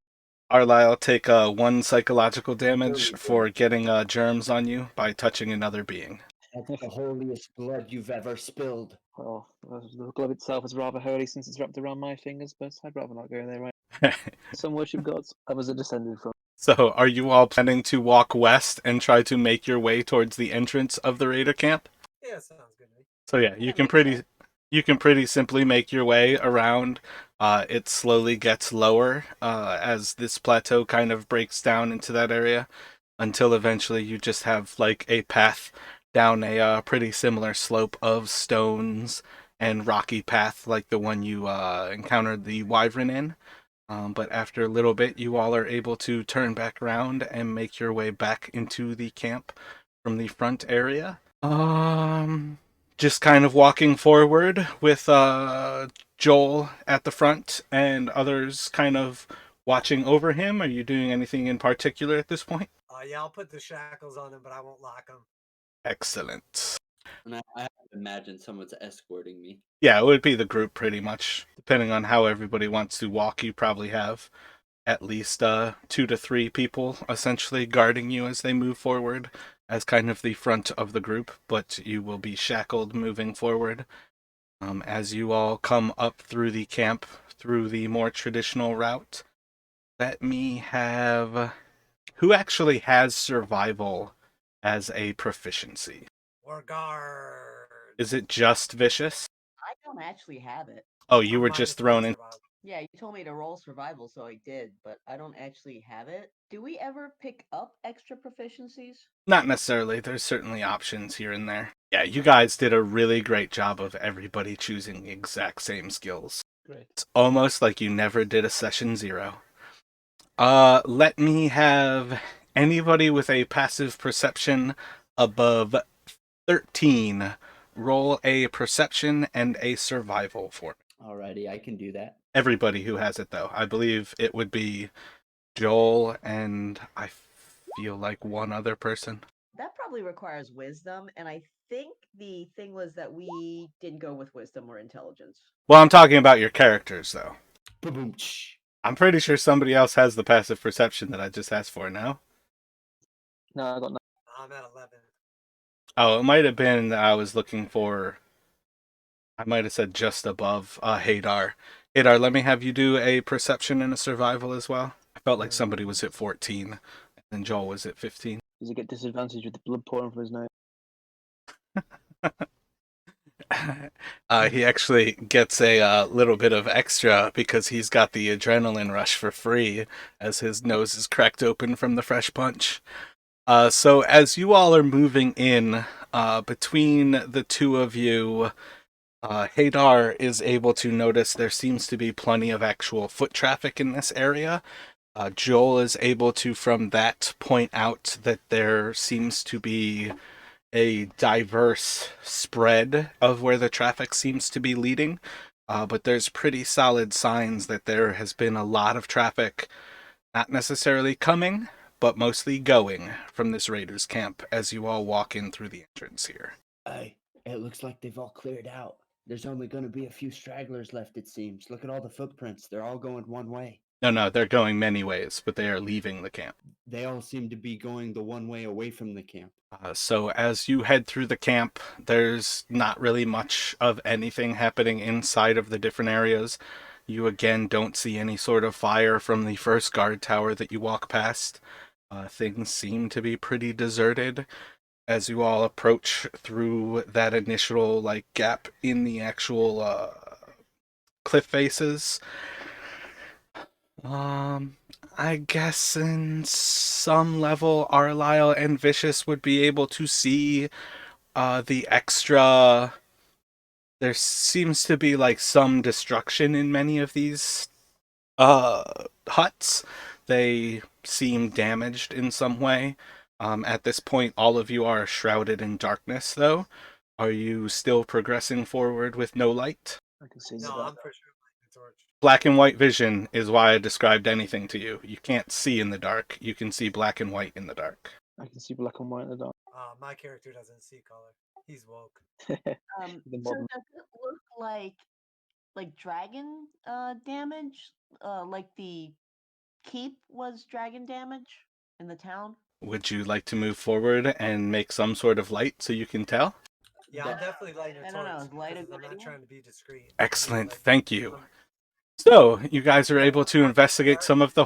Arlisle, take 1 psychological damage for getting germs on you by touching another being. That's the holiest blood you've ever spilled. Well, the glove itself is rather holy since it's wrapped around my fingers, but I'd rather not go there right. Some worship gods, others are descended from. So, are you all planning to walk west and try to make your way towards the entrance of the raider camp? Yeah, sounds good to me. So yeah, you can pretty simply make your way around. It slowly gets lower as this plateau kind of breaks down into that area until eventually you just have like a path down a pretty similar slope of stones and rocky path like the one you encountered the wyvern in. But after a little bit, you all are able to turn back around and make your way back into the camp from the front area. Just kind of walking forward with Joel at the front and others kind of watching over him. Are you doing anything in particular at this point? Yeah, I'll put the shackles on him, but I won't lock him. Excellent. And I have to imagine someone's escorting me. Yeah, it would be the group pretty much. Depending on how everybody wants to walk, you probably have at least 2 to 3 people essentially guarding you as they move forward as kind of the front of the group, but you will be shackled moving forward. As you all come up through the camp, through the more traditional route, let me have... Who actually has survival as a proficiency? Or guard. Is it just vicious? I don't actually have it. Oh, you I'm were just -1 thrown in. survival. Yeah, you told me to roll survival, so I did, but I don't actually have it. Do we ever pick up extra proficiencies? Not necessarily. There's certainly options here and there. Yeah, you guys did a really great job of everybody choosing the exact same skills. Great. It's almost like you never did a session 0. Let me have anybody with a passive perception above 13 roll a perception and a survival for me. Alrighty, I can do that. Everybody who has it, though. I believe it would be Joel and I feel like one other person. That probably requires wisdom, and I think the thing was that we didn't go with wisdom or intelligence. Well, I'm talking about your characters, though. Boom. I'm pretty sure somebody else has the passive perception that I just asked for now. No, I got nothing. I'm at 11. Oh, it might have been that I was looking for... I might have said just above Hadar. Hadar, let me have you do a perception and a survival as well. I felt like somebody was at 14, and Joel was at 15. Does he get disadvantage with the blood pouring from his nose? He actually gets a little bit of extra because he's got the adrenaline rush for free as his nose is cracked open from the fresh punch. So as you all are moving in between the two of you, Hadar is able to notice there seems to be plenty of actual foot traffic in this area. Joel is able to, from that, point out that there seems to be a diverse spread of where the traffic seems to be leading. But there's pretty solid signs that there has been a lot of traffic, not necessarily coming, but mostly going from this raiders camp as you all walk in through the entrance here. Hey, it looks like they've all cleared out. There's only going to be a few stragglers left, it seems. Look at all the footprints. They're all going one way. No, they're going many ways, but they are leaving the camp. They all seem to be going the one way away from the camp. So as you head through the camp, there's not really much of anything happening inside of the different areas. You again don't see any sort of fire from the first guard tower that you walk past. Things seem to be pretty deserted as you all approach through that initial gap in the actual cliff faces. I guess in some level, Arlyle and Vicious would be able to see the extra. There seems to be some destruction in many of these huts. They seem damaged in some way. At this point, all of you are shrouded in darkness, though. Are you still progressing forward with no light? I can see No, that. I'm for sure lighting the torch. Black and white vision is why I described anything to you. You can't see in the dark. You can see black and white in the dark. I can see black and white in the dark. My character doesn't see color. He's woke. So The modern. does it look like dragon damage? Like the keep was dragon damage in the town? Would you like to move forward and make some sort of light so you can tell? Yeah, I'm definitely lighting a I don't know, torch. light a because I'm good not one? trying to be discreet. Excellent, thank you. So, you guys are able to investigate some of the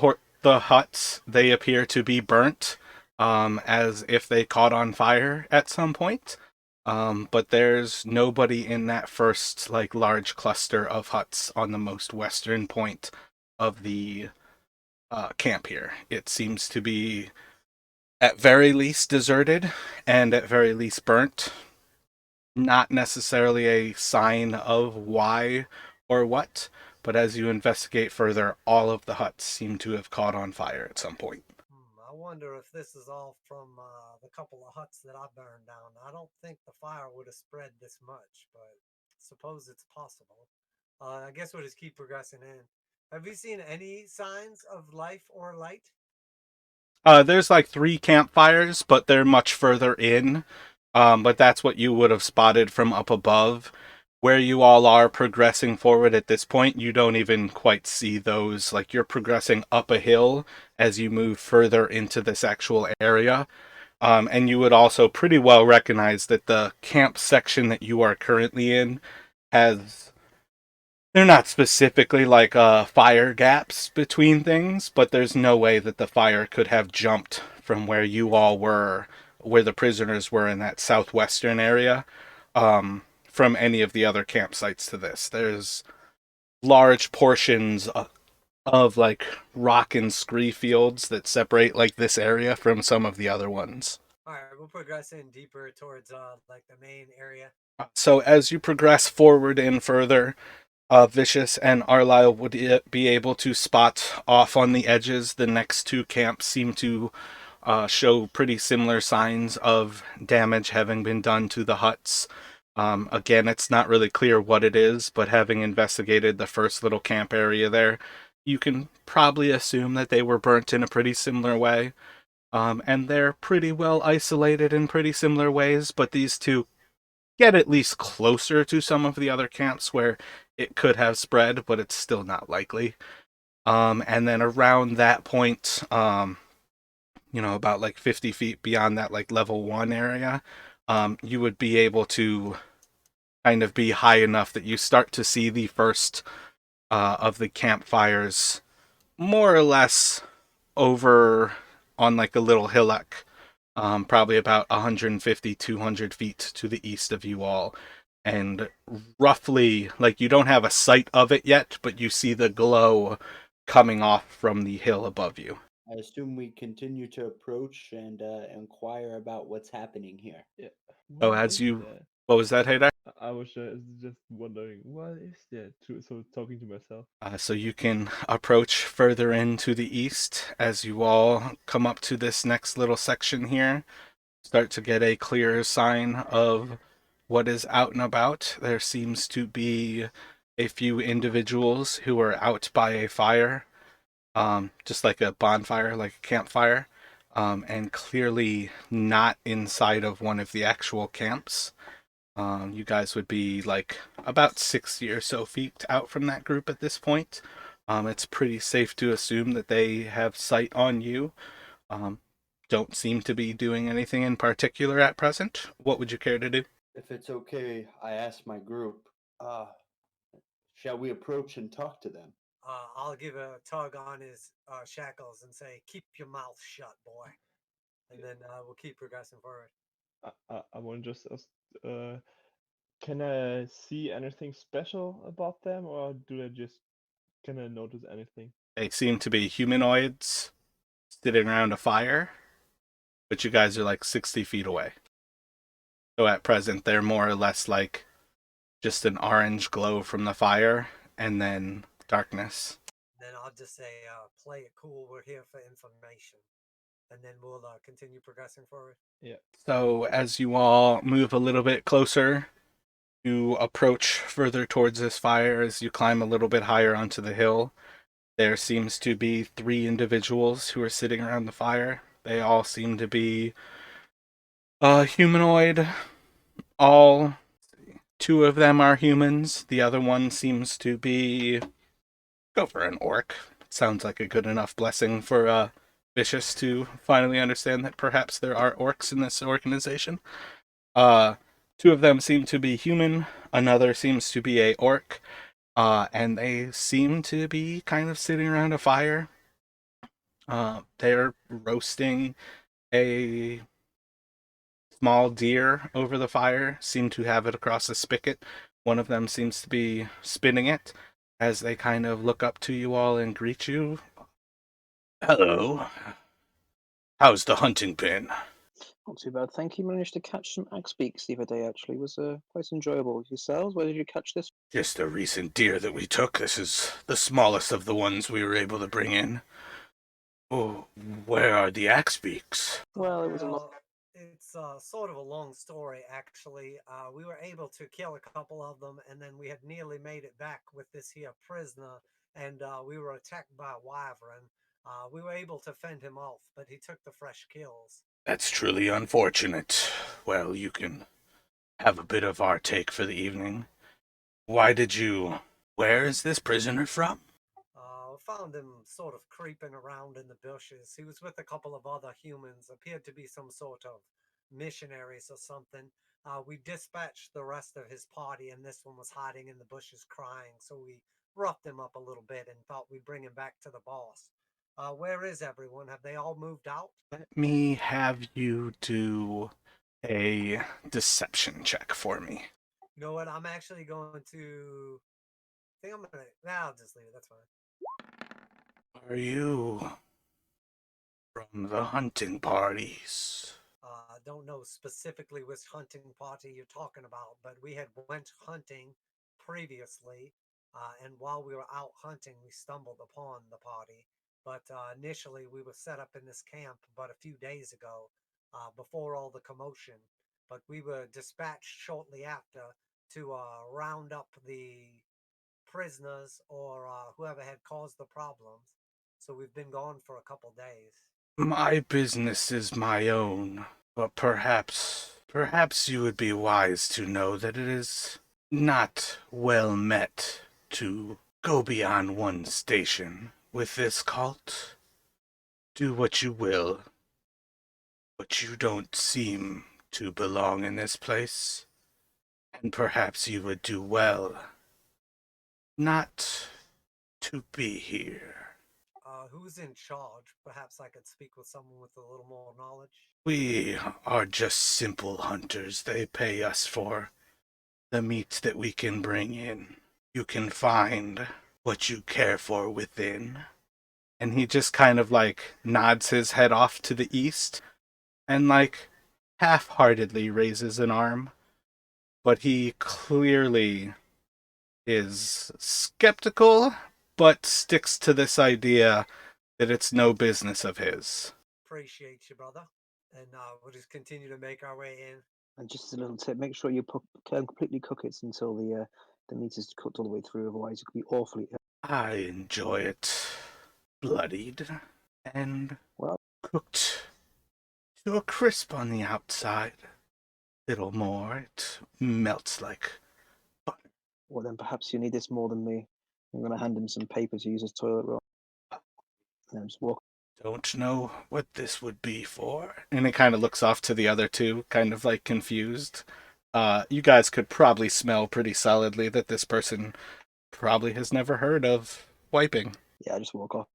huts. They appear to be burnt, as if they caught on fire at some point. But there's nobody in that first large cluster of huts on the most western point of the camp here. It seems to be at very least deserted and at very least burnt. Not necessarily a sign of why or what, but as you investigate further, all of the huts seem to have caught on fire at some point. I wonder if this is all from the couple of huts that I burned down. I don't think the fire would have spread this much, but suppose it's possible. I guess we'll just keep progressing in. Have you seen any signs of life or light? There's 3 campfires, but they're much further in. But that's what you would have spotted from up above. Where you all are progressing forward at this point, you don't even quite see those. You're progressing up a hill as you move further into this actual area. And you would also pretty well recognize that the camp section that you are currently in has... They're not specifically fire gaps between things, but there's no way that the fire could have jumped from where you all were, where the prisoners were in that southwestern area, from any of the other campsites to this. There's large portions of rock and scree fields that separate this area from some of the other ones. All right, we'll progress in deeper towards the main area. So as you progress forward in further, Vicious and Arlyle would be able to spot off on the edges. The next 2 camps seem to show pretty similar signs of damage having been done to the huts. Again, it's not really clear what it is, but having investigated the first little camp area there, you can probably assume that they were burnt in a pretty similar way. And they're pretty well isolated in pretty similar ways, but these 2 get at least closer to some of the other camps where it could have spread, but it's still not likely. And then around that point, about 50 feet beyond that level 1 area, you would be able to kind of be high enough that you start to see the first of the campfires more or less over on a little hillock, probably about 150, 200 feet to the east of you all. And roughly, you don't have a sight of it yet, but you see the glow coming off from the hill above you. I assume we continue to approach and inquire about what's happening here. So as you What was that, Haydar? I was just wondering what is that? So talking to myself. So you can approach further into the east as you all come up to this next little section here. Start to get a clearer sign of what is out and about. There seems to be a few individuals who are out by a fire, just like a bonfire, like a campfire, and clearly not inside of one of the actual camps. You guys would be like about 60 or so feet out from that group at this point. It's pretty safe to assume that they have sight on you. Um, don't seem to be doing anything in particular at present. What would you care to do? If it's okay, I asked my group, uh, shall we approach and talk to them? I'll give a tug on his shackles and say, "Keep your mouth shut, boy," and then we'll keep progressing forward. I want to just ask, can I see anything special about them, or do I just can I notice anything? They seem to be humanoids sitting around a fire, but you guys are like 60 feet away. So at present, they're more or less like just an orange glow from the fire and then darkness. Then I'll just say, "Play it cool. We're here for information," and then we'll continue progressing forward. Yeah. So as you all move a little bit closer, you approach further towards this fire as you climb a little bit higher onto the hill. There seems to be 3 individuals who are sitting around the fire. They all seem to be humanoid. All 2 of them are humans. The other one seems to be go for an orc. Sounds like a good enough blessing for Vicious to finally understand that perhaps there are orcs in this organization. 2 of them seem to be human. Another seems to be a orc. And they seem to be kind of sitting around a fire. They're roasting a small deer over the fire, seem to have it across a spigot. One of them seems to be spinning it as they kind of look up to you all and greet you. Hello. How's the hunting been? Not too bad, thank you. Managed to catch some Axebeaks the other day, actually. It was quite enjoyable. Yourselves, where did you catch this? Just a recent deer that we took. This is the smallest of the ones we were able to bring in. Oh, where are the Axebeaks? Well, it was a lot. Well, it's sort of a long story, actually. We were able to kill a couple of them, and then we had nearly made it back with this here prisoner, and we were attacked by a wyvern. We were able to fend him off, but he took the fresh kills. That's truly unfortunate. Well, you can have a bit of our take for the evening. Why did you... Where is this prisoner from? Found him sort of creeping around in the bushes. He was with a couple of other humans, appeared to be some sort of missionaries or something. We dispatched the rest of his party, and this one was hiding in the bushes crying, so we roughed him up a little bit and thought we'd bring him back to the boss. Where is everyone? Have they all moved out? Let me have you do a deception check for me. You know what? I'm actually going to. I think I'm gonna. Nah, I'll just leave it. That's fine. Are you from the hunting parties? Don't know specifically which hunting party you're talking about, but we had went hunting previously, and while we were out hunting, we stumbled upon the party. But initially, we were set up in this camp but a few days ago, before all the commotion. But we were dispatched shortly after to round up the prisoners or whoever had caused the problems. So we've been gone for a couple days. My business is my own, but perhaps you would be wise to know that it is not well met to go beyond one station with this cult. Do what you will, but you don't seem to belong in this place, and perhaps you would do well not to be here. Who's in charge? Perhaps I could speak with someone with a little more knowledge. We are just simple hunters. They pay us for the meat that we can bring in. You can find what you care for within. And he just kind of like nods his head off to the east and like half-heartedly raises an arm. but he clearly is skeptical, but sticks to this idea that it's no business of his. Appreciate you, brother. And we'll just continue to make our way in. And just as a little tip, make sure you completely cook it until the meat is cooked all the way through. Otherwise, it could be awfully. I enjoy it bloodied and Well, cooked to a crisp on the outside. Little more, it melts like butter. well, then perhaps you need this more than me. I'm going to hand him some paper to use as toilet roll. And then just walk. Don't know what this would be for. And it kind of looks off to the other two, kind of like confused. You guys could probably smell pretty solidly that this person probably has never heard of wiping. Yeah, just walk off.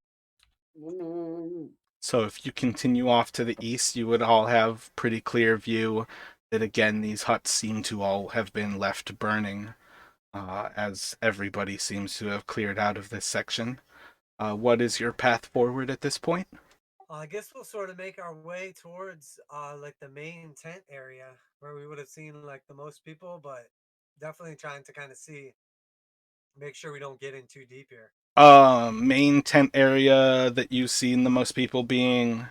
So if you continue off to the east, you would all have pretty clear view that again these huts seem to all have been left burning, as everybody seems to have cleared out of this section. What is your path forward at this point? I guess we'll sort of make our way towards like the main tent area where we would have seen like the most people, but definitely trying to kind of make sure we don't get in too deep here. Main tent area that you've seen the most people being.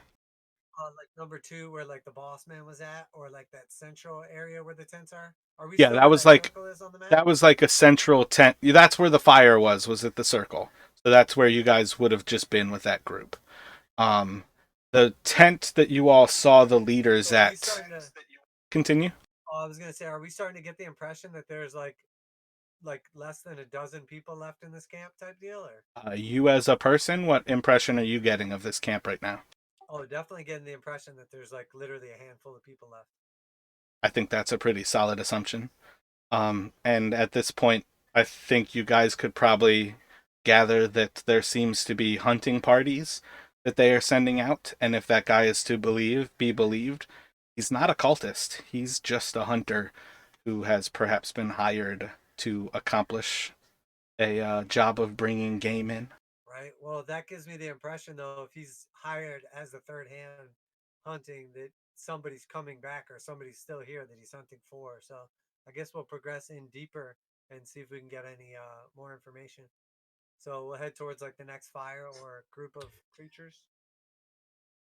Like number 2, where like the boss man was at, or like that central area where the tents are. Are we Yeah, still that where was that like circle is on the map? that was like a central tent. That's where the fire was at the circle. So that's where you guys would have just been with that group. The tent that you all saw the leaders So are we at. starting to, Continue. I was gonna say, are we starting to get the impression that there's like less than a dozen people left in this camp type deal, or? You as a person, what impression are you getting of this camp right now? Oh, definitely getting the impression that there's like literally a handful of people left. I think that's a pretty solid assumption. And at this point, I think you guys could probably gather that there seems to be hunting parties that they are sending out, and if that guy is to be believed, he's not a cultist. He's just a hunter who has perhaps been hired to accomplish a job of bringing game in. Right. Well, that gives me the impression, though, if he's hired as the third hand hunting, that somebody's coming back or somebody's still here that he's hunting for. So I guess we'll progress in deeper and see if we can get any more information. So we'll head towards like the next fire or group of creatures.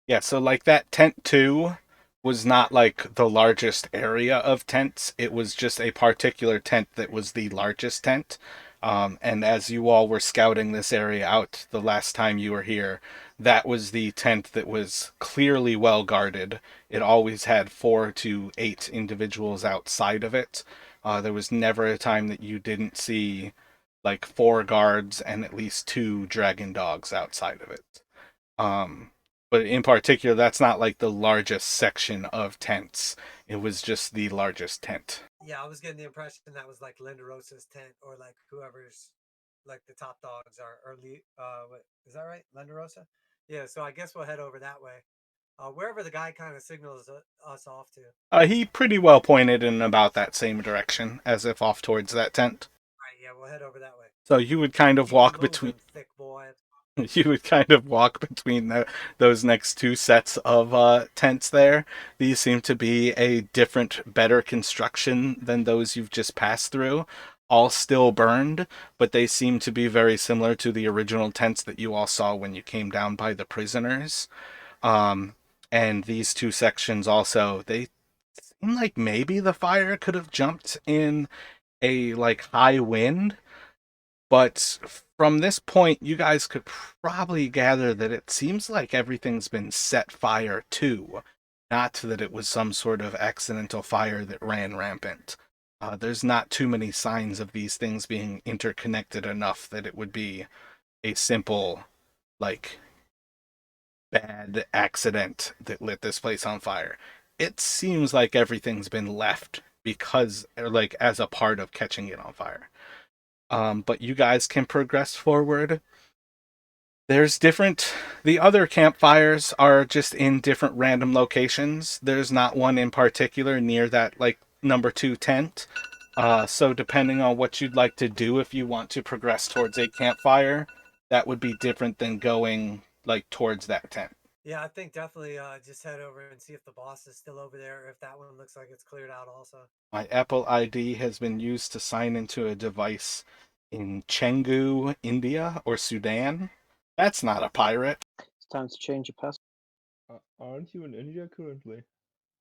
Yeah, so like that tent 2 was not like the largest area of tents. It was just a particular tent that was the largest tent. And as you all were scouting this area out the last time you were here, that was the tent that was clearly well guarded. It always had 4 to 8 individuals outside of it. There was never a time that you didn't see like 4 guards and at least 2 dragon dogs outside of it. But in particular, that's not like the largest section of tents. It was just the largest tent. Yeah, I was getting the impression that was like Linda Rosa's tent or like whoever's like the top dogs are early. What is that right? Linda Rosa? Yeah. So I guess we'll head over that way. Wherever the guy kind of signals us off to. He pretty well pointed in about that same direction, as if off towards that tent. All right, yeah, we'll head over that way. So you would kind of Keep walk moving, between. thick boy. You would kind of walk between those next 2 sets of tents there. These seem to be a different, better construction than those you've just passed through. All still burned, but they seem to be very similar to the original tents that you all saw when you came down by the prisoners. And these 2 sections also, they seem like maybe the fire could have jumped in a like high wind, but from this point, you guys could probably gather that it seems like everything's been set fire to, not that it was some sort of accidental fire that ran rampant. There's not too many signs of these things being interconnected enough that it would be a simple, like, bad accident that lit this place on fire. It seems like everything's been left because, or like, as a part of catching it on fire. But you guys can progress forward. There's the other campfires are just in different random locations. There's not one in particular near that, like, number 2 tent. So depending on what you'd like to do, if you want to progress towards a campfire, that would be different than going, like, towards that tent. Yeah, I think definitely just head over and see if the boss is still over there, or if that one looks like it's cleared out also. My Apple ID has been used to sign into a device in Chengdu, India, or Sudan. That's not a pirate. It's time to change your password. Aren't you in India currently?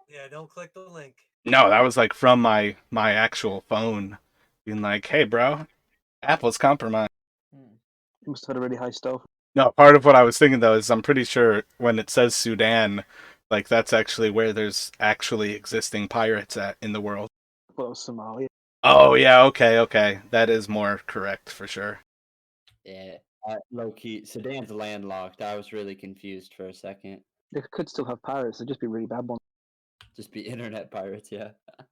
Yeah, don't click the link. No, that was like from my actual phone, being like, "Hey, bro, Apple's compromised." Hmm. You must have had a really high stealth. No, part of what I was thinking though is I'm pretty sure when it says Sudan, like that's actually where there's actually existing pirates at in the world. Well, it was Somalia. Oh yeah, okay. That is more correct for sure. Yeah, low key. Sudan's landlocked. I was really confused for a second. They could still have pirates. They'd just be really bad ones. Just be internet pirates, yeah. At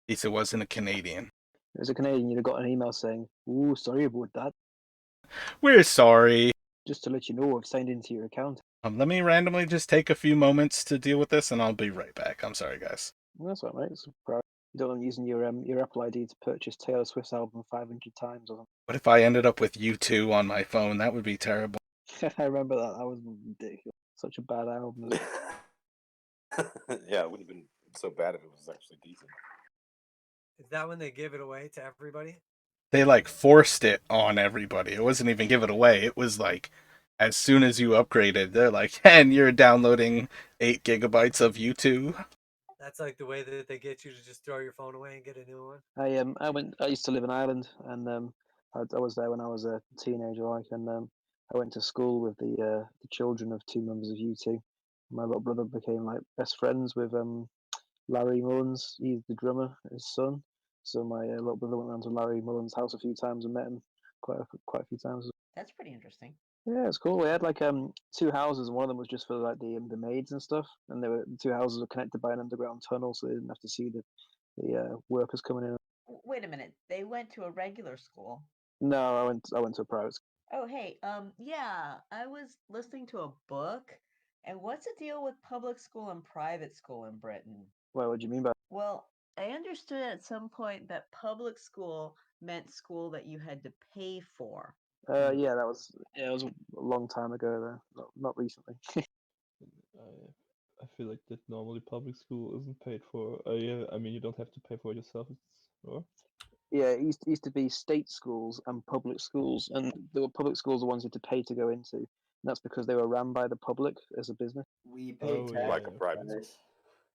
least it wasn't a Canadian. If it was a Canadian, you'd have got an email saying, "Ooh, sorry about that. We're sorry. Just to let you know, I've signed into your account." Let me randomly just take a few moments to deal with this, and I'll be right back. I'm sorry, guys. Well, that's all right. It's you don't want using your Apple ID to purchase Taylor Swift's album 500 times or What if I ended up with U2 on my phone? That would be terrible. something. I remember that. That was ridiculous. Such a bad album. Yeah, it wouldn't have been so bad if it was actually decent. Is that when they give it away to everybody? They like forced it on everybody. It wasn't even give it away. It was like as soon as you upgraded, they're like, and you're downloading 8 GB of U2. That's like the way that they get you to just throw your phone away and get a new one. I used to live in Ireland, and I was there when I was a teenager, like, and I went to school with the children of two members of U2. My little brother became like best friends with Larry Mullins. He's the drummer, his son. So my little brother went round to Larry Mullins' house a few times and met him quite a few times. That's pretty interesting. Yeah, it's cool. We had like two houses, and one of them was just for like the maids and stuff. And the two houses were connected by an underground tunnel, so they didn't have to see the workers coming in. Wait a minute. They went to a regular school. No, I went to a private school. Oh, hey, yeah, I was listening to a book. And what's the deal with public school and private school in Britain? Well, what do you mean by? Well, I understood at some point that public school meant school that you had to pay for. Yeah, it was a long time ago though, not recently. I feel like that normally public school isn't paid for. Yeah, I mean you don't have to pay for it yourself. Or Yeah, it used to be state schools and public schools, and the public schools are ones you had to pay to go into. And that's because they were ran by the public as a business. We pay oh yeah, Like a taxes, private school. guys.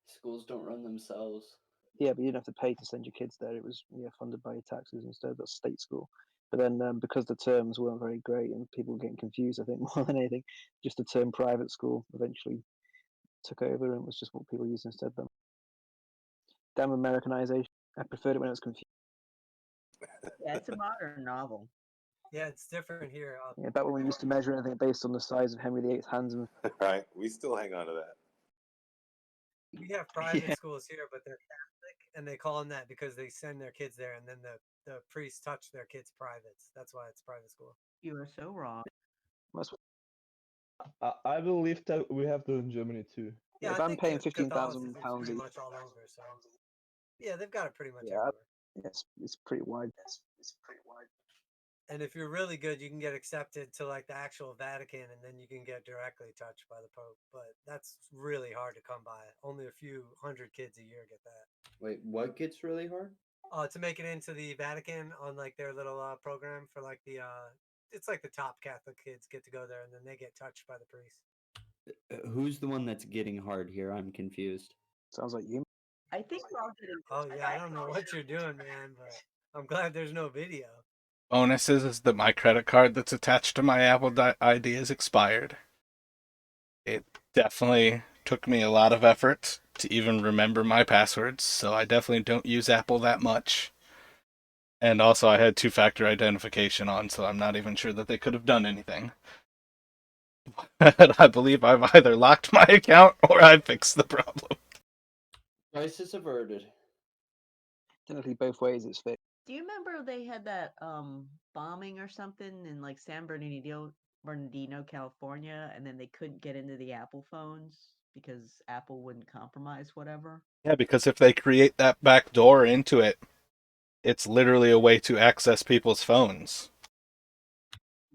Schools don't run themselves. Yeah, but you didn't have to pay to send your kids there. It was funded by your taxes instead. That's state school. But then because the terms weren't very great and people were getting confused, I think more than anything, just the term private school eventually took over and was just what people used instead. Then, damn Americanization. I preferred it when it was confused. Yeah, it's a modern novel. Yeah, it's different here. Yeah, back when we used to measure anything based on the size of Henry VIII's hands and Right? We still hang on to that. We have private schools here, but they're Catholic, and they call them that because they send their kids there, and then the priests touch their kids' privates. That's why it's private school. You are so wrong. that's I believe that we have that in Germany too. Yeah, if I I'm think paying that Catholicism is £15,000 pretty each, much all over. So yeah, they've got it pretty much yeah, everywhere. it's pretty wide. And if you're really good, you can get accepted to like the actual Vatican, and then you can get directly touched by the Pope. But that's really hard to come by. Only a few hundred kids a year get that. Wait, what gets really hard? To make it into the Vatican on like their little program for like the it's like the top Catholic kids get to go there, and then they get touched by the priest. Who's the one that's getting hard here? I'm confused. Sounds like you. I think we're all getting. Oh yeah, I don't know what you're doing, man, but I'm glad there's no video. Bonus is that my credit card that's attached to my Apple ID is expired. It definitely took me a lot of effort to even remember my passwords, so I definitely don't use Apple that much. And also, I had two-factor identification on, so I'm not even sure that they could have done anything. I believe I've either locked my account or I fixed the problem. Crisis averted. Technically, both ways it's fixed. Do you remember they had that bombing or something in like San Bernardino, California, and then they couldn't get into the Apple phones because Apple wouldn't compromise whatever? Yeah, because if they create that back door into it, it's literally a way to access people's phones.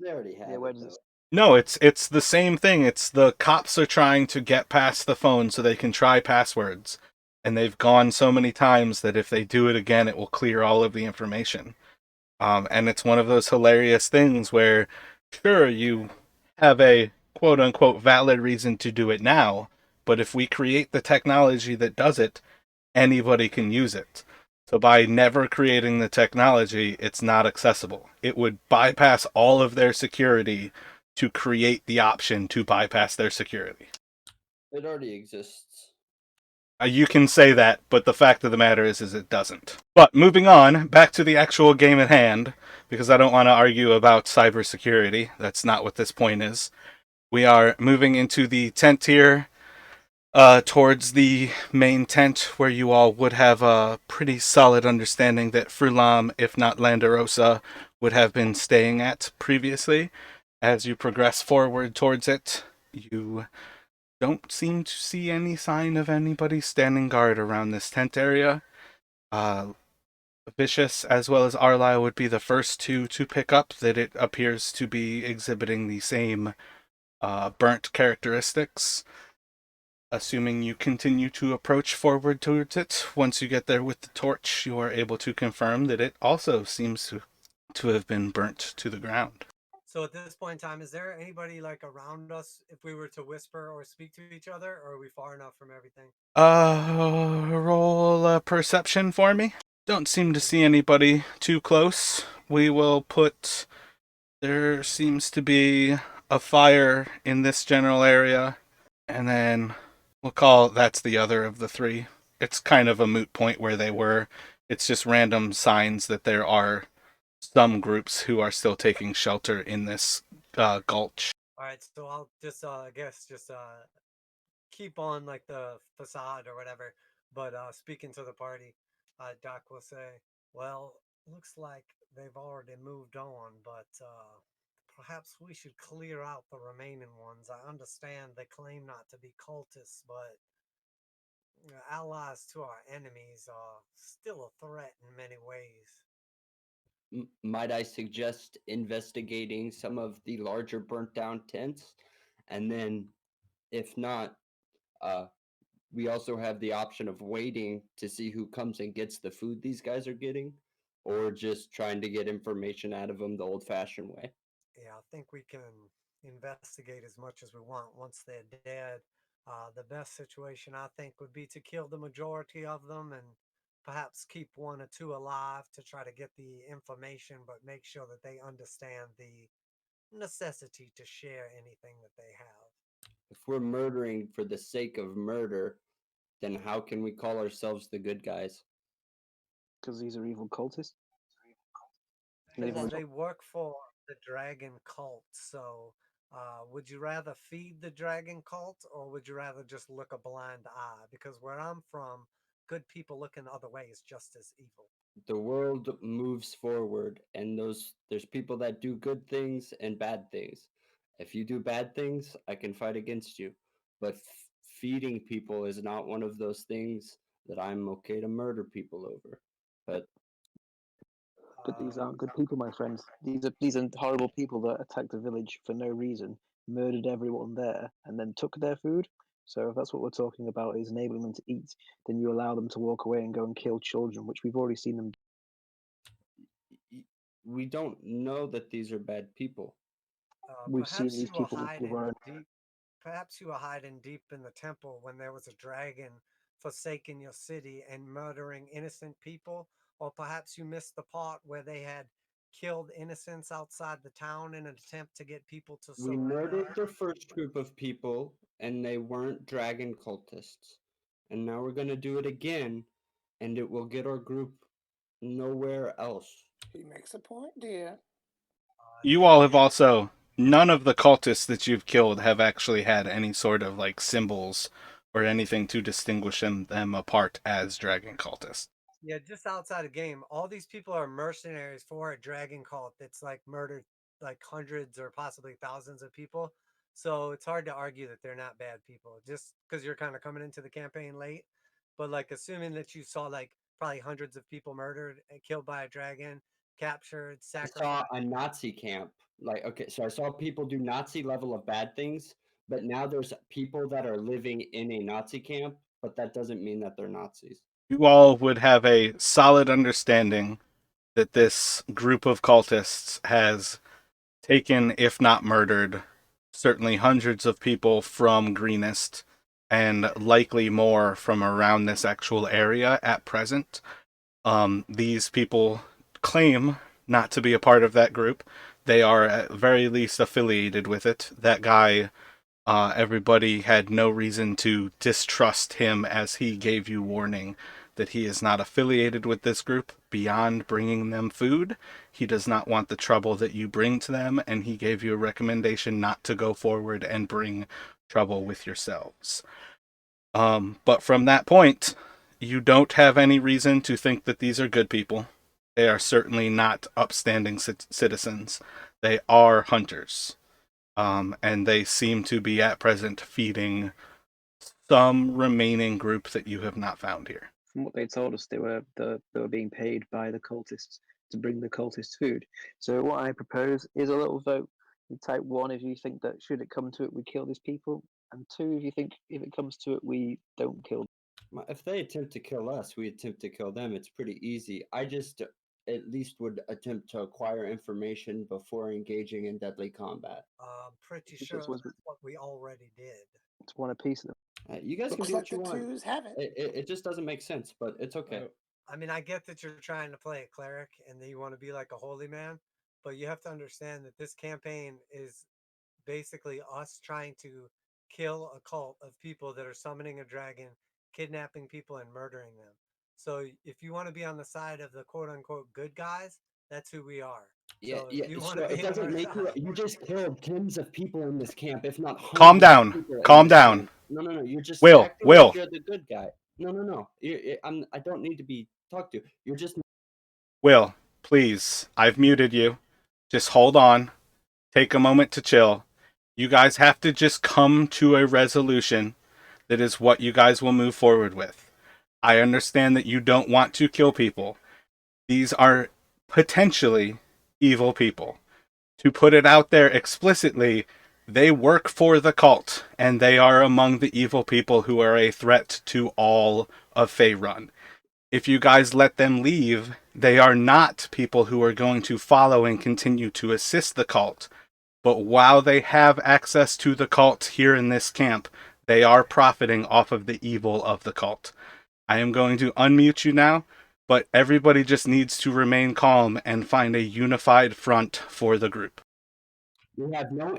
They already have Yeah, where it, does it? though. No, it's the same thing. It's the cops are trying to get past the phone so they can try passwords. And they've gone so many times that if they do it again, it will clear all of the information. And it's one of those hilarious things where, sure, you have a quote unquote valid reason to do it now, but if we create the technology that does it, anybody can use it. So by never creating the technology, it's not accessible. It would bypass all of their security to create the option to bypass their security. It already exists. You can say that, but the fact of the matter is it doesn't. But moving on, back to the actual game at hand, because I don't want to argue about cybersecurity. That's not what this point is. We are moving into the tent tier, towards the main tent, where you all would have a pretty solid understanding that Frulam, if not Landerosa, would have been staying at previously. As you progress forward towards it, you don't seem to see any sign of anybody standing guard around this tent area. Uh, Vicious as well as Arlyle would be the first two to pick up that it appears to be exhibiting the same burnt characteristics. Assuming you continue to approach forward towards it, once you get there with the torch, you are able to confirm that it also seems to have been burnt to the ground. So at this point in time, is there anybody like around us if we were to whisper or speak to each other, or are we far enough from everything? Roll a perception for me. Don't seem to see anybody too close. We will put. There seems to be a fire in this general area, and then we'll call that's the other of the three. It's kind of a moot point where they were. It's just random signs that there are some groups who are still taking shelter in this gulch. All right, so I'll just I guess just keep on like the facade or whatever. But speaking to the party, Doc will say, "Well, looks like they've already moved on, but perhaps we should clear out the remaining ones. I understand they claim not to be cultists, but allies to our enemies are still a threat in many ways." Might I suggest investigating some of the larger burnt down tents? And then, if not, uh, we also have the option of waiting to see who comes and gets the food these guys are getting, or just trying to get information out of them the old fashioned way. Yeah, I think we can investigate as much as we want once they're dead. The best situation I think would be to kill the majority of them and perhaps keep one or two alive to try to get the information, but make sure that they understand the necessity to share anything that they have. If we're murdering for the sake of murder, then how can we call ourselves the good guys? Because these are evil cultists. And they've Because Because already they work for the dragon cult. So, would you rather feed the dragon cult or would you rather just look a blind eye? Because where I'm from, good people looking other ways just as evil. The world moves forward, and there's people that do good things and bad things. If you do bad things, I can fight against you, but feeding people is not one of those things that I'm okay to murder people over. But But these Uh, aren't good people, my friends. These are horrible people that attacked the village for no reason, murdered everyone there, and then took their food. So if that's what we're talking about is enabling them to eat, then you allow them to walk away and go and kill children, which we've already seen them. we don't know that these are bad people. We've seen perhaps these you were people with our hiding own. deep. Perhaps you were hiding deep in the temple when there was a dragon forsaking your city and murdering innocent people, or perhaps you missed the part where they had killed innocents outside the town in an attempt to get people to We surrender. murdered the first group of people, and they weren't dragon cultists. And now we're gonna do it again, and it will get our group nowhere else. He makes a point, dear. You all have also. None of the cultists that you've killed have actually had any sort of like symbols or anything to distinguish them apart as dragon cultists. Yeah, just outside of game, all these people are mercenaries for a dragon cult that's like murdered like hundreds or possibly thousands of people. So it's hard to argue that they're not bad people just because you're kind of coming into the campaign late. But like assuming that you saw like probably hundreds of people murdered and killed by a dragon, captured, I sacrificed. saw a Nazi camp. Like, okay, so I saw people do Nazi level of bad things, but now there's people that are living in a Nazi camp, but that doesn't mean that they're Nazis. You all would have a solid understanding that this group of cultists has taken, if not murdered, certainly hundreds of people from Greenest, and likely more from around this actual area at present. These people claim not to be a part of that group. They are at very least affiliated with it. That guy, everybody had no reason to distrust him, as he gave you warning that he is not affiliated with this group beyond bringing them food. He does not want the trouble that you bring to them, and he gave you a recommendation not to go forward and bring trouble with yourselves. But from that point, you don't have any reason to think that these are good people. They are certainly not upstanding citizens. They are hunters. And they seem to be at present feeding some remaining group that you have not found here. From what they told us, they were being paid by the cultists to bring the cultists food. So what I propose is a little vote. You type 1 if you think that should it come to it, we kill these people, and 2 if you think if it comes to it, we don't kill. If they attempt to kill us, we attempt to kill them. It's pretty easy. I just at least would attempt to acquire information before engaging in deadly combat. Pretty It's sure what's- that's what we already did. It's one apiece of them. You guys can Looks do like what you the want. twos have it. It just doesn't make sense, but it's okay. I mean, I get that you're trying to play a cleric and that you want to be like a holy man, but you have to understand that this campaign is basically us trying to kill a cult of people that are summoning a dragon, kidnapping people, and murdering them. So if you want to be on the side of the quote unquote good guys, that's who we are. Yeah, So yeah. if you want So to it be on doesn't our make you. side, You just killed tens of people in this camp, if not hundreds Calm of down. people in Calm this down. camp. No. You're just Will, acting Will. like you're the good guy. No. I don't need to be talked to. You're just. Will, please. I've muted you. Just hold on. Take a moment to chill. You guys have to just come to a resolution that is what you guys will move forward with. I understand that you don't want to kill people. These are potentially evil people. To put it out there explicitly, they work for the cult, and they are among the evil people who are a threat to all of Faerun. If you guys let them leave, they are not people who are going to follow and continue to assist the cult. But while they have access to the cult here in this camp, they are profiting off of the evil of the cult. I am going to unmute you now, but everybody just needs to remain calm and find a unified front for the group. We have no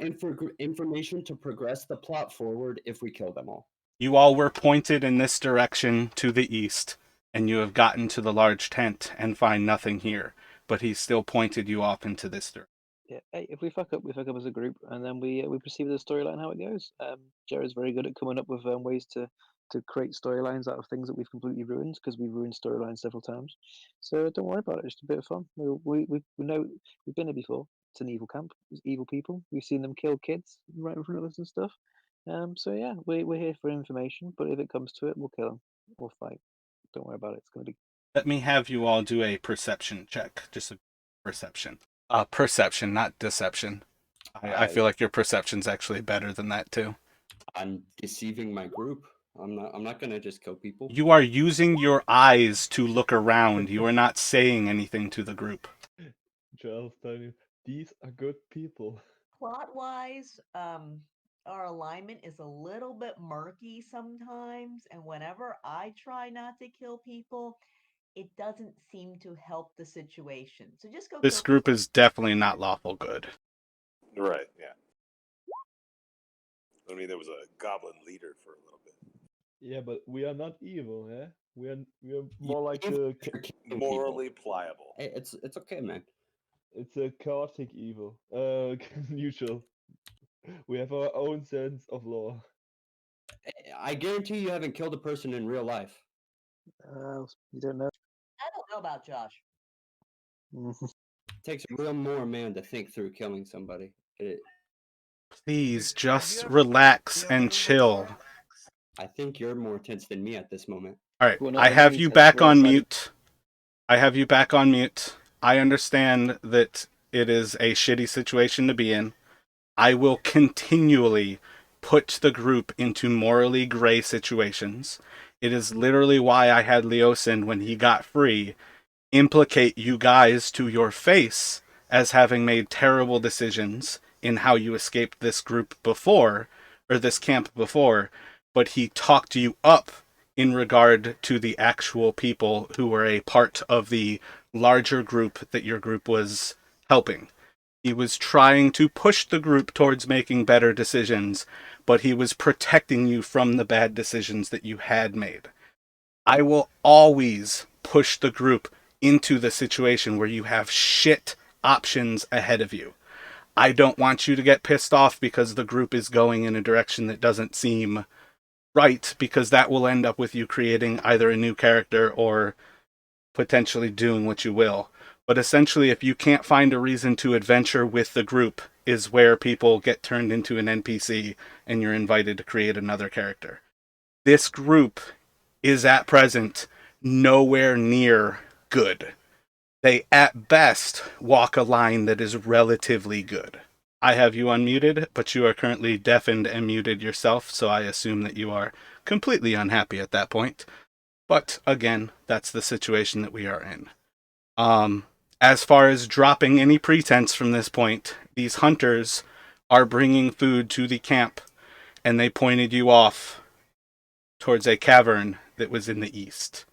information to progress the plot forward if we kill them all. You all were pointed in this direction to the east, and you have gotten to the large tent and find nothing here. But he still pointed you off into this direction. Yeah, hey, if we fuck up as a group, and then we proceed with the storyline how it goes. Jared's very good at coming up with ways to create storylines out of things that we've completely ruined, because we've ruined storylines several times. So don't worry about it; it's just a bit of fun. We know we've been here before. It's an evil camp. It's evil people. We've seen them kill kids right in front of us and stuff. So yeah, we're here for information. But if it comes to it, we'll kill them. We'll fight. Don't worry about it. It's gonna be. Let me have you all do a perception check. Just a perception. Perception, not deception. I feel like your perception's actually better than that too. I'm deceiving my group. I'm not gonna just kill people. You are using your eyes to look around. You are not saying anything to the group. Charles telling you, these are good people. Plot-wise, our alignment is a little bit murky sometimes, and whenever I try not to kill people, it doesn't seem to help the situation. So just go. This group is definitely not lawful good. Right, yeah. I mean, there was a goblin leader for a little bit. Yeah, but we are not evil, eh? We are more like the Morally pliable. Hey, it's okay, man. it's a chaotic evil. Neutral. We have our own sense of law. I guarantee you haven't killed a person in real life. You don't know. I don't know about Josh. It takes a real more man to think through killing somebody. Please just relax and chill. I think you're more tense than me at this moment. All right, Well, not I have any you tense, back we're on outside of- mute. I have you back on mute. I understand that it is a shitty situation to be in. I will continually put the group into morally gray situations. It is literally why I had Leosin, when he got free, implicate you guys to your face as having made terrible decisions in how you escaped this group before, or this camp before, but he talked you up in regard to the actual people who were a part of the larger group that your group was helping. He was trying to push the group towards making better decisions, but he was protecting you from the bad decisions that you had made. I will always push the group into the situation where you have shit options ahead of you. I don't want you to get pissed off because the group is going in a direction that doesn't seem right, because that will end up with you creating either a new character or potentially doing what you will. But essentially, if you can't find a reason to adventure with the group, is where people get turned into an NPC and you're invited to create another character. This group is at present nowhere near good. They at best walk a line that is relatively good. I have you unmuted, but you are currently deafened and muted yourself, so I assume that you are completely unhappy at that point. But again, that's the situation that we are in. As far as dropping any pretense from this point, these hunters are bringing food to the camp, and they pointed you off towards a cavern that was in the east.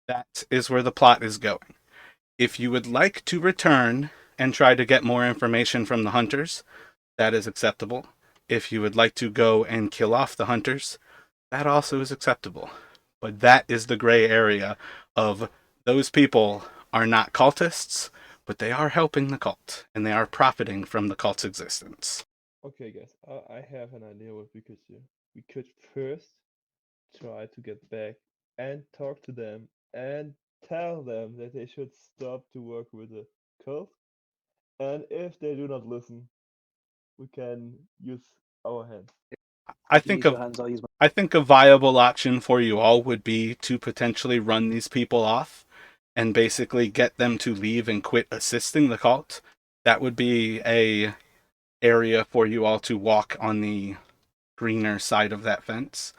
That is where the plot is going. If you would like to return and try to get more information from the hunters, that is acceptable. If you would like to go and kill off the hunters, that also is acceptable. But that is the gray area of those people are not cultists, but they are helping the cult, and they are profiting from the cult's existence. Okay, guys, I have an idea what we could do. We could first try to get back and talk to them and tell them that they should stop to work with the cult. And if they do not listen, we can use our hands. I If you think use your of hands, I'll use my. I think a viable option for you all would be to potentially run these people off and basically get them to leave and quit assisting the cult. That would be a area for you all to walk on the greener side of that fence.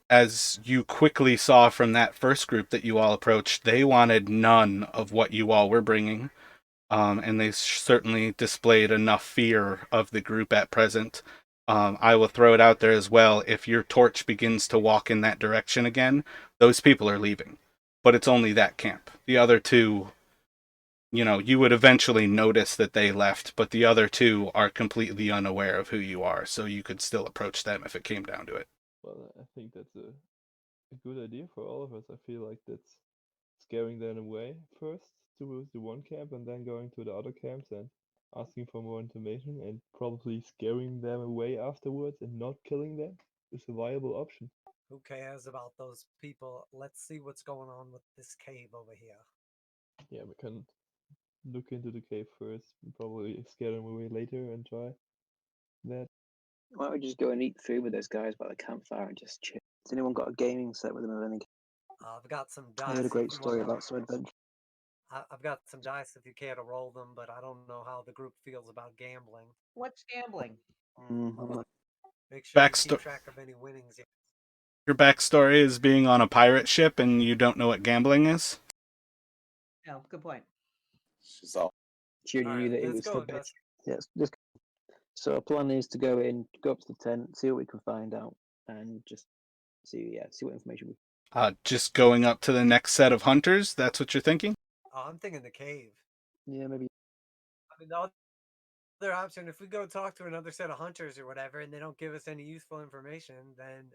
As you quickly saw from that first group that you all approached, they wanted none of what you all were bringing. And they certainly displayed enough fear of the group at present. I will throw it out there as well. If your torch begins to walk in that direction again, those people are leaving. But it's only that camp. The other two, you would eventually notice that they left, but the other two are completely unaware of who you are, so you could still approach them if it came down to it. Well, I think that's a good idea for all of us. I feel like that's scaring them away first to the one camp and then going to the other camps and asking for more information and probably scaring them away afterwards and not killing them is a viable option. Who cares about those people? Let's see what's going on with this cave over here. Yeah, we can look into the cave first and probably scare them away later and try that. Why don't we just go and eat food with those guys by the campfire and just chill? Has anyone got a gaming set with them of any? I've got some I dice. heard a if great you story wanna- about some adventure. I've got some dice if you care to roll them, but I don't know how the group feels about gambling. What's gambling? I'm not. Make sure you Backsto- keep track of any winnings. Your backstory is being on a pirate ship and you don't know what gambling is? No, good point. She's all She only All knew right, that it let's was go, forbidden. invest. Yes. So our plan is to go in, go up to the tent, see what we can find out, and just see what information we. Just going up to the next set of hunters? That's what you're thinking? Oh, I'm thinking the cave. Yeah, maybe. I mean, the other option, if we go talk to another set of hunters or whatever, and they don't give us any useful information, then,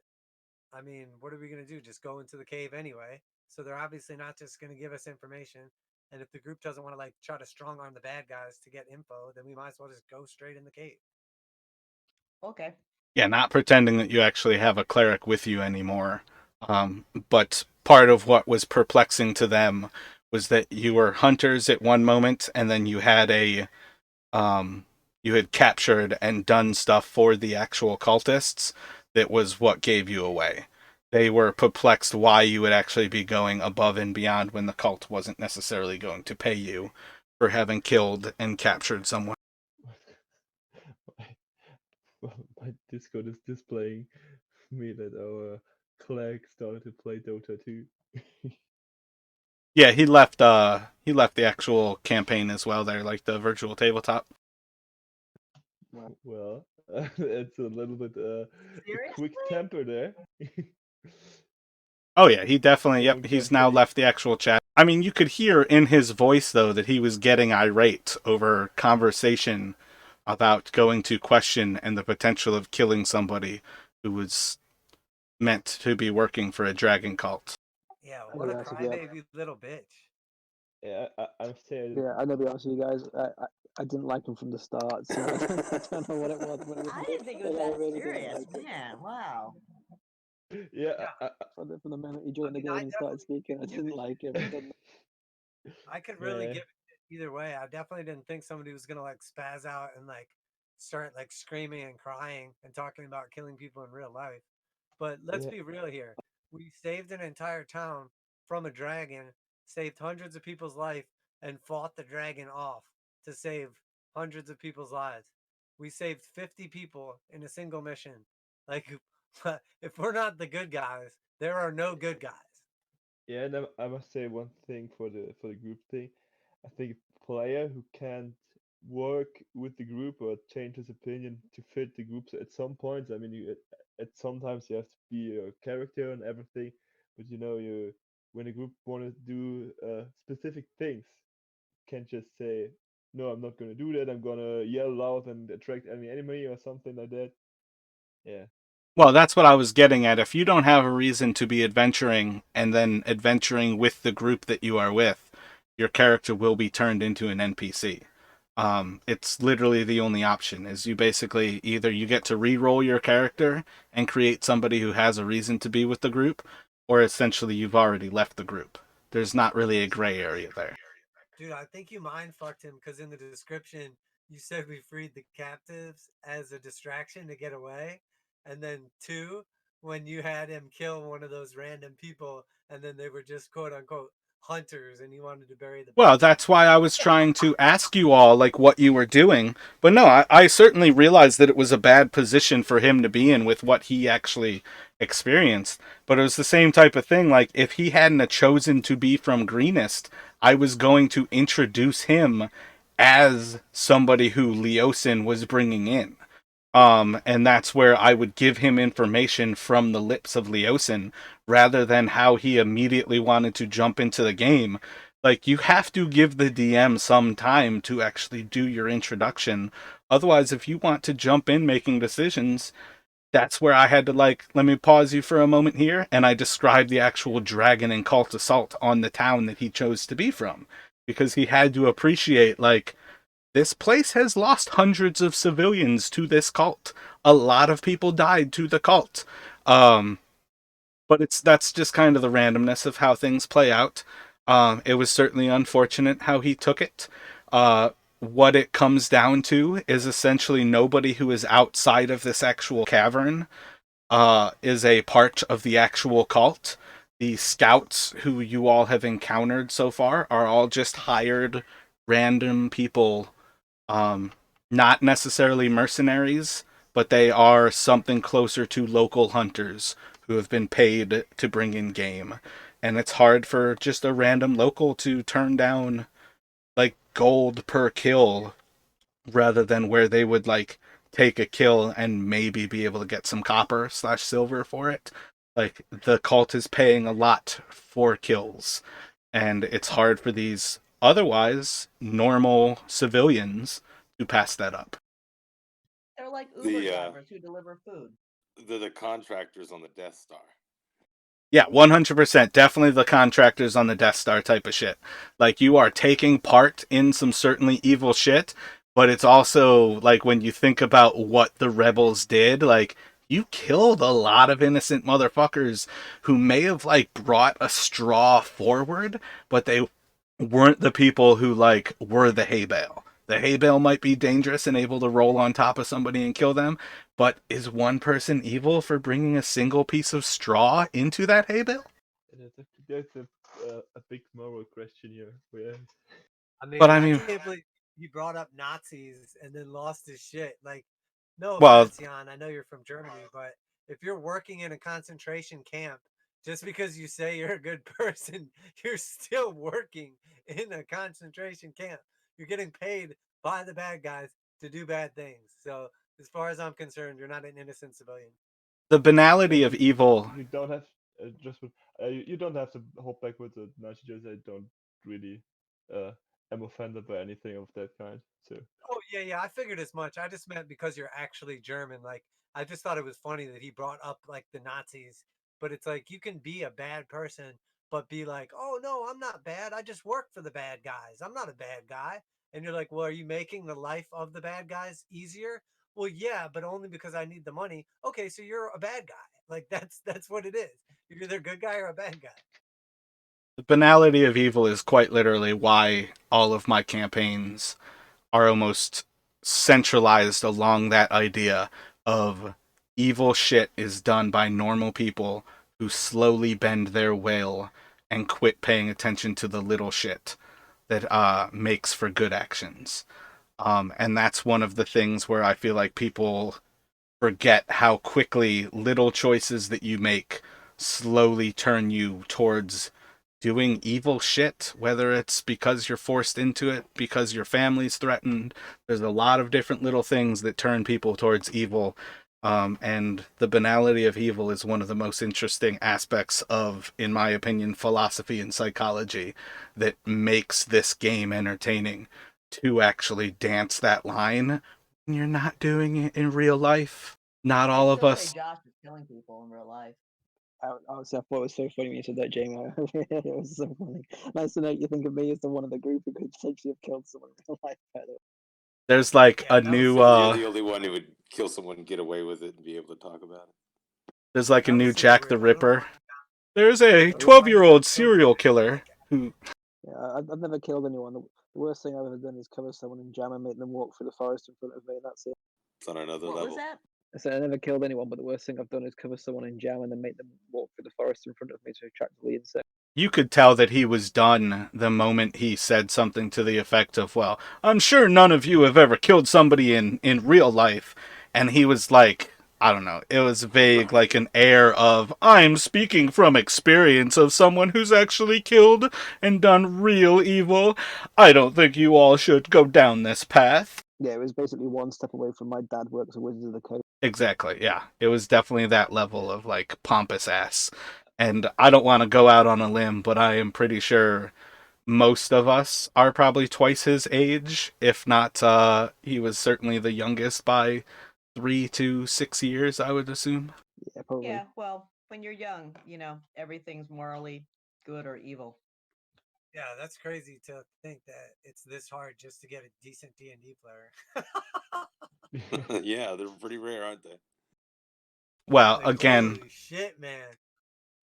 I mean, what are we going to do? Just go into the cave anyway? So they're obviously not just going to give us information. And if the group doesn't want to like try to strong arm the bad guys to get info, then we might as well just go straight in the cave. Okay. Yeah, not pretending that you actually have a cleric with you anymore. But part of what was perplexing to them was that you were hunters at one moment, and then you had you had captured and done stuff for the actual cultists that was what gave you away. They were perplexed why you would actually be going above and beyond when the cult wasn't necessarily going to pay you for having killed and captured someone. My Discord is displaying me that our Clegg started to play Dota 2. Yeah, he left the actual campaign as well there, like the virtual tabletop. Well, it's a little bit a quick Seriously? temper there. Oh yeah, he definitely, Someone yep, he's get now pretty. left the actual chat. I mean, you could hear in his voice though that he was getting irate over conversation about going to question and the potential of killing somebody who was meant to be working for a dragon cult. Yeah, I'm what gonna a be honest with you. crybaby little bitch. Yeah, I'm saying. Yeah, I'm gonna be honest with you guys. I didn't like him from the start, so I don't know what it was, I didn't think it was but I that really didn't serious, like him. man. Wow. Yeah, Yeah, From the moment he I joined the mean, game and started speaking, I didn't like him. I could really yeah, give it either way. I definitely didn't think somebody was gonna like spaz out and like start like screaming and crying and talking about killing people in real life. But let's yeah, be real here. We saved an entire town from a dragon, saved hundreds of people's life, and fought the dragon off to save hundreds of people's lives. We saved 50 people in a single mission. Like, if we're not the good guys, there are no good guys. yeah. And I must say one thing for the group thing. I think a player who can't work with the group or change his opinion to fit the group at some points. I mean, you at sometimes you have to be a character and everything, but you know you when a group want to do specific things, can't just say no, I'm not gonna do that. I'm gonna yell loud and attract any enemy or something like that. Yeah, Well, that's what I was getting at. If you don't have a reason to be adventuring and then adventuring with the group that you are with, your character will be turned into an NPC. It's literally the only option is you basically either you get to re-roll your character and create somebody who has a reason to be with the group, or essentially you've already left the group. There's not really a gray area there. Dude, I think you mind fucked him because in the description you said we freed the captives as a distraction to get away, and then two, when you had him kill one of those random people, and then they were just quote unquote hunters, and you wanted to bury the Well, body. that's why I was trying to ask you all like what you were doing. But no, I certainly realized that it was a bad position for him to be in with what he actually experienced. But it was the same type of thing. Like if he hadn't chosen to be from Greenest, I was going to introduce him as somebody who Leosin was bringing in. And that's where I would give him information from the lips of Leosin rather than how he immediately wanted to jump into the game. Like, you have to give the DM some time to actually do your introduction. Otherwise, if you want to jump in making decisions, that's where I had to, like, let me pause you for a moment here, and I described the actual dragon and cult assault on the town that he chose to be from. Because he had to appreciate, like, this place has lost hundreds of civilians to this cult. A lot of people died to the cult. Um, but that's just kind of the randomness of how things play out. It was certainly unfortunate how he took it. What it comes down to is essentially nobody who is outside of this actual cavern is a part of the actual cult. The scouts who you all have encountered so far are all just hired random people, um, not necessarily mercenaries, but they are something closer to local hunters who have been paid to bring in game. And it's hard for just a random local to turn down like gold per kill rather than where they would like take a kill and maybe be able to get some copper slash silver for it. Like the cult is paying a lot for kills, and it's hard for these otherwise normal civilians to pass that up. They're like Uber The drivers who deliver food. the contractors on the Death Star. Yeah, 100%. Definitely the contractors on the Death Star type of shit. Like, you are taking part in some certainly evil shit, but it's also, like, when you think about what the rebels did, like, you killed a lot of innocent motherfuckers who may have, like, brought a straw forward, but they weren't the people who, like, were the hay bale. The hay bale might be dangerous and able to roll on top of somebody and kill them, but is one person evil for bringing a single piece of straw into that hay bale? There's a big moral question here. Where I mean, But I I mean, can't believe you brought up Nazis and then lost his shit. Like, no well, offense, Jan. I know you're from Germany, but if you're working in a concentration camp, just because you say you're a good person, you're still working in a concentration camp. You're getting paid by the bad guys to do bad things. So, as far as I'm concerned, you're not an innocent civilian. the banality of you, evil. you don't have you don't have to hold back with it. No, just I don't really am offended by anything of that kind. So Oh yeah, I figured as much. I just meant because you're actually German. Like I just thought it was funny that he brought up like the Nazis, but it's like you can be a bad person, but be like, oh no, I'm not bad. I just work for the bad guys. I'm not a bad guy. And you're like, well, are you making the life of the bad guys easier? Well, yeah, but only because I need the money. Okay, so you're a bad guy. Like that's what it is. You're either a good guy or a bad guy. The banality of evil is quite literally why all of my campaigns are almost centralized along that idea of evil shit is done by normal people who slowly bend their will and quit paying attention to the little shit that makes for good actions. And that's one of the things where I feel like people forget how quickly little choices that you make slowly turn you towards doing evil shit, whether it's because you're forced into it, because your family's threatened. There's a lot of different little things that turn people towards evil. And the banality of evil is one of the most interesting aspects of, in my opinion, philosophy and psychology that makes this game entertaining to actually dance that line when you're not doing it in real life. Not I'd all of still say us. Josh is killing people in real life. Honestly, I thought it was so funny when you said that, Jamie. It was so funny. Nice to know you think of me as the one of the group who could potentially have killed someone in real life. By the way. There's like Yeah, a that was new So you're the only one who would kill someone and get away with it and be able to talk about it. there's like a that new was super Jack the weird. I don't know Ripper. why. There's a I don't know why you 12-year-old killed him. serial killer who Yeah, I've never killed anyone. The worst thing I've ever done is cover someone in jam and make them walk through the forest in front of me, and that's it. It's on another What was level. that? I said I never killed anyone, but the worst thing I've done is cover someone in jam and then make them walk through the forest in front of me to attract the insect. you could tell that he was done the moment he said something to the effect of, well, I'm sure none of you have ever killed somebody in real life. And he was like, I don't know, it was vague, like an air of, I'm speaking from experience of someone who's actually killed and done real evil. I don't think you all should go down this path. Yeah, it was basically one step away from my dad works at Wizards of the Coast. Exactly, yeah. It was definitely that level of like pompous ass. And I don't want to go out on a limb, but I am pretty sure most of us are probably twice his age, if not he was certainly the youngest by 3 to 6 years, I would assume. Yeah, probably. Yeah, well, when you're young, everything's morally good or evil. Yeah, that's crazy to think that it's this hard just to get a decent D&D player. Yeah, they're pretty rare, aren't they? Well, Like again, holy shit, man.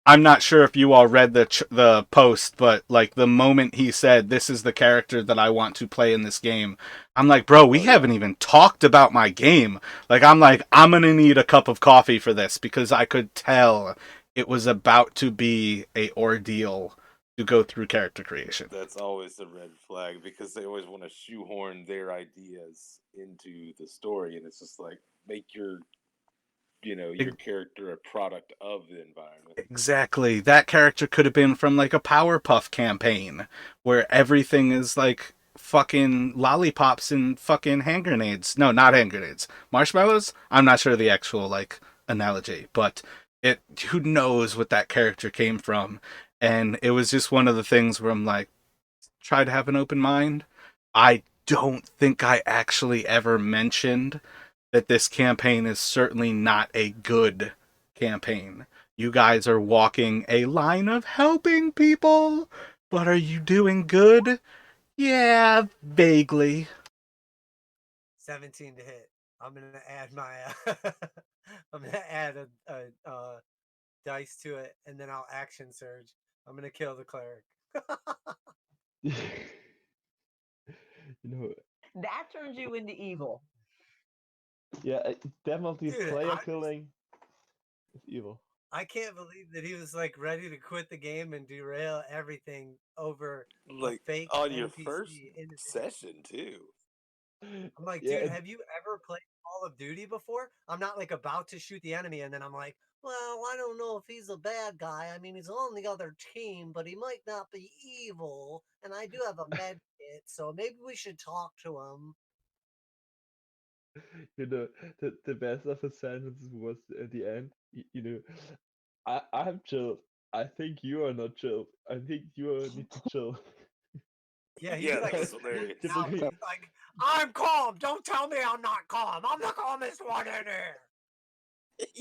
I'm not sure if you all read the post, but like the moment he said, "This is the character that I want to play in this game," I'm like, "Bro, we Oh, haven't yeah. even talked about my game." I'm gonna need a cup of coffee for this because I could tell it was about to be a ordeal to go through character creation. That's always a red flag because they always want to shoehorn their ideas into the story, and it's just like make your character a product of the environment. Exactly. That character could have been from like a Powerpuff campaign where everything is like fucking lollipops and fucking hand grenades. No, not hand grenades. Marshmallows? I'm not sure the actual like analogy, but it who knows what that character came from. And it was just one of the things where I'm like, try to have an open mind. I don't think I actually ever mentioned that this campaign is certainly not a good campaign. You guys are walking a line of helping people, but are you doing good? Yeah, vaguely. 17 to hit. I'm gonna add my I'm gonna add a dice to it, and then I'll action surge. I'm gonna kill the cleric. you know, That turns you into evil. Yeah, definitely Dude, player killing is evil. I can't believe that he was like ready to quit the game and derail everything over a Like fake on your first NPC individual. session too. I'm like, Yeah, dude, have you ever played Call of Duty before? I'm not like about to shoot the enemy, and then I'm like, well, I don't know if he's a bad guy. I mean, he's on the other team, but he might not be evil. And I do have a med kit, so maybe we should talk to him. you know, the best of the sentences was at the end. You know, I'm chill. I think you are not chill. I think you need to chill. Yeah, he Yeah, that like was spits hilarious. out. Typically, He's like, I'm calm. Don't tell me I'm not calm. I'm the calmest one in here.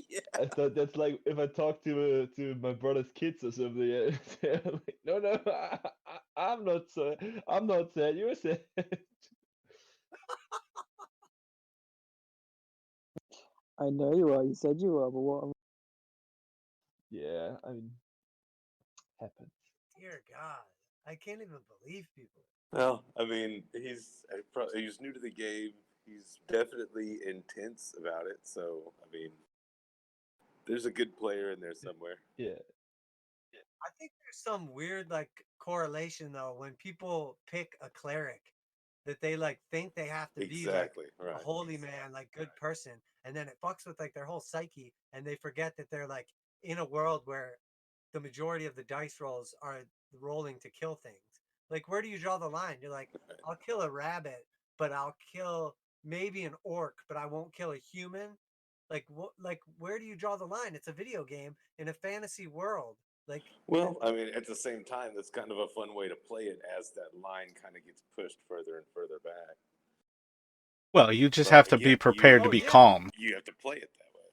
Yeah. I thought that's like if I talk to my brother's kids or something. Yeah, they're like, no, no, I'm not sad. I'm not sad. You're sad. I know you are. You said you are, but what? Yeah, I mean, happens. Dear God, I can't even believe people. Well, I mean, he's new to the game. He's definitely intense about it. So, I mean, there's a good player in there somewhere. Yeah, I think there's some weird like correlation though when people pick a cleric that they like think they have to be like Exactly. a Right. holy man, like good person, and then it fucks with like their whole psyche, and they forget that they're like in a world where the majority of the dice rolls are rolling to kill things. Like, where do you draw the line? You're like, I'll kill a rabbit, but I'll kill maybe an orc, but I won't kill a human. Like, what? Like, where do you draw the line? It's a video game in a fantasy world. Like, in a Well, I mean, at the same time, that's kind of a fun way to play it as that line kind of gets pushed further and further back. Well, you just But have to be again, prepared to oh be yeah, calm. you have to play it that way.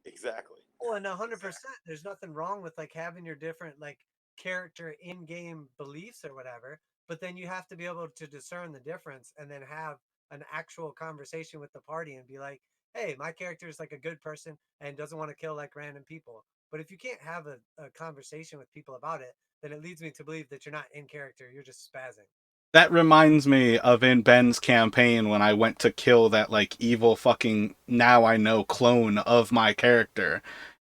Exactly. oh, and 100%. There's nothing wrong with like having your different like character in-game beliefs or whatever, but then you have to be able to discern the difference and then have an actual conversation with the party and be like, hey, my character is like a good person and doesn't want to kill like random people. But if you can't have a conversation with people about it, then it leads me to believe that you're not in character, you're just spazzing. That reminds me of in Ben's campaign when I went to kill that like evil fucking now I know clone of my character.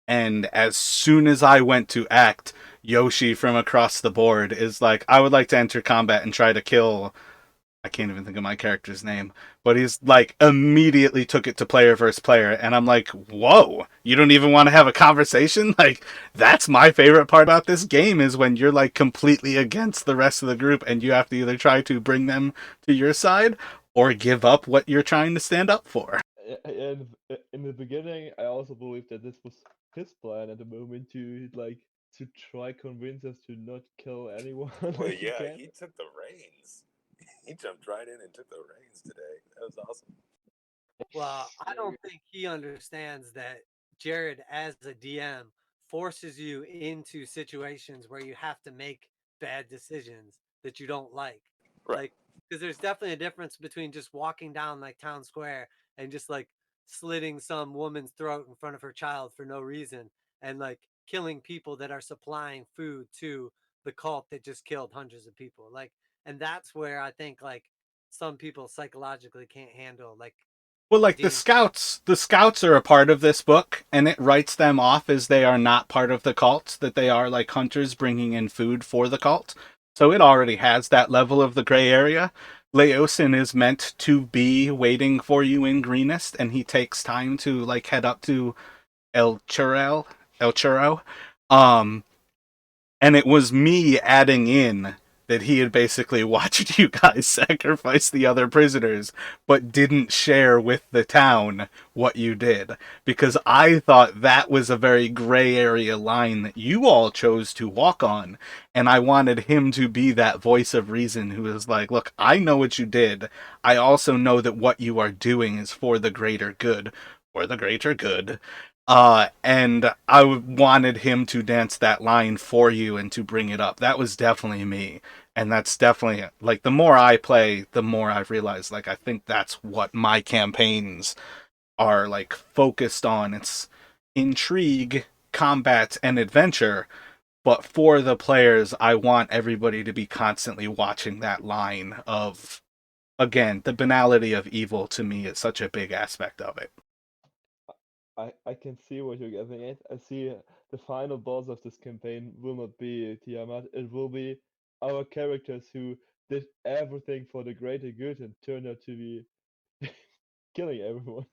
And as soon as I went to act, Yoshi from across the board is like, I would like to enter combat and try to kill, I can't even think of my character's name, but he's like immediately took it to player versus player, and I'm like, whoa, you don't even want to have a conversation? Like, that's my favorite part about this game is when you're like completely against the rest of the group and you have to either try to bring them to your side or give up what you're trying to stand up for. and in the beginning, I also believed that this was his plan at the moment to like to try convince us to not kill anyone Well, if he yeah, can. he took the reins. He jumped right in and took the reins today. That was awesome. Well, I don't think he understands that Jared, as a DM, forces you into situations where you have to make bad decisions that you don't like. Right. Like, because there's definitely a difference between just walking down like town square and just like slitting some woman's throat in front of her child for no reason and like killing people that are supplying food to the cult that just killed hundreds of people. Like, and that's where I think like some people psychologically can't handle like Well, like D the scouts are a part of this book, and it writes them off as they are not part of the cult, that they are like hunters bringing in food for the cult. So it already has that level of the gray area. Leosin is meant to be waiting for you in Greenest, and he takes time to like head up to El Churro. Um, and it was me adding in that he had basically watched you guys sacrifice the other prisoners, but didn't share with the town what you did. Because I thought that was a very gray area line that you all chose to walk on. And I wanted him to be that voice of reason who is like, look, I know what you did. I also know that what you are doing is for the greater good. For the greater good. And I wanted him to dance that line for you and to bring it up. That was definitely me. And that's definitely, like, the more I play, the more I've realized, like, I think that's what my campaigns are, like, focused on. It's intrigue, combat, and adventure. But for the players, I want everybody to be constantly watching that line of again, the banality of evil to me is such a big aspect of it. I can see what you're getting at. I see the final boss of this campaign will not be Tiamat. It will be our characters who did everything for the greater good and turned out to be killing everyone.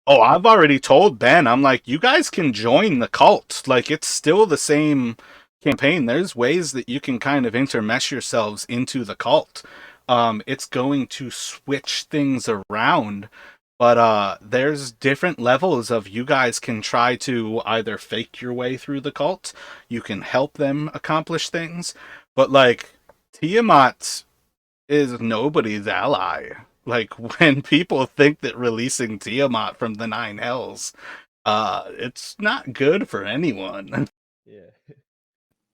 Oh, I've already told Ben, I'm like, you guys can join the cult. Like, it's still the same campaign. There's ways that you can kind of intermesh yourselves into the cult. It's going to switch things around, but there's different levels of you guys can try to either fake your way through the cult, you can help them accomplish things, but like Tiamat is nobody's ally. Like when people think that releasing Tiamat from the Nine Hells, it's not good for anyone. Yeah.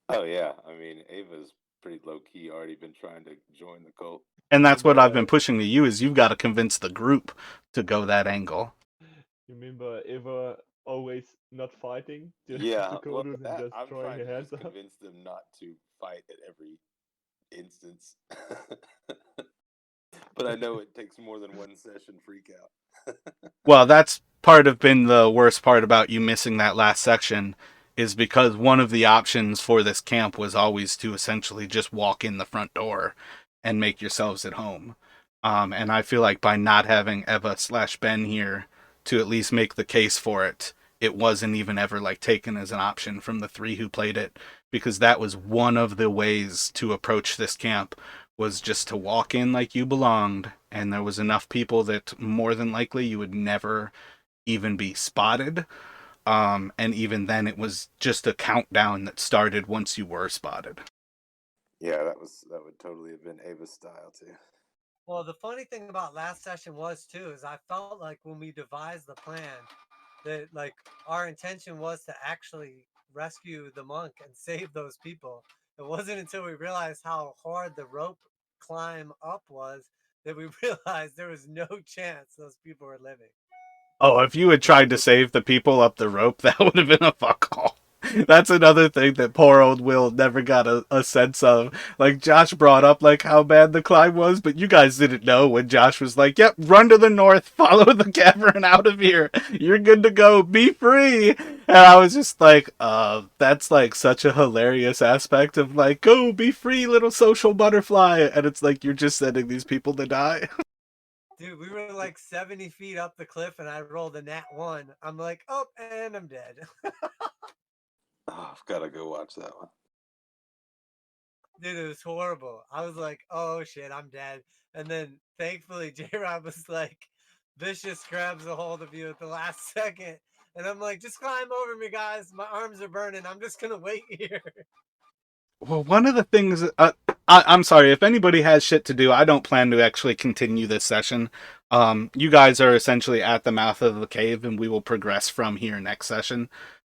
Oh yeah, I mean Ava's pretty low key already been trying to join the cult. And that's what I've Remember, been pushing to you is you've got to convince the group to go that angle. remember Eva always not fighting to Yeah, well Kodos and that just I'm throwing trying her to hands just up. convince them not to fight at every instance. But I know it takes more than one session freak out. Well, that's part of been the worst part about you missing that last section is because one of the options for this camp was always to essentially just walk in the front door and make yourselves at home. And I feel like by not having Eva slash Ben here to at least make the case for it, it wasn't even ever like taken as an option from the three who played it, because that was one of the ways to approach this camp was just to walk in like you belonged, and there was enough people that more than likely you would never even be spotted. And even then, it was just a countdown that started once you were spotted. Yeah, that would totally have been Ava's style too. Well, the funny thing about last session was too is I felt like when we devised the plan that like our intention was to actually rescue the monk and save those people. It wasn't until we realized how hard the rope climb up was that we realized there was no chance those people were living. Oh, if you had tried to save the people up the rope, that would have been a fuck all. That's another thing that poor old Will never got a sense of. Like, Josh brought up, like, how bad the climb was, but you guys didn't know when Josh was like, yep, run to the north, follow the cavern out of here. You're good to go, be free. And I was just like, that's, like, such a hilarious aspect of, like, go, be free, little social butterfly. And it's like, you're just sending these people to die. Dude, we were like 70 feet up the cliff and I rolled a nat one. I'm like, oh, and I'm dead. Oh, I've got to go watch that one. Dude, it was horrible. I was like, oh shit, I'm dead. And then thankfully J-Rob was like, Vicious grabs a hold of you at the last second. And I'm like, just climb over me, guys. My arms are burning. I'm just going to wait here. Well, one of the things I'm sorry if anybody has shit to do. I don't plan to actually continue this session. You guys are essentially at the mouth of the cave, and we will progress from here next session.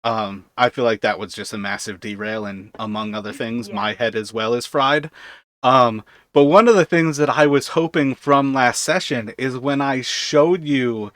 I feel like that was just a massive derail, and among other things, Yeah. my head as well is fried. But one of the things that I was hoping from last session is when I showed you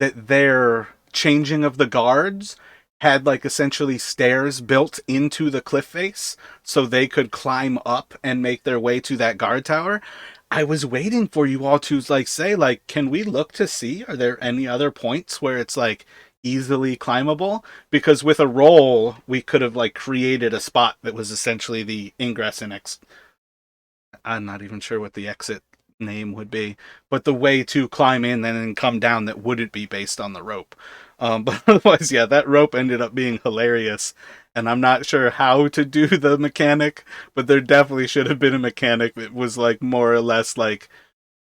that their changing of the guards had like essentially stairs built into the cliff face so they could climb up and make their way to that guard tower. I was waiting for you all to like say like, can we look to see, are there any other points where it's like easily climbable? Because with a roll we could have like created a spot that was essentially the ingress and I'm not even sure what the exit name would be, but the way to climb in and then come down that wouldn't be based on the rope. But otherwise, yeah, that rope ended up being hilarious, and I'm not sure how to do the mechanic, but there definitely should have been a mechanic that was like more or less like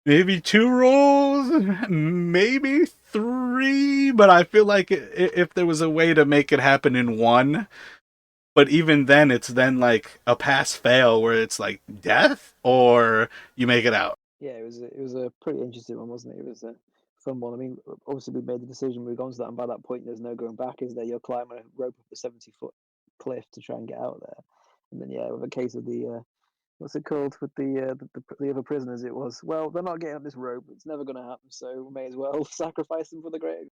maybe two rolls, maybe three, but I feel like if there was a way to make it happen in one, but even then it's then like a pass fail where it's like death or you make it out. Yeah, it was a pretty interesting one, wasn't it? It was a fun one. I mean, obviously we made the decision, we've gone to that, and by that point there's no going back, is there? You're climbing a rope up a 70-foot cliff to try and get out there, and then yeah, with a case of the what's it called with the other prisoners, it was, well, they're not getting up this rope, it's never going to happen, so we may as well sacrifice them for the great.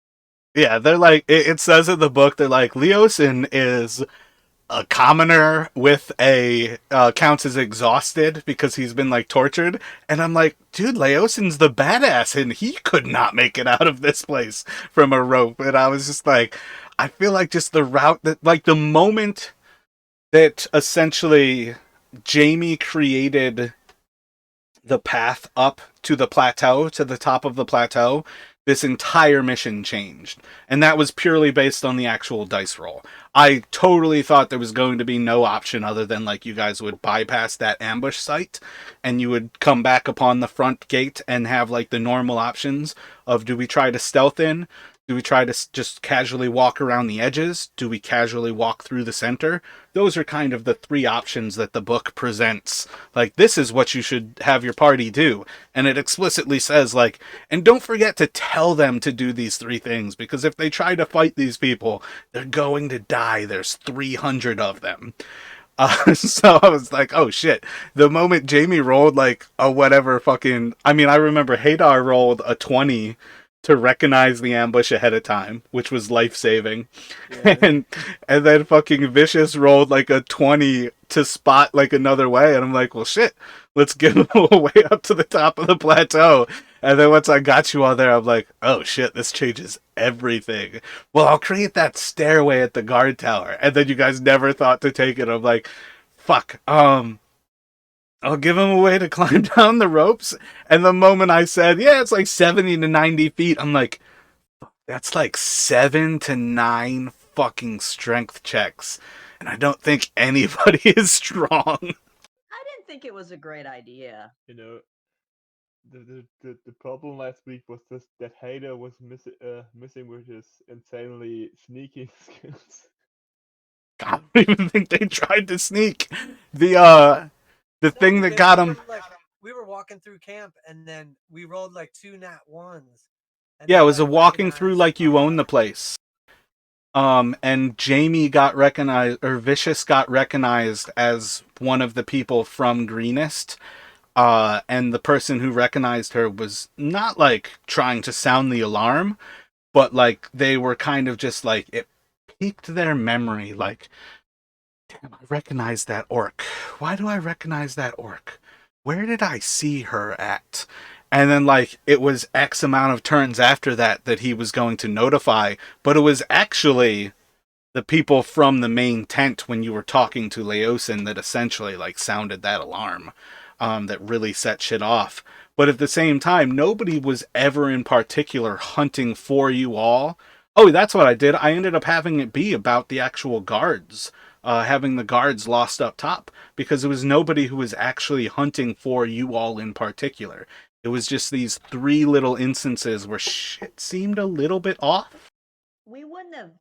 Yeah, they're like it says in the book they're like Leosin is a commoner with a counts as exhausted because he's been like tortured, and I'm like, dude, Leosin's the badass, and he could not make it out of this place from a rope. And I was just like, I feel like just the route that, like, the moment that essentially Jamie created the path up to the plateau, to the top of the plateau, this entire mission changed. And that was purely based on the actual dice roll. I totally thought there was going to be no option other than, like, you guys would bypass that ambush site and you would come back upon the front gate and have, like, the normal options of, do we try to stealth in? Do we try to just casually walk around the edges? Do we casually walk through the center? Those are kind of the three options that the book presents. Like, this is what you should have your party do. And it explicitly says, like, and don't forget to tell them to do these three things, because if they try to fight these people, they're going to die. There's 300 of them. So I was like, oh shit. The moment Jamie rolled, like, a whatever fucking. I mean, I remember Hadar rolled a 20 to recognize the ambush ahead of time, which was life saving. Yeah. And then fucking Vicious rolled like a 20 to spot like another way, and I'm like, well shit, let's get him way up to the top of the plateau. And then once I got you all there, I'm like, oh shit, this changes everything. Well, I'll create that stairway at the guard tower. And then you guys never thought to take it. I'm like, fuck, I'll give him a way to climb down the ropes. And the moment I said, yeah, it's like 70 to 90 feet, I'm like, that's like 7 to 9 fucking strength checks. And I don't think anybody is strong. I didn't think it was a great idea. You know, the problem last week was just that Hader was missing with his insanely sneaking skills. I don't even think they tried to sneak. The thing that got him. Like, we were walking through camp, and then we rolled like 2 nat ones. Yeah, it was a walking through like you own the place. And Jamie got recognized, or Vicious got recognized as one of the people from Greenest. And the person who recognized her was not like trying to sound the alarm, but like they were kind of just like, it piqued their memory. Like, damn, I recognize that orc. Why do I recognize that orc? Where did I see her at? And then, like, it was X amount of turns after that that he was going to notify, but it was actually the people from the main tent when you were talking to Leosin that essentially, like, sounded that alarm, that really set shit off. But at the same time, nobody was ever in particular hunting for you all. Oh, that's what I did. I ended up having it be about the actual guards. Having the guards lost up top, because it was nobody who was actually hunting for you all in particular. It was just these 3 little instances where shit seemed a little bit off. We wouldn't have